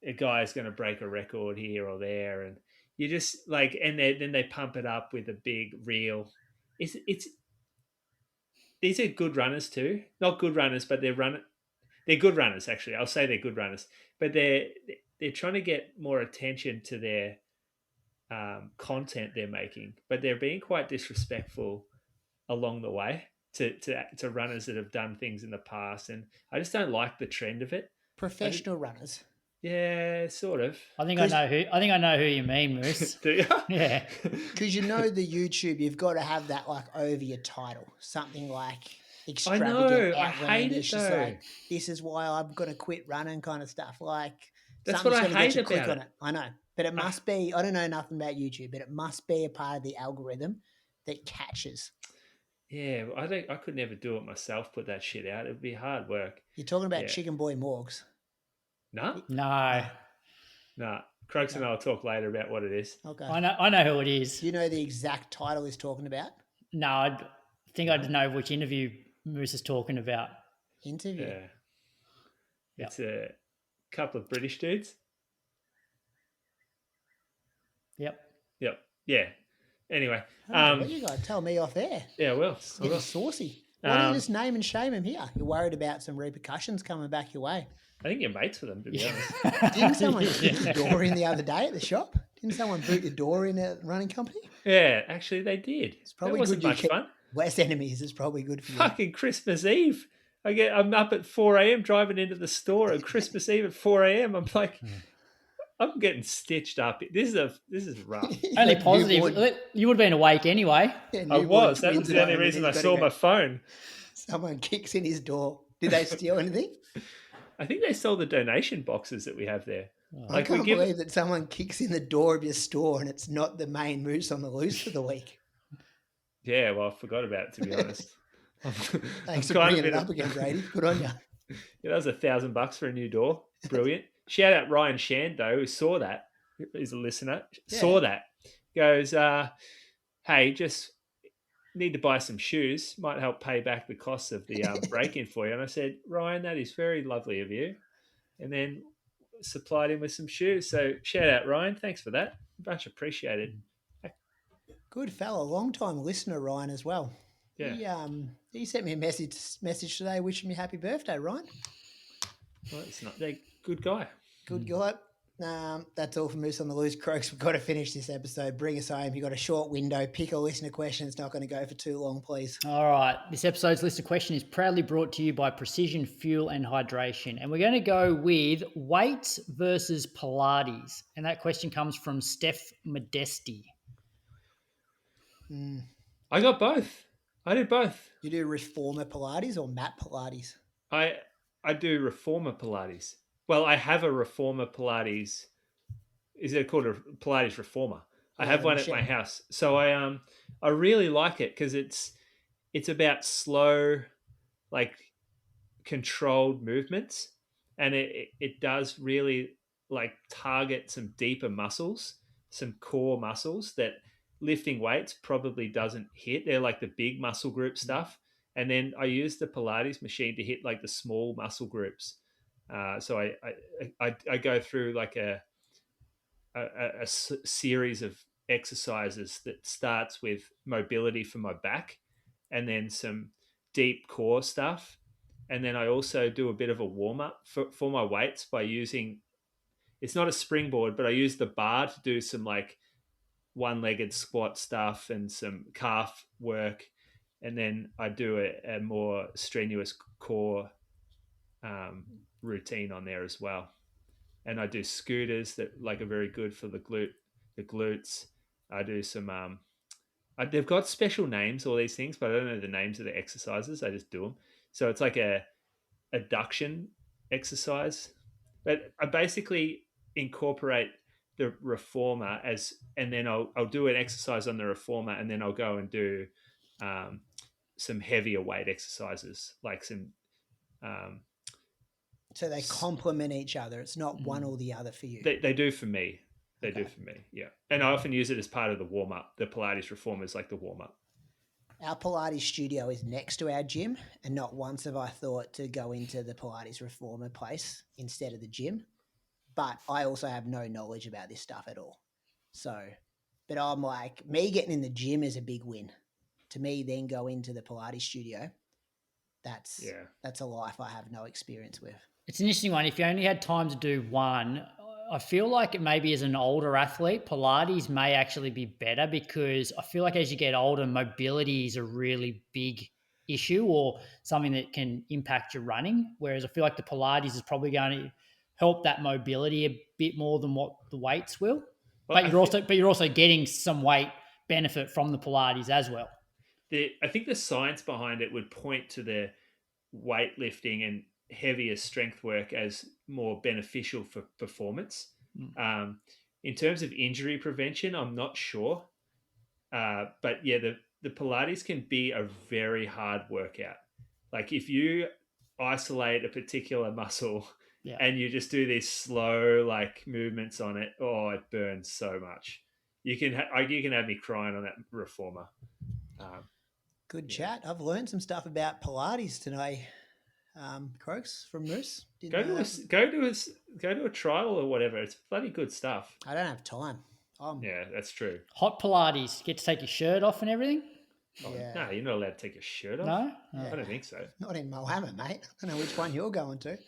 [SPEAKER 3] a guy is going to break a record here or there, and you just and then they pump it up with a big reel. It's these are good runners too, not good runners, but they're good runners actually. I'll say they're good runners, but they're trying to get more attention to their content they're making, but they're being quite disrespectful along the way to runners that have done things in the past, and I just don't like the trend of it.
[SPEAKER 2] Professional runners.
[SPEAKER 3] Yeah, sort of.
[SPEAKER 4] I think I know who you mean, Moose.
[SPEAKER 3] Do you?
[SPEAKER 4] Yeah.
[SPEAKER 2] Because you know the YouTube, you've got to have that over your title, something like extravagant, outlandish.
[SPEAKER 3] I hate it though.
[SPEAKER 2] Like, this is why I'm going to quit running, kind of stuff.
[SPEAKER 3] That's what I hate about
[SPEAKER 2] it. I know, but it must be. I don't know nothing about YouTube, but it must be a part of the algorithm that catches.
[SPEAKER 3] Yeah, I could never do it myself. Put that shit out. It would be hard work.
[SPEAKER 2] You're talking about Chicken Boy Morgs.
[SPEAKER 3] No. Croaks and I'll talk later about what it is.
[SPEAKER 2] Okay.
[SPEAKER 4] I know who it is.
[SPEAKER 2] Do you know the exact title he's talking about?
[SPEAKER 4] No, I think I know which interview Moose is talking about.
[SPEAKER 2] Interview?
[SPEAKER 3] Yeah. It's a couple of British dudes.
[SPEAKER 4] Yep.
[SPEAKER 3] Yeah. Anyway.
[SPEAKER 2] What you got to tell me off air?
[SPEAKER 3] Yeah, well.
[SPEAKER 2] Getting saucy. Why don't you just name and shame him here? You're worried about some repercussions coming back your way.
[SPEAKER 3] I think you're mates with them, to be honest.
[SPEAKER 2] Didn't someone kick the door in the other day at the shop? Didn't someone boot your door in a running company?
[SPEAKER 3] Yeah, actually they did.
[SPEAKER 2] It's probably
[SPEAKER 3] That wasn't
[SPEAKER 2] good you
[SPEAKER 3] much
[SPEAKER 2] keep
[SPEAKER 3] fun.
[SPEAKER 2] less enemies. It's probably good for you.
[SPEAKER 3] Fucking Christmas Eve. I'm up at 4 a.m. driving into the store on Christmas Eve at 4 a.m. I'm like, I'm getting stitched up. This is rough.
[SPEAKER 4] Only
[SPEAKER 2] Like
[SPEAKER 4] positive.
[SPEAKER 2] newborn-
[SPEAKER 4] You would have been awake anyway.
[SPEAKER 2] yeah,
[SPEAKER 3] I
[SPEAKER 2] newborn
[SPEAKER 3] was. That was
[SPEAKER 2] twins
[SPEAKER 3] the
[SPEAKER 2] at
[SPEAKER 3] only
[SPEAKER 2] home, and
[SPEAKER 3] reason
[SPEAKER 2] he's
[SPEAKER 3] I
[SPEAKER 2] gotta
[SPEAKER 3] saw
[SPEAKER 2] go-
[SPEAKER 3] my phone.
[SPEAKER 2] Someone kicks in his door. Did they steal anything?
[SPEAKER 3] I think they stole the donation boxes that we have there.
[SPEAKER 2] I can't believe that someone kicks in the door of your store and it's not the main moose on the loose for the week.
[SPEAKER 3] Yeah, well, I forgot about it, to be honest.
[SPEAKER 2] Thanks for bringing it up again, Brady. Good on you.
[SPEAKER 3] Yeah, that was $1,000 for a new door. Brilliant. Shout out Ryan Shando, who saw that. He's a listener.
[SPEAKER 2] Yeah.
[SPEAKER 3] Saw that. Goes, hey, just need to buy some shoes. Might help pay back the costs of the break-in for you. And I said, Ryan, that is very lovely of you. And then supplied him with some shoes. So shout out, Ryan. Thanks for that. Much appreciated.
[SPEAKER 2] Good fella, long time listener, Ryan, as well.
[SPEAKER 3] Yeah.
[SPEAKER 2] He sent me a message today wishing me happy birthday, Ryan.
[SPEAKER 3] Well, it's not. They're good guy.
[SPEAKER 2] Good guy. That's all for Moose on the Loose, Croaks. We've got to finish this episode. Bring us home. You've got a short window. Pick a listener question. It's not going to go for too long, please.
[SPEAKER 4] All right. This episode's listener question is proudly brought to you by Precision Fuel and Hydration. And we're going to go with weights versus Pilates. And that question comes from Steph Modesti.
[SPEAKER 3] I got both. I did both.
[SPEAKER 2] You do Reformer Pilates or Mat Pilates?
[SPEAKER 3] I do Reformer Pilates. Well, I have a Reformer Pilates. Is it called a Pilates Reformer? I have one at my house. So I really like it because it's about slow, like controlled movements, and it does really like target some deeper muscles, some core muscles that lifting weights probably doesn't hit. They're like the big muscle group stuff. And then I use the Pilates machine to hit like the small muscle groups. So I go through like a series of exercises that starts with mobility for my back and then some deep core stuff. And then I also do a bit of a warm up for my weights by using, it's not a springboard, but I use the bar to do some like one-legged squat stuff and some calf work. And then I do a more strenuous core routine on there as well. And I do scooters that like are very good for the glutes. I do some, they've got special names, all these things, but I don't know the names of the exercises. I just do them. So it's like a adduction exercise. But I basically incorporate the Reformer and then I'll do an exercise on the Reformer, and then I'll go and do some heavier weight exercises, like some.
[SPEAKER 2] So they complement each other. It's not one or the other for you.
[SPEAKER 3] They do for me. They do for me. Yeah, and I often use it as part of the warm up. The Pilates Reformer is like the warm up.
[SPEAKER 2] Our Pilates studio is next to our gym, and not once have I thought to go into the Pilates Reformer place instead of the gym. But I also have no knowledge about this stuff at all. So, but I'm like, me getting in the gym is a big win. To me, then go into the Pilates studio, that's a life I have no experience with.
[SPEAKER 4] It's an interesting one. If you only had time to do one, I feel like maybe as an older athlete, Pilates may actually be better because I feel like as you get older, mobility is a really big issue or something that can impact your running. Whereas I feel like the Pilates is probably going to help that mobility a bit more than what the weights will.
[SPEAKER 3] Well,
[SPEAKER 4] but you're also getting some weight benefit from the Pilates as well.
[SPEAKER 3] I think the science behind it would point to the weightlifting and heavier strength work as more beneficial for performance. In terms of injury prevention, I'm not sure. But yeah, the Pilates can be a very hard workout. Like if you isolate a particular muscle and you just do these slow like movements on it, it burns so much. You can have me crying on that Reformer.
[SPEAKER 2] Good chat. I've learned some stuff about Pilates today. Croaks from Moose.
[SPEAKER 3] Go to a trial or whatever. It's bloody good stuff.
[SPEAKER 2] I don't have time.
[SPEAKER 3] Yeah, that's true.
[SPEAKER 4] Hot Pilates. You get to take your shirt off and everything?
[SPEAKER 3] No, you're not allowed to take your shirt off.
[SPEAKER 4] No?
[SPEAKER 3] I don't think so.
[SPEAKER 2] Not in Mohammed, mate. I don't know which one you're going to.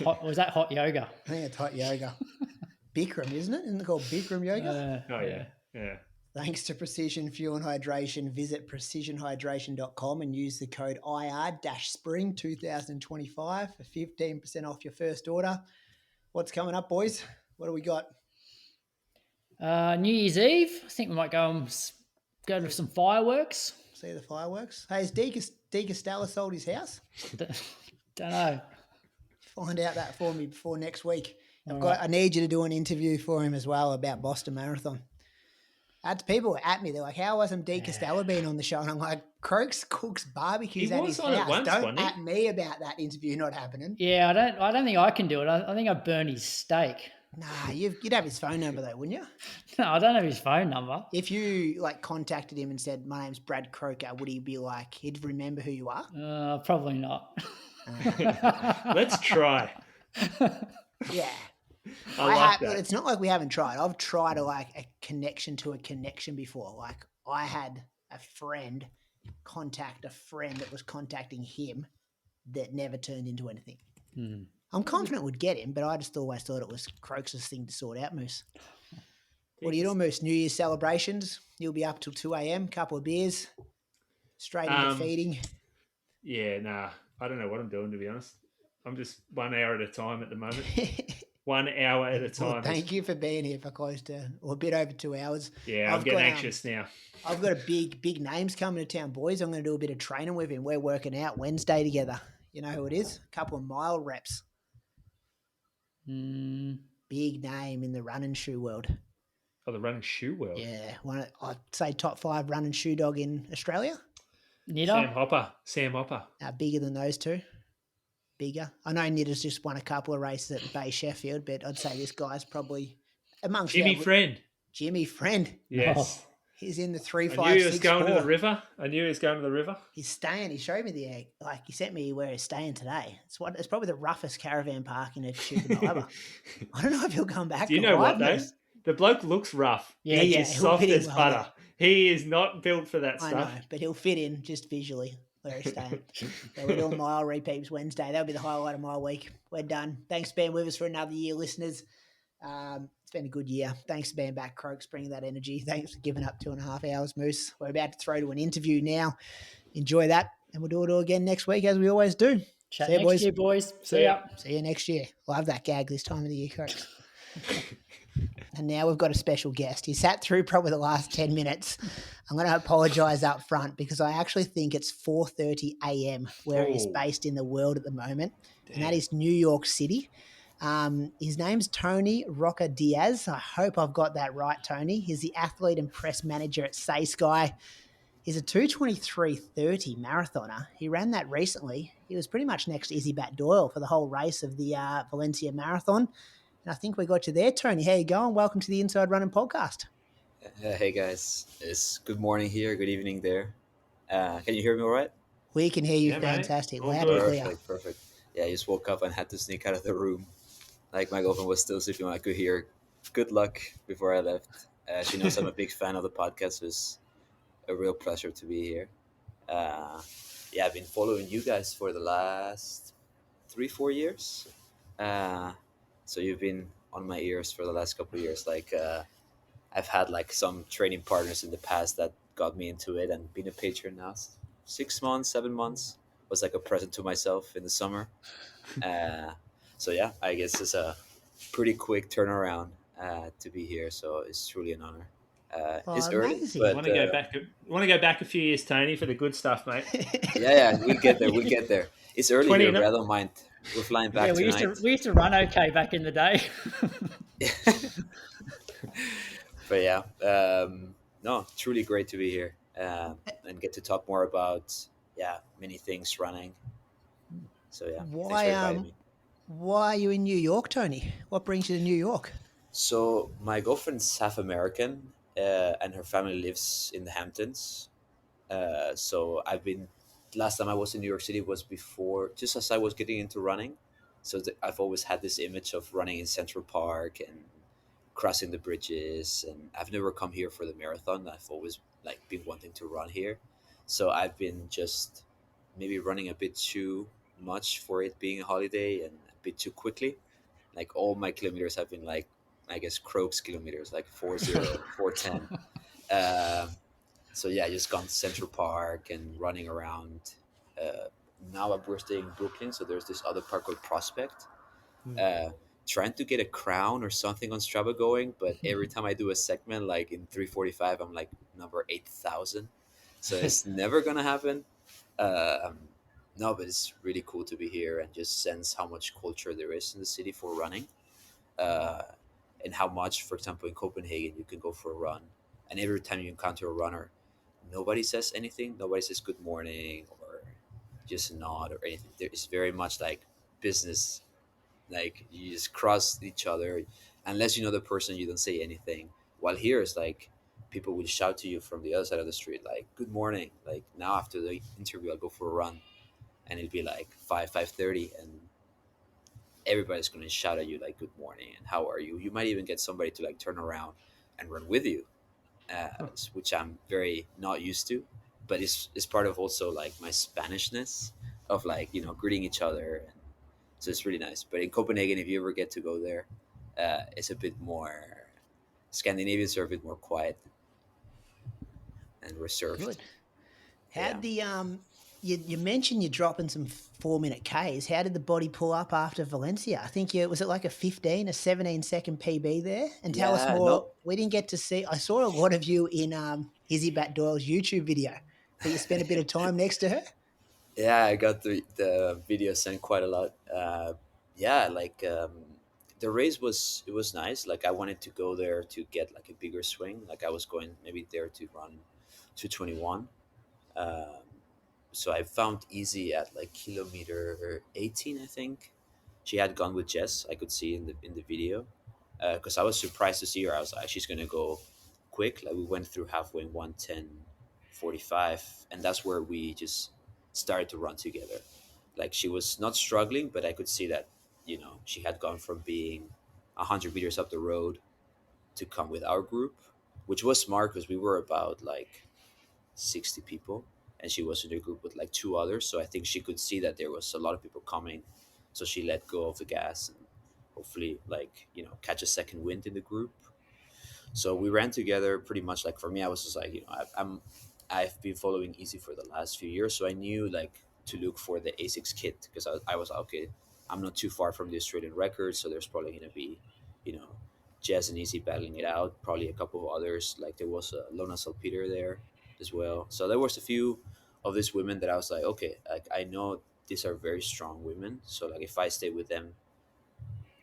[SPEAKER 4] Was that hot yoga?
[SPEAKER 2] I think it's hot yoga. Bikram, isn't it? Isn't it called Bikram yoga?
[SPEAKER 3] Oh yeah.
[SPEAKER 2] Thanks to Precision Fuel and Hydration, visit precisionhydration.com and use the code IR-SPRING 2025 for 15% off your first order. What's coming up, boys? What do we got?
[SPEAKER 4] New Year's Eve. I think we might go to some fireworks.
[SPEAKER 2] See the fireworks. Hey, has D. Costello sold his house?
[SPEAKER 4] Don't know.
[SPEAKER 2] Find out that for me before next week.
[SPEAKER 4] Right.
[SPEAKER 2] I need you to do an interview for him as well about Boston Marathon. That's people were at me. They're like, "How wasn't D. Costello been on the show?" And I'm like, "Croaks cooks barbecues at his
[SPEAKER 3] on it
[SPEAKER 2] house.
[SPEAKER 3] once,
[SPEAKER 2] Don't
[SPEAKER 3] wasn't he?
[SPEAKER 2] at me about that interview not happening."
[SPEAKER 4] Yeah, I don't think I can do it. I think I'd burn his steak.
[SPEAKER 2] Nah, you'd have his phone number though, wouldn't you?
[SPEAKER 4] No, I don't have his phone number.
[SPEAKER 2] If you contacted him and said, "My name's Brad Croker," would he be like, he'd remember who you are?
[SPEAKER 4] Probably not.
[SPEAKER 3] Let's try.
[SPEAKER 2] Yeah.
[SPEAKER 3] I like that.
[SPEAKER 2] It's not like we haven't tried. I've tried a connection to a connection before. Like I had a friend contact a friend that was contacting him that never turned into anything. I'm confident we'd get him, but I just always thought it was Croaks' thing to sort out, Moose. What are you doing, Moose? New Year's celebrations? You'll be up till 2 a.m., couple of beers, straight into feeding.
[SPEAKER 3] Yeah, nah. I don't know what I'm doing, to be honest. I'm just 1 hour at a time at the moment. 1 hour at a time.
[SPEAKER 2] Well, thank you for being here for close to, or a bit over 2 hours.
[SPEAKER 3] Yeah, I'm getting anxious now.
[SPEAKER 2] I've got big names coming to town, boys. I'm going to do a bit of training with him. We're working out Wednesday together. You know who it is? A couple of mile reps. Big name in the run and shoe world.
[SPEAKER 3] Oh, the run and shoe world.
[SPEAKER 2] Yeah, I'd say top 5 run and shoe dog in Australia.
[SPEAKER 4] Nitter?
[SPEAKER 3] Sam Hopper.
[SPEAKER 2] Bigger than those two. Bigger. I know Nitter's just won a couple of races at Bay Sheffield, but I'd say this guy's probably amongst
[SPEAKER 3] Jimmy Friend.
[SPEAKER 2] Jimmy Friend.
[SPEAKER 3] Yes.
[SPEAKER 2] He's in the 3, 5,
[SPEAKER 3] I knew he was
[SPEAKER 2] 6,
[SPEAKER 3] going
[SPEAKER 2] 4.
[SPEAKER 3] to the river.
[SPEAKER 2] He's staying. He showed me he sent me where he's staying today. It's probably the roughest caravan park in Chuquibamba. I don't know if he'll come back.
[SPEAKER 3] Do you know what though? The bloke looks rough.
[SPEAKER 2] Yeah,
[SPEAKER 3] He's soft as butter. He is not built for that stuff.
[SPEAKER 2] I know, but he'll fit in just visually where he's staying. So we're doing mile repeats Wednesday. That'll be the highlight of my week. We're done. Thanks for being with us for another year, listeners. It's been a good year. Thanks for being back, Croaks, bringing that energy. Thanks for giving up 2.5 hours, Moose. We're about to throw to an interview now. Enjoy that, and we'll do it all again next week as we always do.
[SPEAKER 4] Chat next year, boys. See ya.
[SPEAKER 2] See you next year. Love that gag this time of the year, Croaks. And now we've got a special guest. He sat through probably the last 10 minutes. I'm going to apologise up front because I actually think it's 4:30 a.m. where he's based in the world at the moment, and that is New York City. His name's Tony Roca Díaz. I hope I've got that right, Tony. He's the athlete and press manager at Saysky. He's a 2:23:30 marathoner. He ran that recently. He was pretty much next to Izzi Batt-Doyle for the whole race of the Valencia marathon. And I think we got you there, Tony. How you going? Welcome to the Inside Running podcast.
[SPEAKER 5] Hey guys, it's good morning here, good evening there. Can you hear me all right?
[SPEAKER 2] We can hear you fantastic. Loud and clear.
[SPEAKER 5] Perfect. Yeah, I just woke up and had to sneak out of the room. Like my girlfriend was still sleeping. I could hear good luck before I left. She knows I'm a big fan of the podcast. So it's a real pleasure to be here. I've been following you guys for the last 3-4 years. So you've been on my ears for the last couple of years. I've had some training partners in the past that got me into it, and being a patron now 6 months, 7 months was like a present to myself in the summer. I guess it's a pretty quick turnaround to be here. So it's truly an honor. It's early, but
[SPEAKER 3] want to go back a few years, Tony, for the good stuff, mate.
[SPEAKER 5] yeah, we'll get there. It's early here, but I don't mind. We're flying back tonight.
[SPEAKER 4] We used to run okay back in the day.
[SPEAKER 5] But no, truly great to be here and get to talk more about many things running. So thanks for inviting me.
[SPEAKER 2] Why are you in New York, Tony? What brings you to New York?
[SPEAKER 5] So my girlfriend's half American, and her family lives in the Hamptons. So last time I was in New York City was before, just as I was getting into running. So I've always had this image of running in Central Park and crossing the bridges. And I've never come here for the marathon. I've always been wanting to run here. So I've been just maybe running a bit too much for it being a holiday and a bit too quickly. All my kilometers have been I guess Croaks kilometers, like 40, 410. Um, so yeah, just gone to Central Park and running around. Uh, Now we're staying in Brooklyn, so there's this other park called Prospect. Uh, Trying to get a crown or something on Strava going, but every time I do a segment, like in 3:45, I'm like number 8,000. So it's never gonna happen. Um, no, but it's really cool to be here and just sense how much culture there is in the city for running, uh, and how much, for example, in Copenhagen, you can go for a run, and every time you encounter a runner, nobody says anything. Nobody says good morning or just a nod or anything. There is very much like business. Like you just cross each other, unless you know the person, you don't say anything. While here is like people will shout to you from the other side of the street, like "Good morning." Like now after the interview, I'll go for a run, and it'll be like 5:30, and everybody's going to shout at you like "Good morning" and "How are you?" You might even get somebody to like turn around and run with you, which I'm very not used to. But it's part of also like my Spanishness of like greeting each other, and so it's really nice. But in Copenhagen, if you ever get to go there, it's a bit more. Scandinavians are a bit more quiet and reserved.
[SPEAKER 2] Good.
[SPEAKER 5] Yeah.
[SPEAKER 2] How'd the you mentioned you're dropping some 4-minute Ks. How did the body pull up after Valencia? I think you was it like a 15, a 17-second PB there? And tell us
[SPEAKER 5] Yeah.
[SPEAKER 2] more.
[SPEAKER 5] No.
[SPEAKER 2] We didn't get to see. I saw a lot of you in Izzi Batt-Doyle's YouTube video, but you spent a bit of time next to her.
[SPEAKER 5] Yeah, I got the video sent quite a lot. Yeah, like the race was nice. Like I wanted to go there to get like a bigger swing. Like I was going maybe there to run 221. Um, so I found Easy at like kilometer 18, I think. She had gone with Jess. I could see in the video, because I was surprised to see her. I was like, she's gonna go quick. Like we went through halfway in 1:10:45, and that's where we just started to run together. Like she was not struggling, but I could see that she had gone from being 100 meters up the road to come with our group, which was smart because we were about like 60 people, and she was in a group with like two others, so I think she could see that there was a lot of people coming, so she let go of the gas and hopefully like catch a second wind in the group. So we ran together pretty much. Like for me, I was just like I've been following Easy for the last few years, so I knew like to look for the ASICS kit, because I was like, okay, I'm not too far from the Australian record, so there's probably going to be you know Jazz and Easy battling it out, probably a couple of others, like there was a Lona Salpeter there as well. So there was a few of these women that I was like, okay, like I know these are very strong women, so like if I stay with them,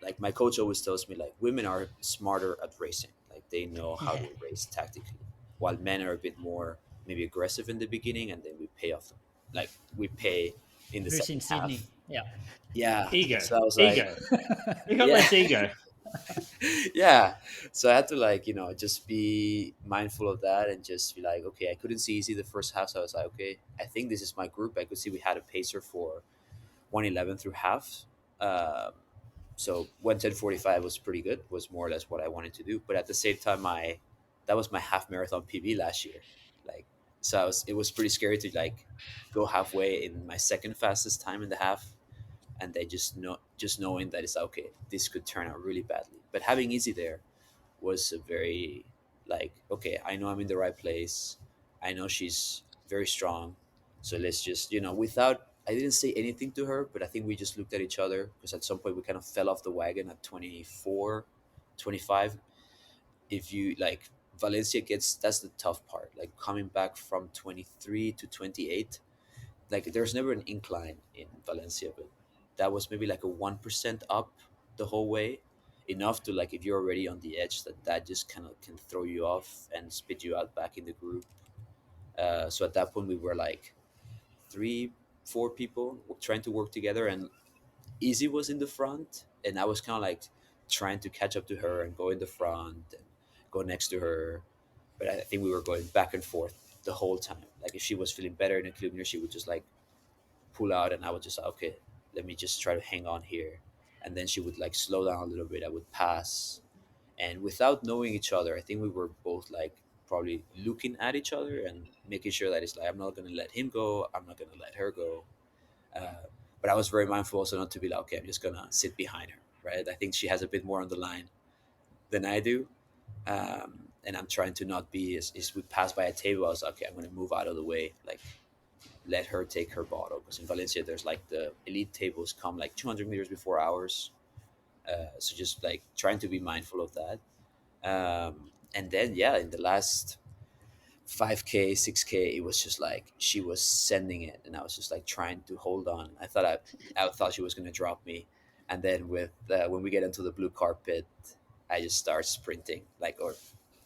[SPEAKER 5] like my coach always tells me, like women are smarter at racing, like they know how
[SPEAKER 2] Yeah.
[SPEAKER 5] to race tactically, while men are a bit more maybe aggressive in the beginning, and then we pay off, like we pay in the
[SPEAKER 4] Who's in
[SPEAKER 5] second half.
[SPEAKER 4] Sydney? Yeah.
[SPEAKER 5] Yeah,
[SPEAKER 3] Ego,
[SPEAKER 5] so I was like,
[SPEAKER 3] ego. You got
[SPEAKER 5] yeah.
[SPEAKER 3] less ego.
[SPEAKER 5] Yeah, so I had to like just be mindful of that and just be like, okay, I couldn't see Easy the first half, so I was like, okay, I think this is my group. I could see we had a pacer for 111 through half. um, so 1:10:45 was pretty good, was more or less what I wanted to do, but at the same time, my that was my half marathon PB last year. Like, so it was pretty scary to like go halfway in my second fastest time in the half, and they just knowing that it's okay, this could turn out really badly. But having Easy there was a very, like, okay, I know I'm in the right place, I know she's very strong, so let's just without, I didn't say anything to her, but I think we just looked at each other, because at some point we kind of fell off the wagon at 24, 25. If you like, Valencia gets, that's the tough part, like coming back from 23 to 28. Like there's never an incline in Valencia, but that was maybe like a 1% up the whole way, enough to like, if you're already on the edge, that just kind of can throw you off and spit you out back in the group. So at that point we were like 3, 4 people trying to work together, and Easy was in the front, and I was kind of like trying to catch up to her and go in the front and go next to her. But I think we were going back and forth the whole time. Like if she was feeling better in a kilometer, she would just like pull out, and I would just, okay, let me just try to hang on here. And then she would like slow down a little bit, I would pass, and without knowing each other, I think we were both like probably looking at each other and making sure that it's like, I'm not going to let him go, I'm not going to let her go. But I was very mindful also not to be like, okay, I'm just going to sit behind her, right? I think she has a bit more on the line than I do. And I'm trying to not be as we pass by a table. I was like, okay, I'm going to move out of the way, like let her take her bottle, because in Valencia there's like the elite tables come like 200 meters before ours. So just like trying to be mindful of that. And then yeah, in the last 5K, 6K, it was just like she was sending it, and I was just like trying to hold on. I thought she was gonna drop me, and then with when we get into the blue carpet, I just start sprinting, like, or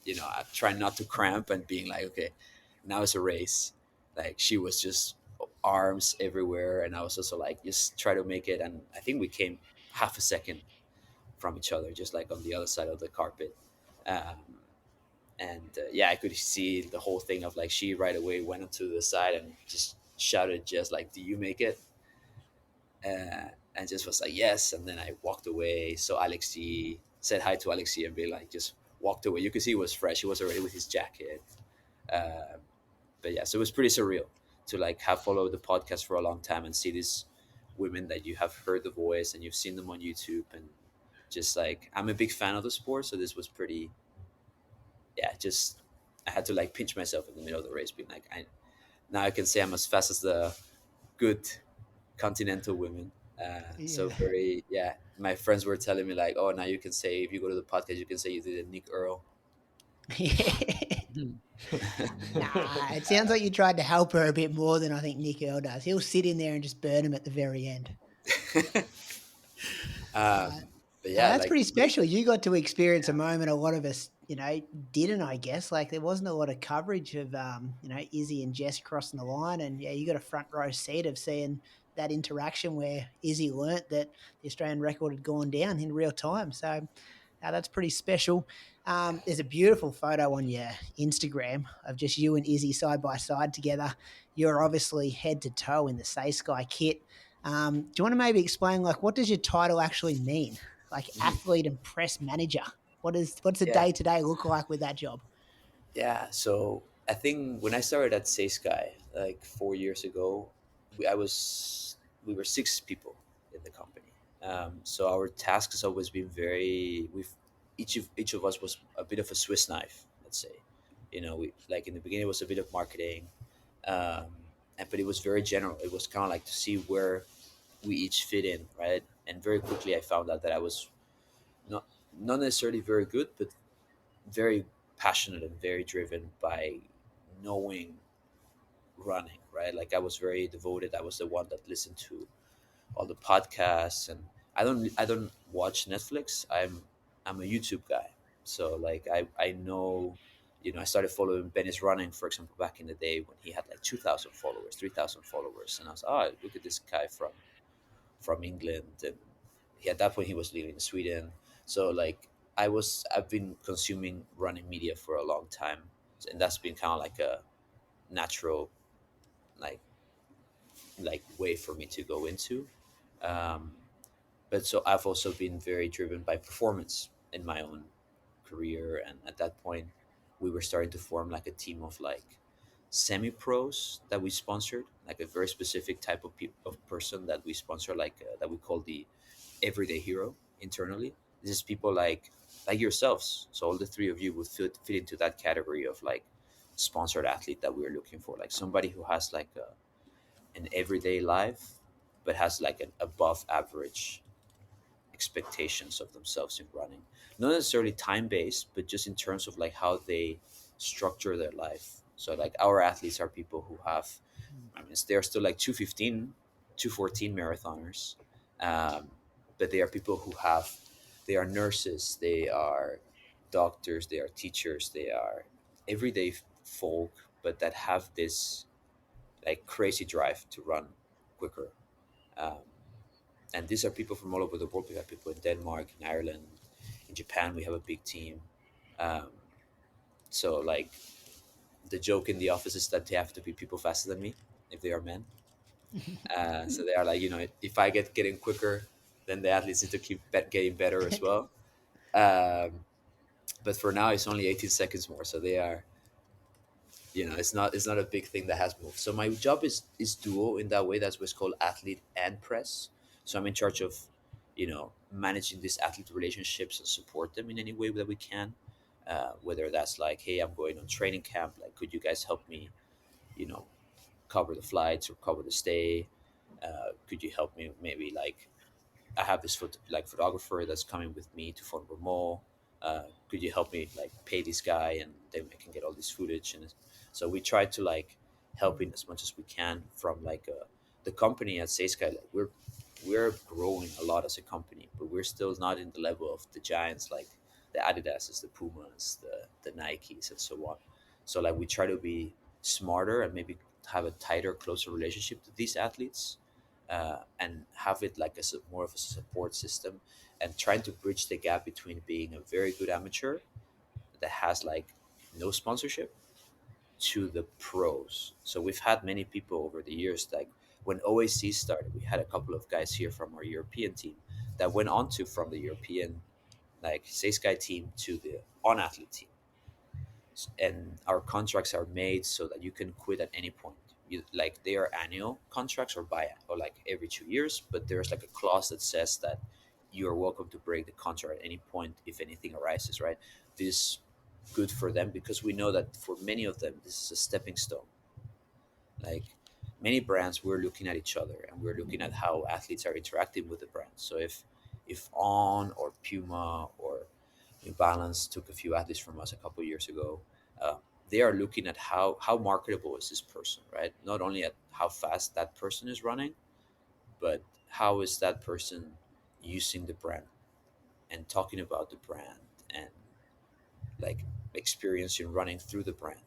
[SPEAKER 5] I'm trying not to cramp and being like, okay, now it's a race. Like she was just arms everywhere, and I was also like, just try to make it. And I think we came half a second from each other, just like on the other side of the carpet. Um, and yeah, I could see the whole thing of like she right away went up to the side and just shouted, just like, "Do you make it?" And just was like, "Yes." And then I walked away. So Alexi said hi to Alexi and be like, just walked away. You could see he was fresh. He was already with his jacket. Uh, but yeah, so it was pretty surreal to like have followed the podcast for a long time and see these women that you have heard the voice and you've seen them on YouTube, and just like I'm a big fan of the sport, so this was pretty, yeah, just I had to like pinch myself in the middle of the race, being like, I now I can say I'm as fast as the good continental women. So
[SPEAKER 2] Yeah.
[SPEAKER 5] very, yeah. My friends were telling me like, oh, now you can say, if you go to the podcast, you can say you did a Nick Earl.
[SPEAKER 4] Mhm.
[SPEAKER 2] Nah, it sounds like you tried to help her a bit more than I think Nick Earl does. He'll sit in there and just burn him at the very end.
[SPEAKER 5] um,
[SPEAKER 2] Uh,
[SPEAKER 5] but
[SPEAKER 2] No,
[SPEAKER 5] yeah,
[SPEAKER 2] that's
[SPEAKER 5] like
[SPEAKER 2] pretty special. You got to experience a moment a lot of us, didn't, I guess. Like there wasn't a lot of coverage of, Izzy and Jess crossing the line. And yeah, you got a front row seat of seeing that interaction where Izzy learnt that the Australian record had gone down in real time. So that's pretty special. There's a beautiful photo on your Instagram of just you and Izzy side by side together. You're obviously head to toe in the Saysky kit. Do you want to maybe explain, like, what does your title actually mean? Like
[SPEAKER 5] mhm.
[SPEAKER 2] athlete and press manager. What's a
[SPEAKER 5] Yeah,
[SPEAKER 2] day to day look like with that job?
[SPEAKER 5] yeah. So I think when I started at Saysky like 4 years ago, we, I was we were 6 people in the company. So our task has always been very. We've each of us was a bit of a Swiss knife, let's say. We like in the beginning it was a bit of marketing, um, but it was very general. It was kind of like to see where we each fit in, right? And very quickly I found out that I was not not necessarily very good, but very passionate and very driven by knowing running, right? Like I was very devoted. I was the one that listened to all the podcasts, and I don't watch Netflix. I'm a YouTube guy. So like I know, I started following Benny's running, for example, back in the day when he had like 2,000 followers, 3,000 followers, and I was, oh, look at this guy from England, and at that point he was living in Sweden. So like I've been consuming running media for a long time, and that's been kind of like a natural like way for me to go into. Um, but so I've also been very driven by performance in my own career, and at that point we were starting to form like a team of like semi pros that we sponsored, like a very specific type of of person that we sponsor, like that we call the everyday hero internally. This is people like yourselves. So all the three of you would fit into that category of like sponsored athlete that we're looking for, like somebody who has like an everyday life but has like an above average expectations of themselves in running, not necessarily time based, but just in terms of like how they structure their life. So like our athletes are people who have, I mean, they're still like 215, 214 marathoners, um, but they are people who have, they are nurses, they are doctors, they are teachers, they are everyday folk, but that have this like crazy drive to run quicker. Um, and these are people from all over the world. We have people in Denmark, in Ireland, in Japan. We have a big team. Um, so like the joke in the office is that they have to be people faster than me if they are men. So they are like, if I get getting quicker, then the athletes need to keep getting better as well. Um, but for now, it's only 18 seconds more. So they are, it's not a big thing that has moved. So my job is dual in that way. That's what's called athlete and press. So I'm in charge of, managing these athlete relationships and support them in any way that we can. Whether that's like, hey, I'm going on training camp, like, could you guys help me, you know, cover the flights or cover the stay? Could you help me maybe like I have this photographer that's coming with me to Fort Mall. Could you help me like pay this guy and then I can get all this footage? And so we try to like help in as much as we can from like the company at Saysky. Like we're growing a lot as a company, but we're still not in the level of the giants like the Adidas, the Pumas, the Nikes, and so on. So like we try to be smarter and maybe have a tighter, closer relationship to these athletes, and have it like more of a support system, and trying to bridge the gap between being a very good amateur that has like no sponsorship to the pros. So we've had many people over the years, like when OAC started, we had a couple of guys here from our European team that went on to from the European like Say Sky team to the on athlete team, and our contracts are made so that you can quit at any point. Like they are annual contracts or by or like every 2 years, but there's like a clause that says that you are welcome to break the contract at any point if anything arises. Right? This is good for them because we know that for many of them this is a stepping stone. Like many brands, we're looking at each other and we're looking at how athletes are interacting with the brand. So if On or Puma or New Balance took a few athletes from us a couple of years ago, uh, they are looking at how marketable is this person, right? Not only at how fast that person is running, but how is that person using the brand and talking about the brand and like experiencing running through the brand.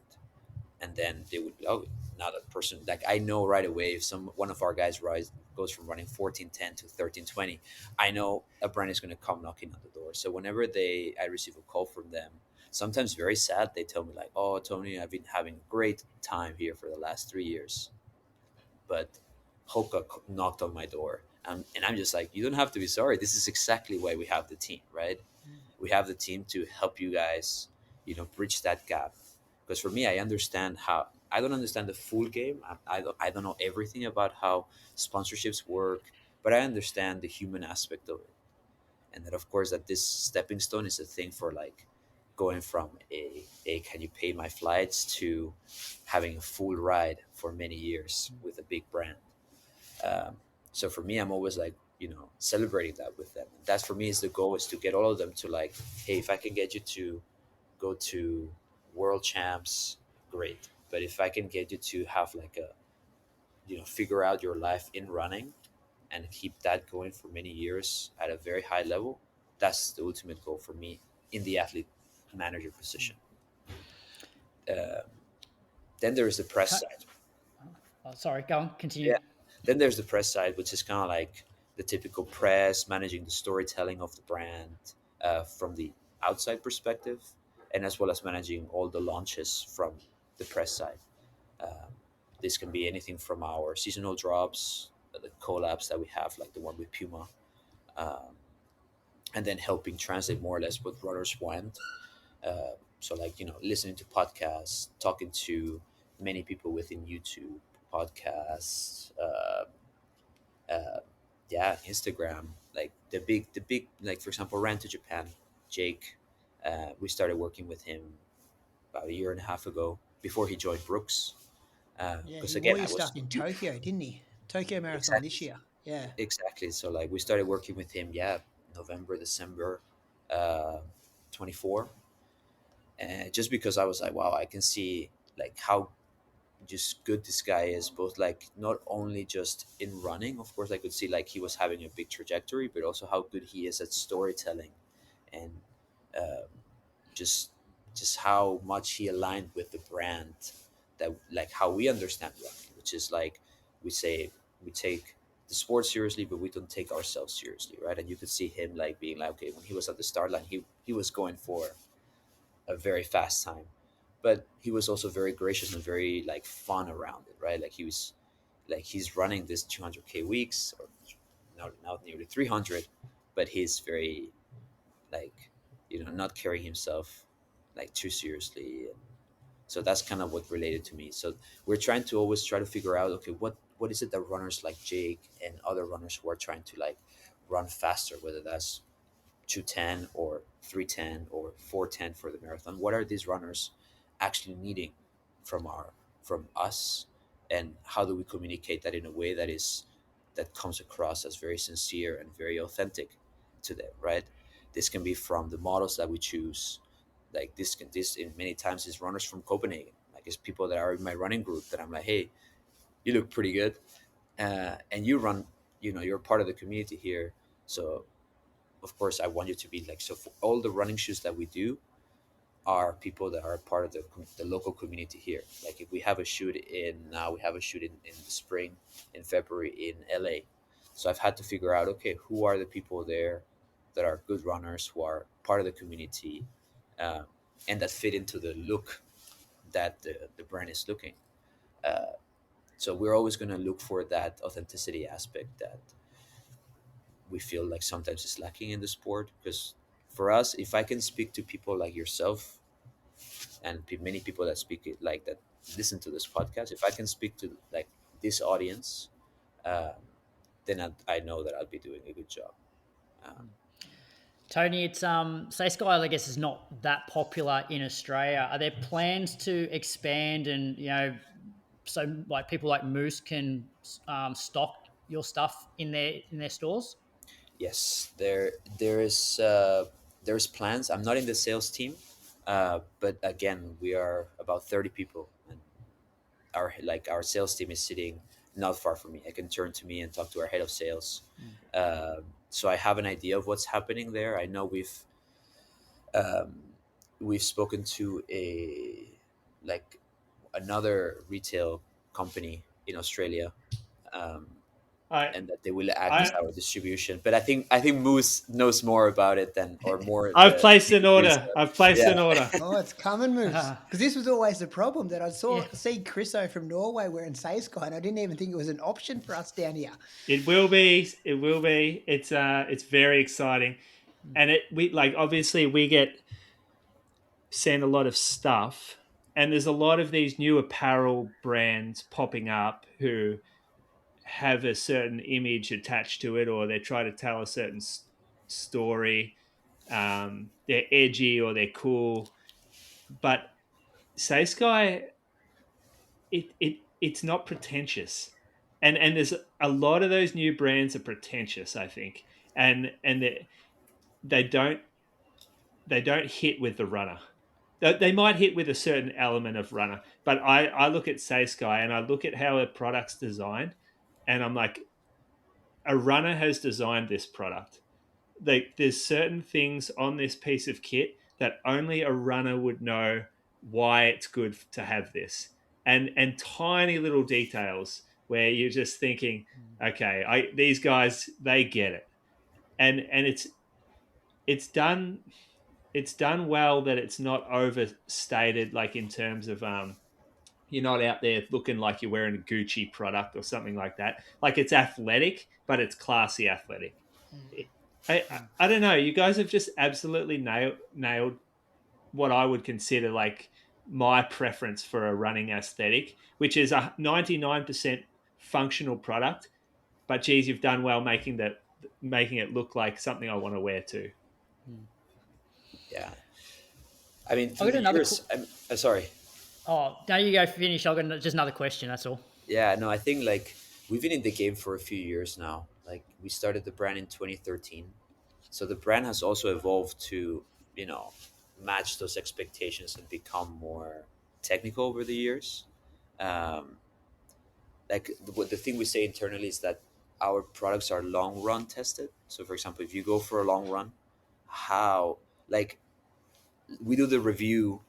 [SPEAKER 5] And then they would be, oh, now that person, like I know right away if one of our guys goes from running 14:10 to 13:20, I know a brand is going to come knocking on the door. So whenever I receive a call from them, sometimes very sad, they tell me like, oh Tony, I've been having a great time here for the last 3 years, but Hoka knocked on my door. And I'm just like, you don't have to be sorry. This is exactly why we have the team, right? We have the team to help you guys, bridge that gap. Because for me, I don't understand the full game. I don't know everything about how sponsorships work, but I understand the human aspect of it. And that, of course, that this stepping stone is a thing for like going from a can you pay my flights to having a full ride for many years with a big brand. Um, so for me, I'm always like, celebrating that with them. That's for me is the goal is to get all of them to like, hey, if I can get you to go to world champs, great. But if I can get you to have like figure out your life in running and keep that going for many years at a very high level, that's the ultimate goal for me in the athlete manager position. Uh, then there's the press side.
[SPEAKER 4] Oh, sorry, go on, continue.
[SPEAKER 5] Yeah. Then there's the press side, which is kind of like the typical press, managing the storytelling of the brand from the outside perspective, and as well as managing all the launches from the press side. Um, this can be anything from our seasonal drops, the collabs that we have, like the one with Puma, um, and then helping translate more or less what runners want. So, like, listening to podcasts, talking to many people within YouTube, podcasts, uh, yeah, Instagram, like the big, like for example, ran to Japan, Jake. We started working with him about a year and a half ago before he joined Brooks.
[SPEAKER 2] Yeah,
[SPEAKER 5] Because
[SPEAKER 2] he
[SPEAKER 5] again,
[SPEAKER 2] wore your
[SPEAKER 5] I was
[SPEAKER 2] stuff in Tokyo, didn't he? Tokyo Marathon
[SPEAKER 5] exactly
[SPEAKER 2] this year. Yeah.
[SPEAKER 5] exactly. So like we started working with him, yeah, November, December, uh, 24, and just because I was like, wow, I can see like how just good this guy is, both like not only just in running, of course I could see like he was having a big trajectory, but also how good he is at storytelling, and um, just just how much he aligned with the brand, that like how we understand running, which is like we say we take the sport seriously, but we don't take ourselves seriously, right? And you could see him like being like, okay, when he was at the start line, he was going for a very fast time, but he was also very gracious and very like fun around it, right? Like he was like he's running this 200K weeks, or now nearly 300, but he's very like not carrying himself like too seriously. And so that's kind of what related to me. So we're trying to always try to figure out, okay, what is it that runners like Jake and other runners who are trying to like run faster, whether that's 210 or 310 or 410 for the marathon. What are these runners actually needing from us, and how do we communicate that in a way that comes across as very sincere and very authentic to them, right? This can be from the models that we choose. Like this in many times is runners from Copenhagen. Like it's people that are in my running group that I'm like, hey, you look pretty good, and you run. You're part of the community here, so of course I want you to be like. So for all the running shoes that we do are people that are part of the local community here. Like if we have a shoot in now, we have a shoot in the spring, in February in LA. So I've had to figure out, okay, who are the people there that are good runners, who are part of the community, uh, and that fit into the look that the brand is looking. Uh, so we're always going to look for that authenticity aspect that we feel like sometimes is lacking in the sport. Because for us, if I can speak to people like yourself and many people that speak it like that listen to this podcast, if I can speak to like this audience, um, then I know that I'll be doing a good job. um,
[SPEAKER 4] Tony, it's Saysky, I guess, is not that popular in Australia. Are there plans to expand and so like people like Moose can stock your stuff in their stores?
[SPEAKER 5] yes, there's plans. I'm not in the sales team, but again, we are about 30 people, and our sales team is sitting not far from me. I can turn to me and talk to our head of sales. So I have an idea of what's happening there. I know um, we've spoken to like another retail company in Australia, um,
[SPEAKER 3] I
[SPEAKER 5] and that they will act as
[SPEAKER 3] I
[SPEAKER 5] our distribution. But I think Moose knows more about it than or more
[SPEAKER 3] I've
[SPEAKER 5] the
[SPEAKER 3] placed an
[SPEAKER 5] nitty-gritty
[SPEAKER 3] order.
[SPEAKER 5] stuff.
[SPEAKER 3] I've placed
[SPEAKER 5] Yeah,
[SPEAKER 3] an order.
[SPEAKER 2] Oh, it's coming, Moose. Because this was always the problem that I
[SPEAKER 4] Yeah.
[SPEAKER 2] see Chriso from Norway wearing Saysky, and I didn't even think it was an option for us down here.
[SPEAKER 3] It will be. It will be. It's very exciting, and we like obviously we get sent a lot of stuff, and there's a lot of these new apparel brands popping up who have a certain image attached to it, or they try to tell a certain story. They're edgy or they're cool, but Say Sky, it's not pretentious, and there's a lot of those new brands are pretentious, I think, and they don't they don't hit with the runner. They might hit with a certain element of runner, but I look at Say Sky and I look at how a product's designed, and I'm like, a runner has designed this product. There's certain things on this piece of kit that only a runner would know why it's good to have this, and tiny little details where you're just thinking, okay, these guys, they get it, and it's done it's done well, that it's not overstated, like in terms of you're not out there looking like you're wearing a Gucci product or something like that. Like it's athletic, but it's classy athletic. I don't know. You guys have just absolutely nailed what I would consider like my preference for a running aesthetic, which is a 99% functional product. But geez, you've done well making it look like something I want to wear too.
[SPEAKER 5] yeah. I mean,
[SPEAKER 4] I
[SPEAKER 5] through
[SPEAKER 4] got
[SPEAKER 5] the
[SPEAKER 4] another.
[SPEAKER 5] years, I'm sorry.
[SPEAKER 4] Oh, now you go finish. I got just another question. That's all.
[SPEAKER 5] Yeah, no, I think like we've been in the game for a few years now. Like we started the brand in 2013. So the brand has also evolved to, you know, match those expectations and become more technical over the years. Um, like the thing we say internally is that our products are long run tested. So for example, if you go for a long run, how like we do the review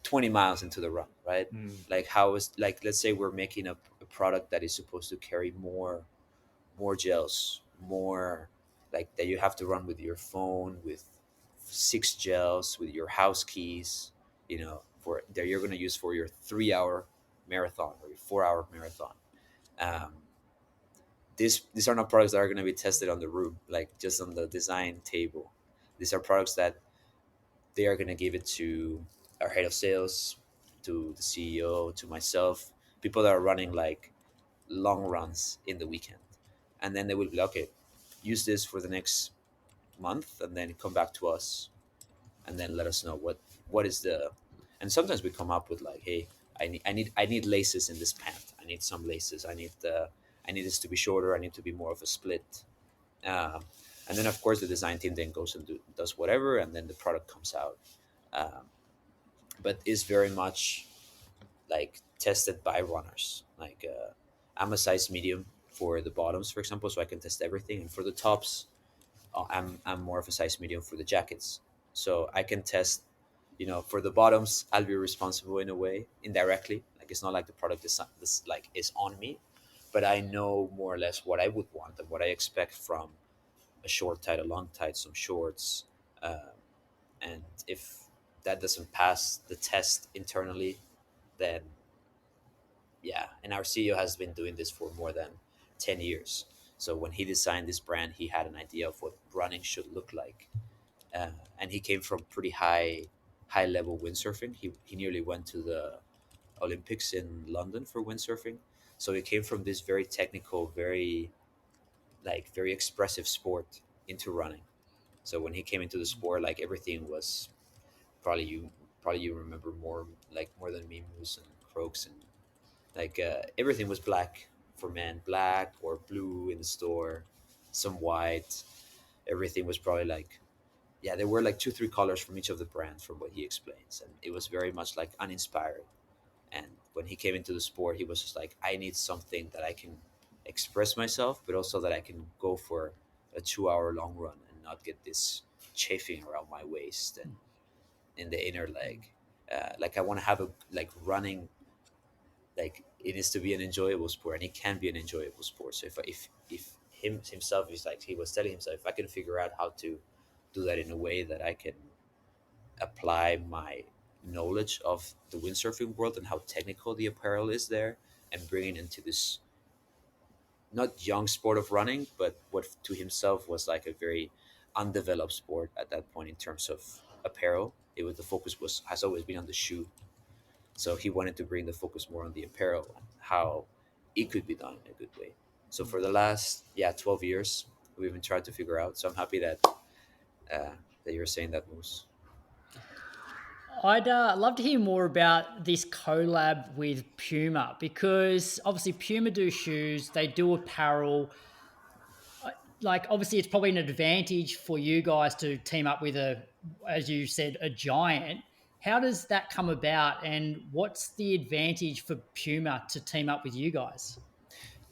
[SPEAKER 5] 20 miles into the run, right?
[SPEAKER 3] Mm.
[SPEAKER 5] Like how is like let's say we're making a product that is supposed to carry more gels, more like that you have to run with your phone with 6 gels with your house keys, for that you're going to use for your 3 hour marathon or your 4 hour marathon. um, these are not products that are going to be tested on the room, like just on the design table. These are products that they are going to give it to our head of sales, to the CEO, to myself, people that are running like long runs in the weekend. And then they will be like, okay, use this for the next month and then come back to us and then let us know what is the. And sometimes we come up with like, hey, I need laces in this pant. I need some laces. I need this to be shorter. I need to be more of a split. um, and then of course the design team then goes and does whatever, and then the product comes out. um, but is very much like tested by runners. Like I'm a size medium for the bottoms, for example, so I can test everything. And for the tops, I'm more of a size medium for the jackets, so I can test. For the bottoms, I'll be responsible in a way, indirectly. Like it's not like the product is this like is on me, but I know more or less what I would want and what I expect from a short tight, a long tight, some shorts. Uh, and if that doesn't pass the test internally, then yeah. And our CEO has been doing this for more than 10 years. So when he designed this brand, he had an idea of what running should look like. And he came from pretty high level windsurfing. He nearly went to the Olympics in London for windsurfing. So he came from this very technical, very expressive sport into running. So when he came into the sport, like everything was probably you probably you remember more than Mimus and Croaks, and like everything was black for men, black or blue in the store, some white. Everything was probably like, yeah, there were like two, three colors from each of the brands from what he explains. And it was very much like uninspired. And when he came into the sport, he was just like, I need something that I can express myself, but also that I can go for a 2 hour long run and not get this chafing around my waist and in the inner leg. Like I want to have a like running, like it needs to be an enjoyable sport, and it can be an enjoyable sport. So if himself is like he was telling himself, if I can figure out how to do that in a way that I can apply my knowledge of the windsurfing world and how technical the apparel is there, and bring it into this not young sport of running, but what to himself was like a very undeveloped sport at that point in terms of apparel. It was the focus was has always been on the shoe. So he wanted to bring the focus more on the apparel and how it could be done in a good way. So for the last 12 years, we've been trying to figure out. So I'm happy that you're saying that, Moose.
[SPEAKER 4] I'd love to hear more about this collab with Puma, because obviously Puma do shoes, they do apparel. Like obviously it's probably an advantage for you guys to team up with as you said, a giant. How does that come about, and what's the advantage for Puma to team up with you guys?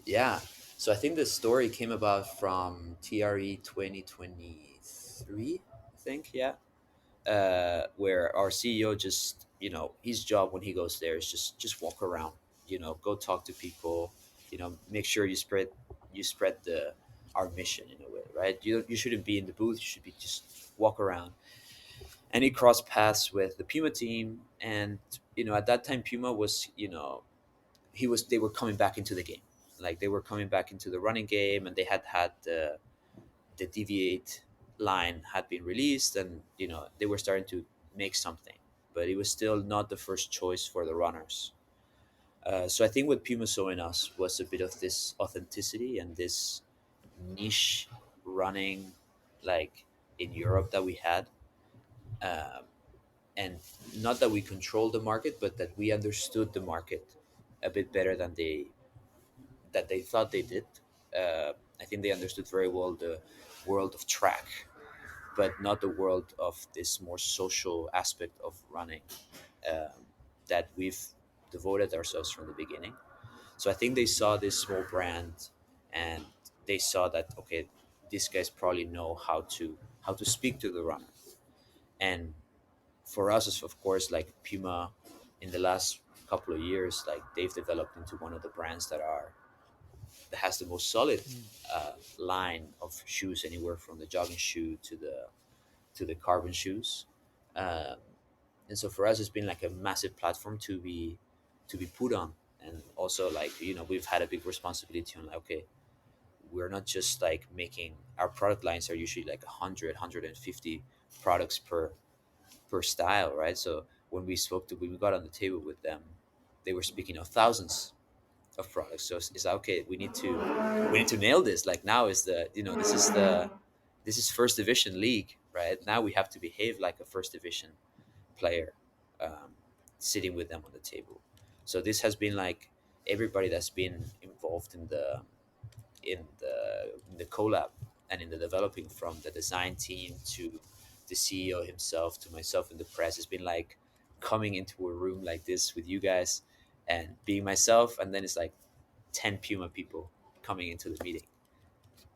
[SPEAKER 5] Yeah. So I think the story came about from TRE 2023, I think. Yeah. Where our CEO just, his job when he goes there is just walk around, go talk to people, make sure you spread the our mission in a way, right? You shouldn't be in the booth. You should be just walk around. And he crossed paths with the Puma team, and at that time Puma was, they were coming back into the game, like they were coming back into the running game, and they had the Deviate line had been released, and they were starting to make something, but it was still not the first choice for the runners. So I think what Puma saw in us was a bit of this authenticity and this niche running, like in Europe that we had, um, and not that we controlled the market, but that we understood the market a bit better than they thought they did. I think they understood very well the world of track, but not the world of this more social aspect of running, um, that we've devoted ourselves from the beginning. So I think they saw this small brand, and they saw that, okay, these guys probably know how to speak to the runner. And for us, is of course like Puma, in the last couple of years, like they've developed into one of the brands that has the most solid line of shoes, anywhere from the jogging shoe to the carbon shoes. Um, and so for us, it's been like a massive platform to be put on. And also, like, we've had a big responsibility on, like, okay, we're not just like making our product lines are usually like 100 products per style, right? So when we got on the table with them, they were speaking of thousands. of products. So it's like, okay, we need to nail this. Like now is the this is first division league, right? Now we have to behave like a first division player, um, sitting with them on the table. So this has been like everybody that's been involved in the collab and in the developing, from the design team to the CEO himself to myself in the press. It's been like coming into a room like this with you guys and being myself, and then it's like 10 Puma people coming into the meeting,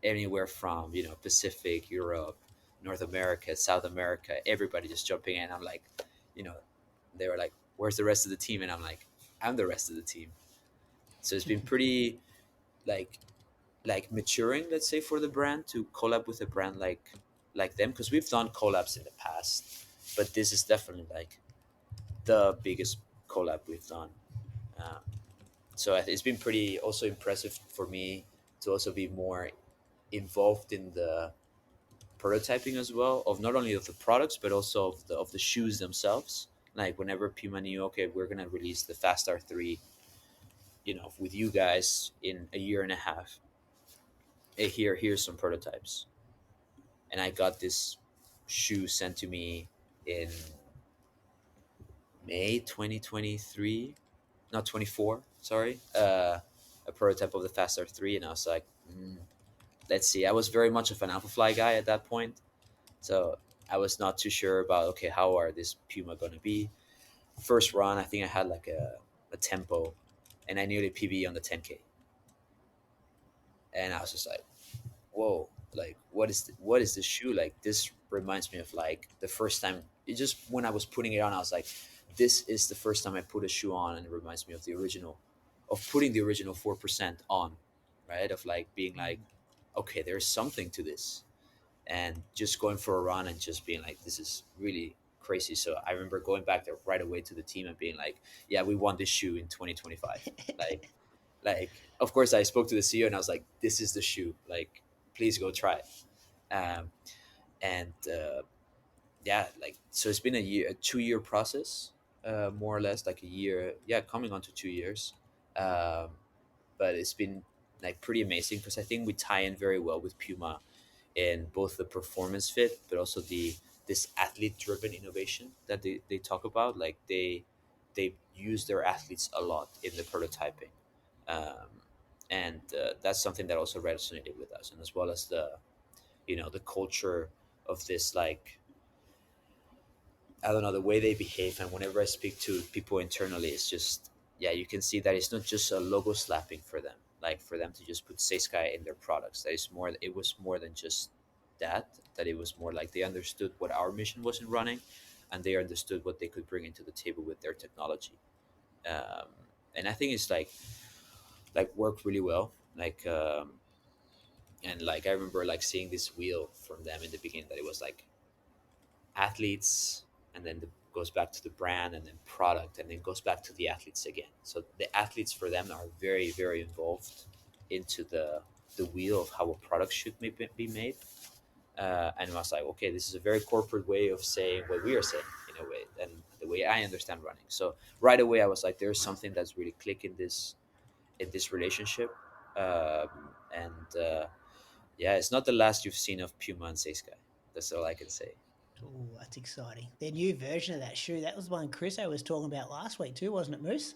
[SPEAKER 5] anywhere from Pacific, Europe, North America, South America, everybody just jumping in. I'm like, you know they were like, where's the rest of the team? And I'm like, I'm the rest of the team. So it's been pretty like maturing, let's say, for the brand to collab with a brand like them, because we've done collabs in the past, but this is definitely like the biggest collab we've done. um, so it's been pretty also impressive for me to also be more involved in the prototyping as well, of not only of the products but also of the shoes themselves. Like whenever Puma knew, okay, we're gonna release the Fast R3, with you guys in a year and a half. Hey, here's some prototypes, and I got this shoe sent to me in May 2023, not 24. Sorry, a prototype of the Fast R3, and I was like, let's see. I was very much of an Alphafly guy at that point, so I was not too sure about, okay, how are this Puma gonna be. First run, I think I had like a tempo, and I nearly PB on the 10K, and I was just like, whoa, like what is this shoe? Like this reminds me of like the first time, it just, when I was putting it on, I was like, this is the first time I put a shoe on, and it reminds me of the original, of putting the original 4% on, right? Of like being like, okay, there's something to this, and just going for a run and just being like, this is really crazy. So I remember going back there right away to the team and being like, yeah, we want this shoe in 2025. like of course I spoke to the CEO and I was like, this is the shoe, like please go try it. And yeah, like, so it's been a 2 year process, more or less, like a year, yeah, coming on to 2 years. um, but it's been like pretty amazing, because I think we tie in very well with Puma in both the performance fit but also this athlete driven innovation that they talk about. Like they use their athletes a lot in the prototyping, um, and that's something that also resonated with us, and as well as the culture of this, like, I don't know, the way they behave. And whenever I speak to people internally, it's just, yeah, you can see that it's not just a logo slapping for them. Like for them to just put Saysky in their products, that is more. It was more than just that. That it was more like they understood what our mission was in running, and they understood what they could bring into the table with their technology. Um, and I think it's like worked really well. And like I remember like seeing this wheel from them in the beginning, that it was like athletes, and then goes back to the brand, and then product, and then goes back to the athletes again. So the athletes for them are very very involved into the wheel of how a product should be made. And I was like, okay, this is a very corporate way of saying what we are saying, in a way, and the way I understand running. So right away I was like, there's something that's really click in this relationship. um, and yeah, it's not the last you've seen of Puma and Saysky. That's all I can say.
[SPEAKER 2] Oh, that's exciting. Their new version of that shoe, that was one Chriso was talking about last week too, wasn't it, Moose?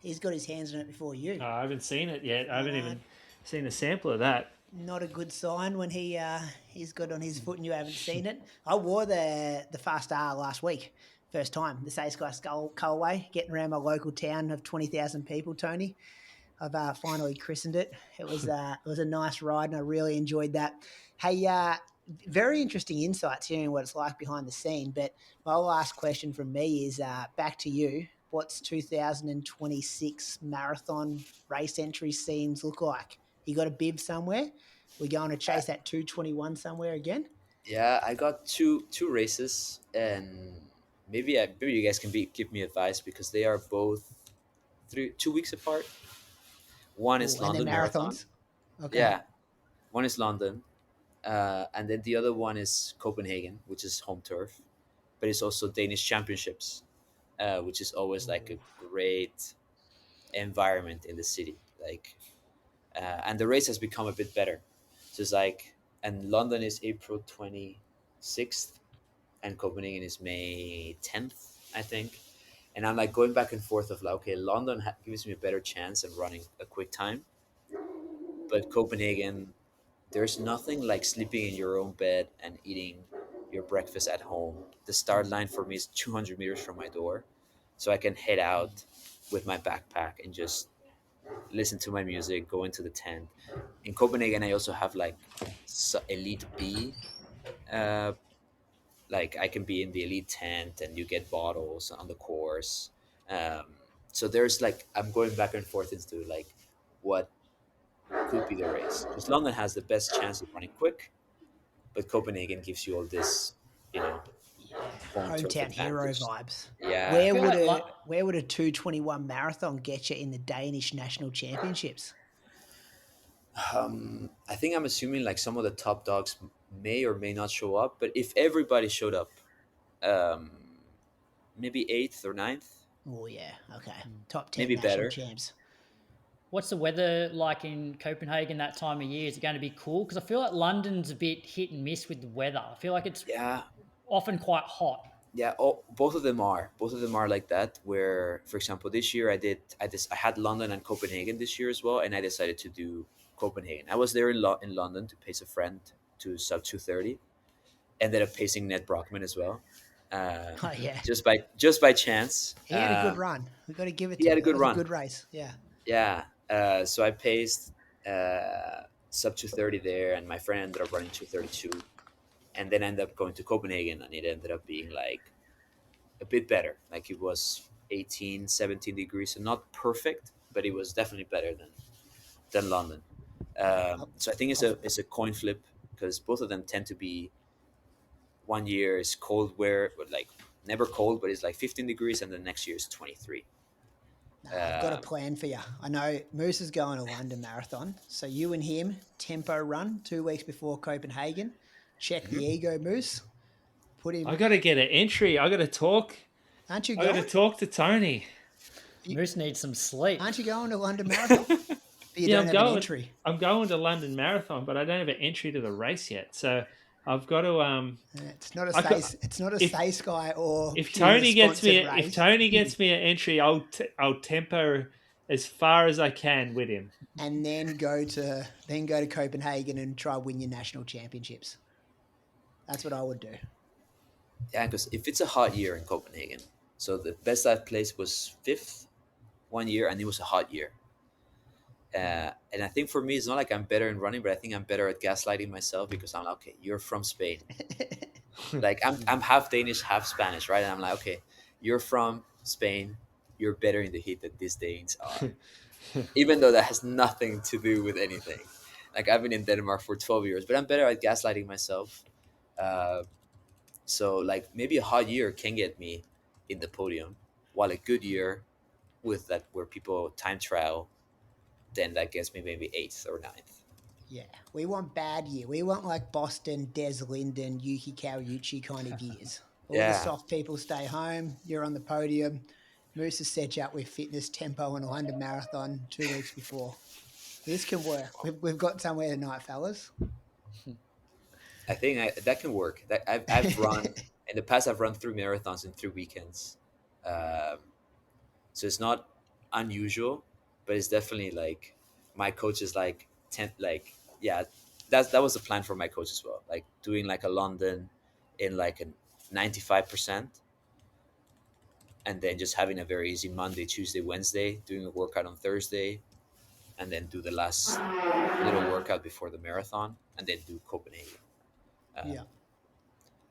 [SPEAKER 2] He's got his hands on it before you.
[SPEAKER 3] I haven't seen it yet. I haven't
[SPEAKER 2] Uh,
[SPEAKER 3] even seen a sample of that.
[SPEAKER 2] Not a good sign when he's got it on his foot and you haven't seen it. I wore the Fast R last week, first time. The Saysky Skull Colway, getting around my local town of 20,000 people. Tony, I've finally christened it. It was a nice ride and I really enjoyed that. Hey, very interesting insights hearing what it's like behind the scene. But my last question from me is back to you. What's 2026 marathon race entry scenes look like? You got a bib somewhere? We're going to chase that 221 somewhere again?
[SPEAKER 5] Yeah, I got two races, and maybe you guys can give me advice, because they are both 2 weeks apart. One
[SPEAKER 2] Oh,
[SPEAKER 5] is
[SPEAKER 2] and they're
[SPEAKER 5] London Marathon.
[SPEAKER 2] marathons. Okay.
[SPEAKER 5] Yeah, one is London, and then the other one is Copenhagen, which is home turf, but it's also Danish Championships, which is always like a
[SPEAKER 2] Ooh.
[SPEAKER 5] great environment in the city. Like, and the race has become a bit better. So it's like, and London is April 26th, and Copenhagen is May 10th, I think. And I'm like going back and forth of like, okay, London gives me a better chance of running a quick time, but Copenhagen, there's nothing like sleeping in your own bed and eating your breakfast at home. The start line for me is 200 meters from my door, so I can head out with my backpack and just listen to my music, go into the tent. In Copenhagen, I also have like Elite B. Uh, like I can be in the Elite tent, and you get bottles on the course. Um, so there's like I'm going back and forth into like what could be the race, because London has the best chance of running quick, but Copenhagen gives you all this, you know,
[SPEAKER 2] Yeah,
[SPEAKER 5] home turf
[SPEAKER 2] hometown hero
[SPEAKER 5] advantage.
[SPEAKER 2] vibes.
[SPEAKER 5] Yeah.
[SPEAKER 4] I
[SPEAKER 2] Where
[SPEAKER 4] feel
[SPEAKER 2] would
[SPEAKER 4] like
[SPEAKER 2] a where would a 2:21 marathon get you in the Danish national championships?
[SPEAKER 5] I think I'm assuming like some of the top dogs may or may not show up, but if everybody showed up, um, maybe eighth or ninth,
[SPEAKER 2] Oh yeah, okay. Top 10
[SPEAKER 5] maybe
[SPEAKER 2] national
[SPEAKER 5] better.
[SPEAKER 2] champs.
[SPEAKER 4] what's the weather like in Copenhagen that time of year? Is it going to be cool? Because I feel like London's a bit hit and miss with the weather. I feel like it's
[SPEAKER 5] Yeah,
[SPEAKER 4] often quite hot.
[SPEAKER 5] yeah. Oh, both of them are. Both of them are like that. Where, for example, this year I had London and Copenhagen this year as well, and I decided to do Copenhagen. I was there in London to pace a friend to sub 2:30. Ended up pacing Ned Brockman as well, uh,
[SPEAKER 2] Oh yeah,
[SPEAKER 5] just by chance.
[SPEAKER 2] he had a good run. We got to give it
[SPEAKER 5] He
[SPEAKER 2] to
[SPEAKER 5] had
[SPEAKER 2] him.
[SPEAKER 5] a
[SPEAKER 2] That
[SPEAKER 5] good
[SPEAKER 2] was a
[SPEAKER 5] run.
[SPEAKER 2] good race. Yeah.
[SPEAKER 5] Yeah. So I paced sub 2:30 there, and my friend ended up running 2:32, and then ended up going to Copenhagen, and it ended up being like a bit better. Like it was 18, 17 degrees, so not perfect, but it was definitely better than London.
[SPEAKER 2] I'll,
[SPEAKER 5] So I think it's
[SPEAKER 2] I'll,
[SPEAKER 5] a coin flip, because both of them tend to be, one year is cold wear, but like never cold, but it's like 15 degrees, and the next year is 23.
[SPEAKER 2] I've got a
[SPEAKER 5] Um,
[SPEAKER 2] plan for you. I know Moose is going to London Marathon, so you and him tempo run 2 weeks before Copenhagen. Check the
[SPEAKER 5] mhm.
[SPEAKER 2] ego, Moose. Put
[SPEAKER 3] I
[SPEAKER 2] him.
[SPEAKER 3] got to get an entry. I got to talk.
[SPEAKER 2] Aren't you
[SPEAKER 3] I got to
[SPEAKER 2] going?
[SPEAKER 3] talk to Tony.
[SPEAKER 4] Moose needs some sleep.
[SPEAKER 2] Aren't you going to London Marathon? But you
[SPEAKER 3] Yeah,
[SPEAKER 2] don't
[SPEAKER 3] I'm
[SPEAKER 2] have an
[SPEAKER 3] going.
[SPEAKER 2] entry.
[SPEAKER 3] I'm going to London Marathon, but I don't have an entry to the race yet. So I've got to.
[SPEAKER 2] It's not a
[SPEAKER 3] I could, if
[SPEAKER 2] Saysky or
[SPEAKER 3] if
[SPEAKER 2] Puma
[SPEAKER 3] Tony gets me
[SPEAKER 2] sponsored
[SPEAKER 3] if
[SPEAKER 2] race,
[SPEAKER 3] Tony gets me an entry, I'll tempo as far as I can with him.
[SPEAKER 2] and then go to Copenhagen and try win your national championships. That's what I would do.
[SPEAKER 5] Yeah, because if it's a hot year in Copenhagen, so the best I've placed was fifth one year, and it was a hot year. And I think for me, it's not like I'm better in running, but I think I'm better at gaslighting myself, because I'm like, okay, you're from Spain. Like I'm half Danish, half Spanish, right? And I'm like, okay, you're from Spain. You're better in the heat than these Danes are, even though that has nothing to do with anything. Like I've been in Denmark for 12 years, but I'm better at gaslighting myself. Uh, so like maybe a hot year can get me in the podium, while a good year with that where people time trial, then that gets me maybe eighth or ninth.
[SPEAKER 2] Yeah, we want bad year. We want like Boston, Des Linden, Yuki Kawauchi kind of years. All the
[SPEAKER 5] Yeah,
[SPEAKER 2] soft people stay home. You're on the podium. Moose has set you up with fitness, tempo, and a London Marathon 2 weeks before. This can work. We've got somewhere tonight, fellas.
[SPEAKER 5] I think that can work. That I've run in the past. I've run 3 marathons in 3 weekends, um, so it's not unusual, but it's definitely like my coach is like like yeah, that was the plan for my coach as well. Like doing like a London in like a 95%, and then just having a very easy Monday, Tuesday, Wednesday, doing a workout on Thursday, and then do the last little workout before the marathon, and then do Copenhagen. Um,
[SPEAKER 2] Yeah.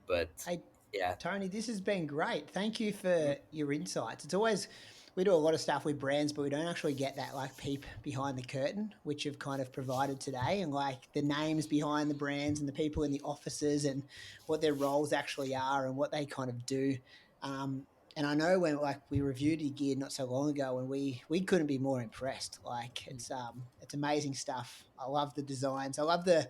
[SPEAKER 5] but
[SPEAKER 2] Hey,
[SPEAKER 5] yeah,
[SPEAKER 2] Tony, this has been great. Thank you for your insights. It's always, we do a lot of stuff with brands, but we don't actually get that like peep behind the curtain, which you've kind of provided today, and like the names behind the brands and the people in the offices and what their roles actually are and what they kind of do. And I know when like we reviewed your gear not so long ago, and we couldn't be more impressed. Like it's amazing stuff. I love the designs. I love the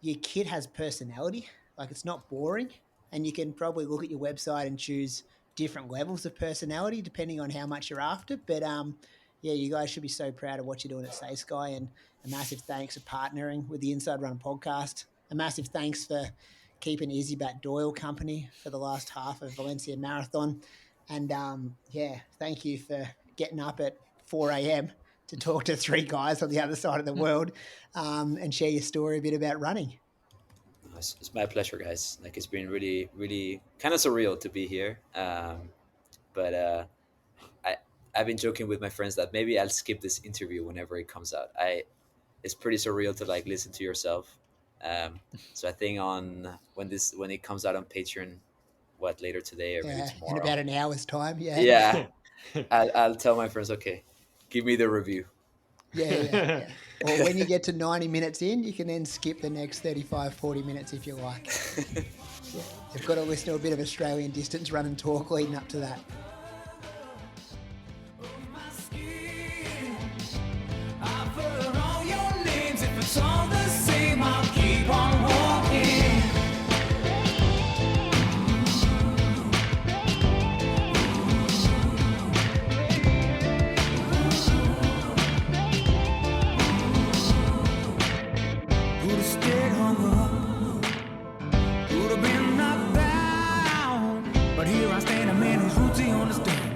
[SPEAKER 2] your kit has personality. Like it's not boring, and you can probably look at your website and choose different levels of personality depending on how much you're after. But yeah, you guys should be so proud of what you're doing at Saysky, and a massive thanks for partnering with the Inside Run podcast. A massive thanks for keeping Izzi Batt-Doyle company for the last half of Valencia Marathon. And yeah, thank you for getting up at 4 a.m. to talk to three guys on the other side of the world and share your story a bit about running.
[SPEAKER 5] It's my pleasure, guys. Like, it's been really, really kind of surreal to be here. But I've been joking with my friends that maybe I'll skip this interview whenever it comes out. It's pretty surreal to like listen to yourself. So I think when it comes out on Patreon, later today or maybe tomorrow,
[SPEAKER 2] in about an hour's time.
[SPEAKER 5] Yeah, I'll tell my friends, okay, give me the review.
[SPEAKER 2] Yeah. Or when you get to 90 minutes in, you can then skip the next 35, 40 minutes if you like. Yeah. You've got to listen to a bit of Australian distance run and talk leading up to that.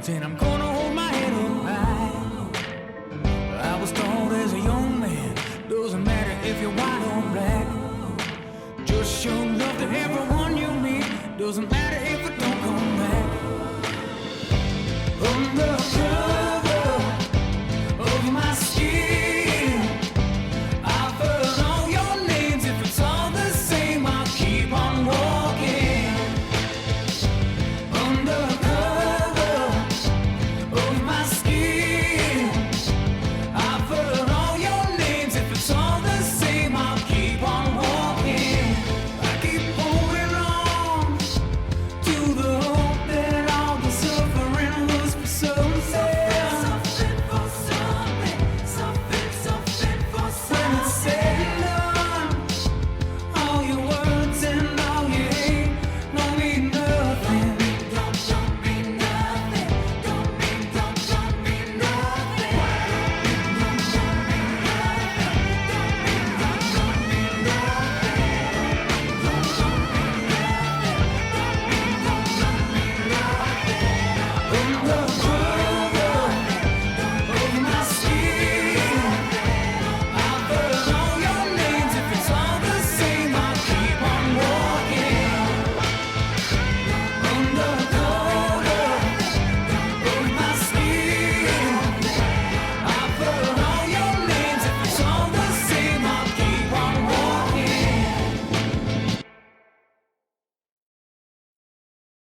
[SPEAKER 1] And I'm gonna hold my head up high. I was told as a young man, doesn't matter if you're white or black. Just show love to everyone you meet. Doesn't matter if it don't come back. Undercover.